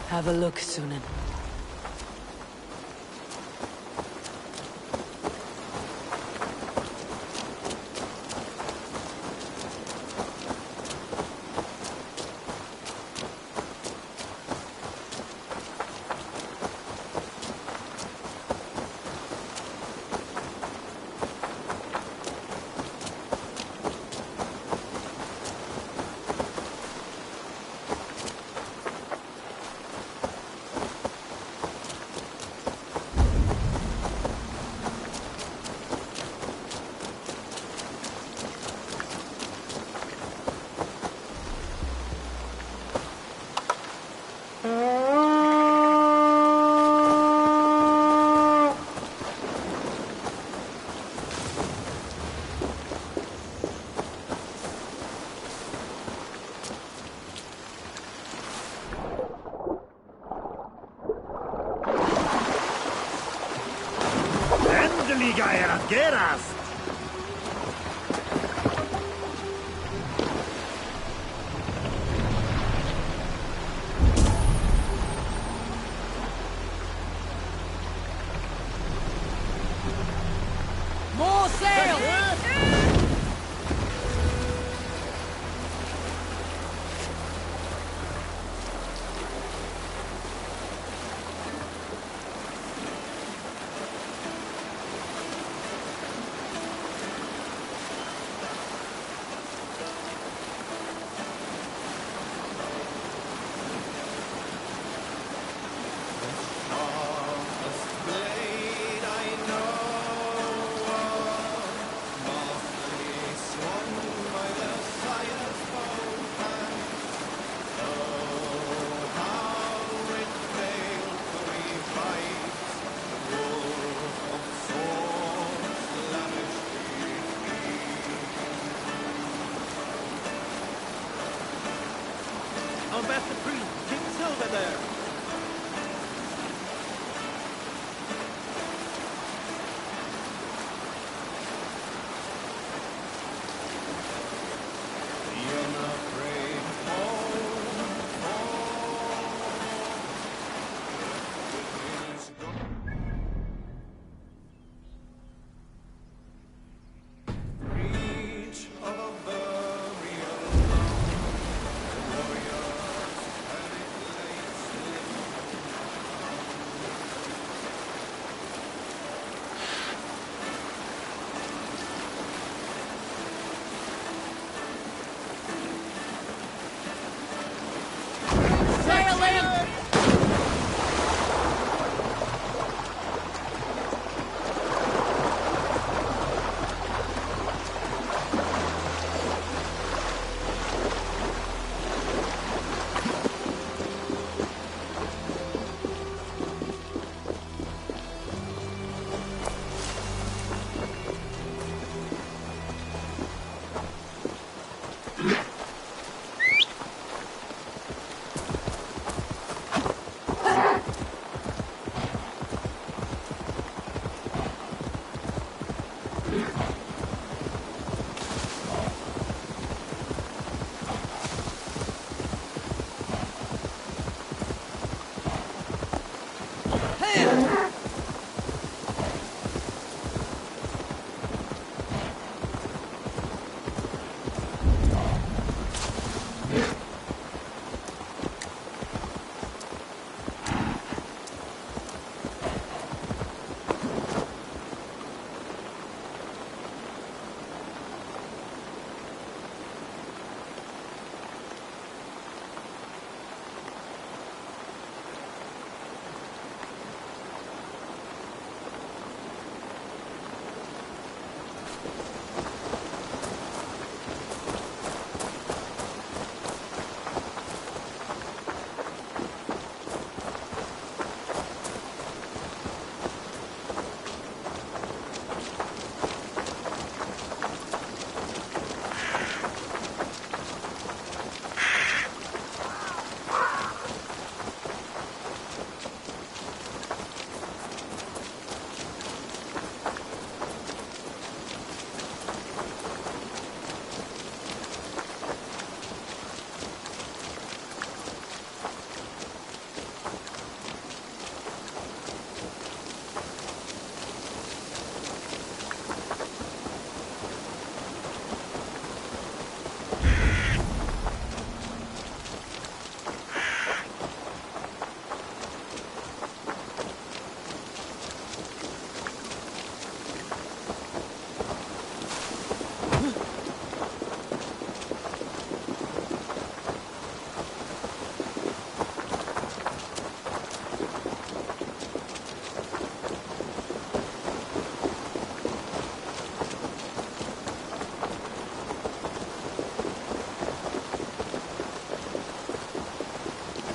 Have a look, Sunan. galleras! More sail!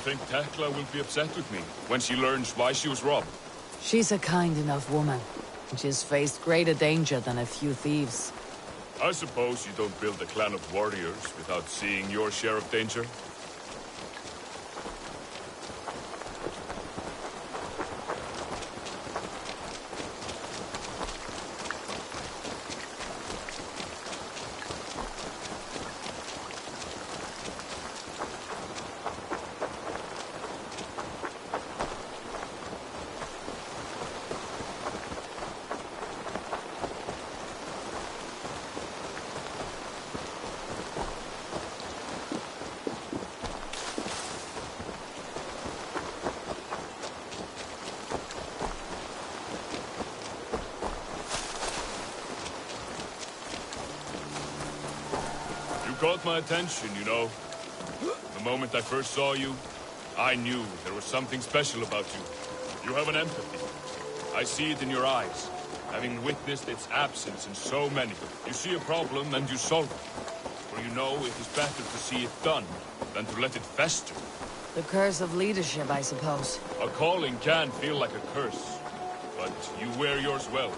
Think Tekla will be upset with me when she learns why she was robbed? She's a kind enough woman. She's faced greater danger than a few thieves. I suppose you don't build a clan of warriors without seeing your share of danger? caught my attention, you know. The moment I first saw you, I knew there was something special about you. You have an empathy. I see it in your eyes, having witnessed its absence in so many. You see a problem and you solve it. For you know it is better to see it done than to let it fester. The curse of leadership, I suppose. A calling can feel like a curse, but you wear yours well.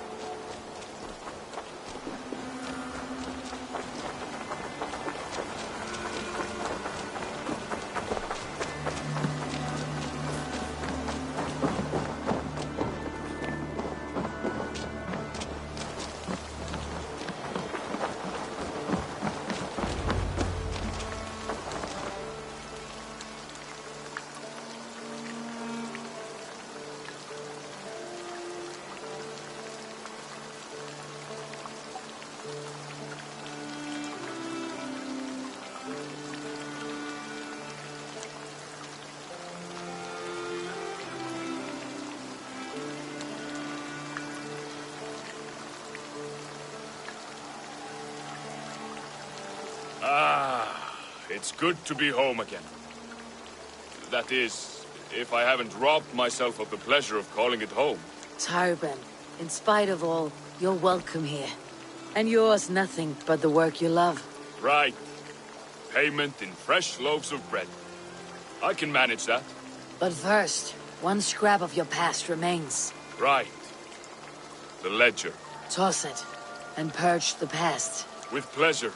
It's good to be home again. That is, if I haven't robbed myself of the pleasure of calling it home. Tarben, in spite of all, you're welcome here. And yours nothing but the work you love. Right. Payment in fresh loaves of bread. I can manage that. But first, one scrap of your past remains. Right. The ledger. Toss it, and purge the past. With pleasure.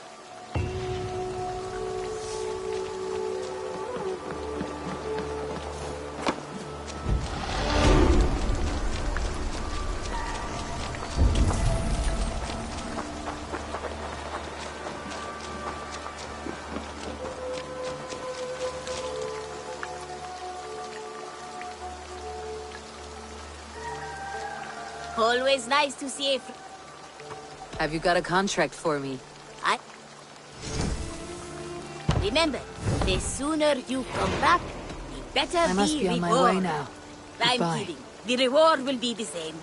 Always nice to see a Have you got a contract for me? Remember, the sooner you come back, the better I must be on my way now. I'm Goodbye. kidding. The reward will be the same.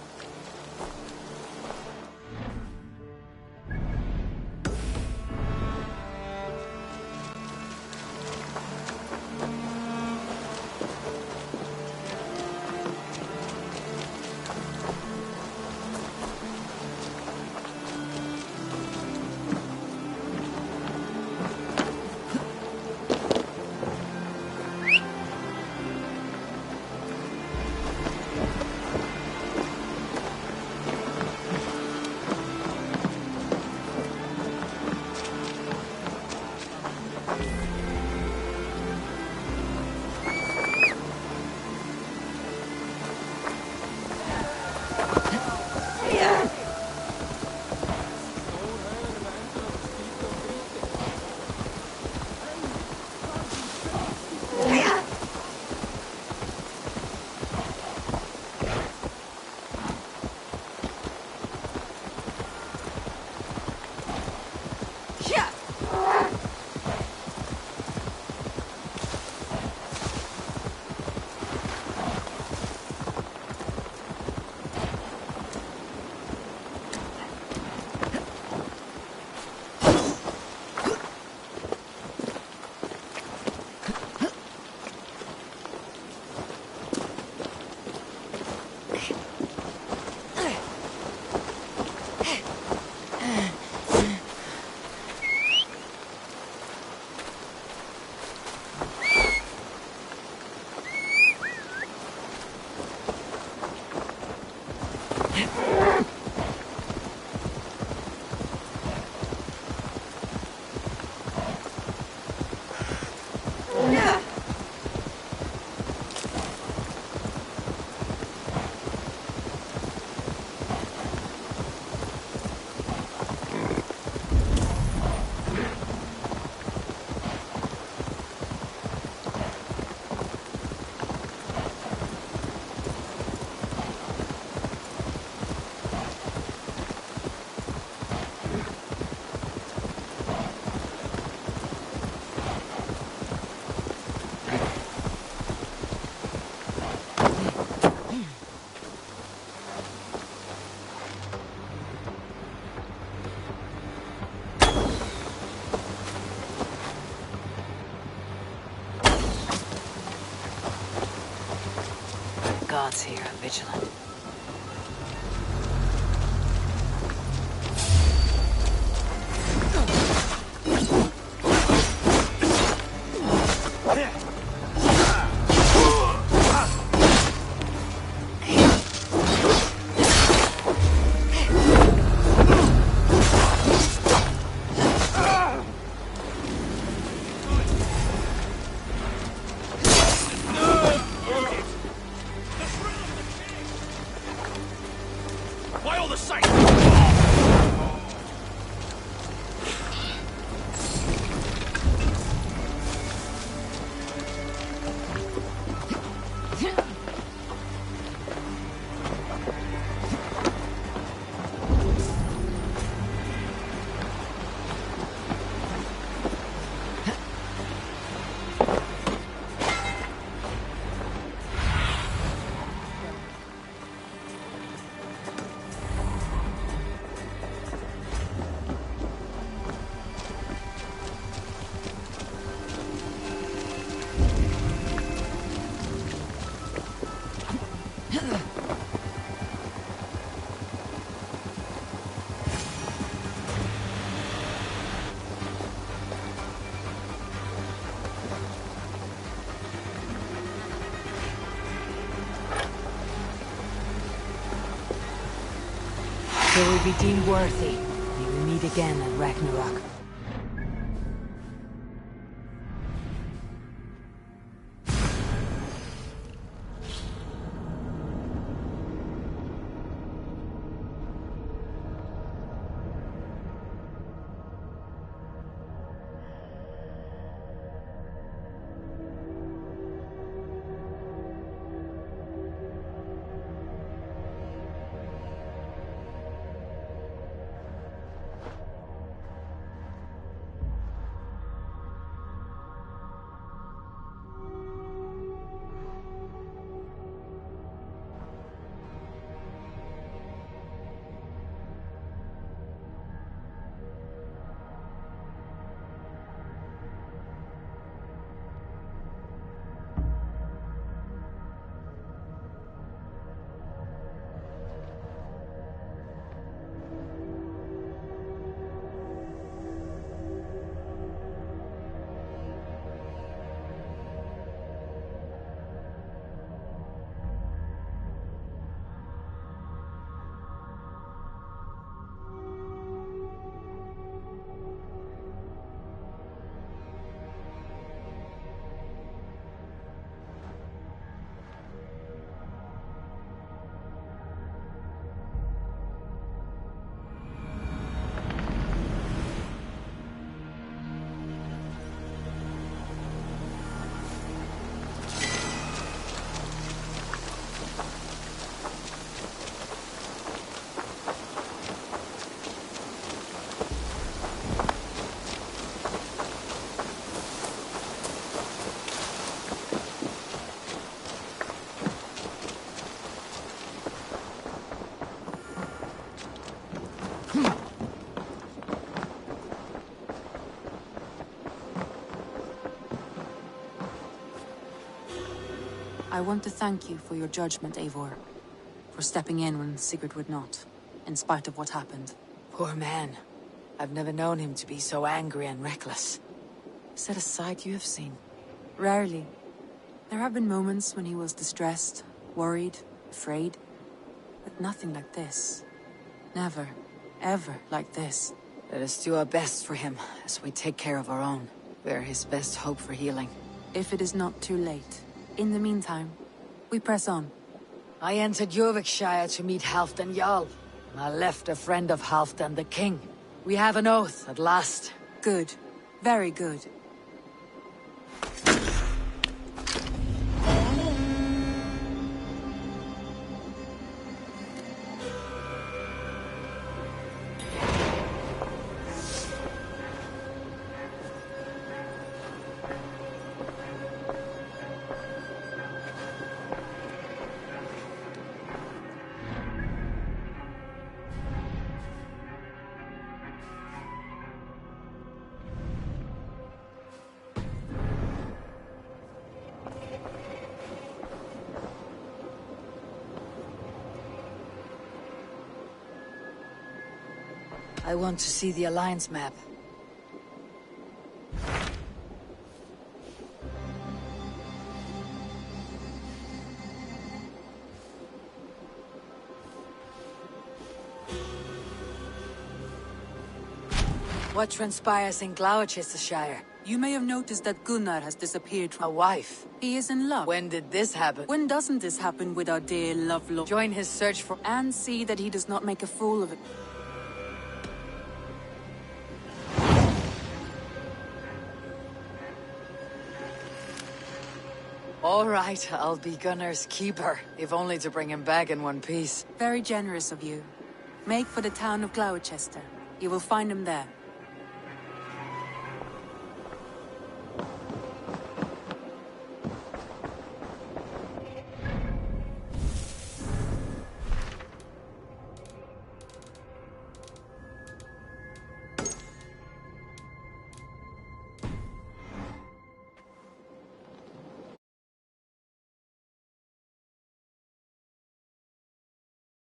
gods here are vigilant. Why all the sight? Till we be deemed worthy, may we meet again at Ragnarok. I want to thank you for your judgment, Eivor. For stepping in when Sigurd would not, in spite of what happened. Poor man. I've never known him to be so angry and reckless. Is that a sight you have seen? Rarely. There have been moments when he was distressed, worried, afraid. But nothing like this. Never, ever like this. Let us do our best for him, as we take care of our own. We're his best hope for healing. If it is not too late. In the meantime, we press on. I entered Jorvikshire to meet Halfdan Jarl. And I left a friend of Halfdan the king. We have an oath, at last. Good. Very good. I want to see the Alliance map. What transpires in Gloucestershire? You may have noticed that Gunnar has disappeared from... A wife? He is in love. When did this happen? When doesn't this happen with our dear Lovelord? Join his search for... And see that he does not make a fool of it. All right, I'll be Gunnar's keeper, if only to bring him back in one piece. Very generous of you. Make for the town of Gloucester. You will find him there.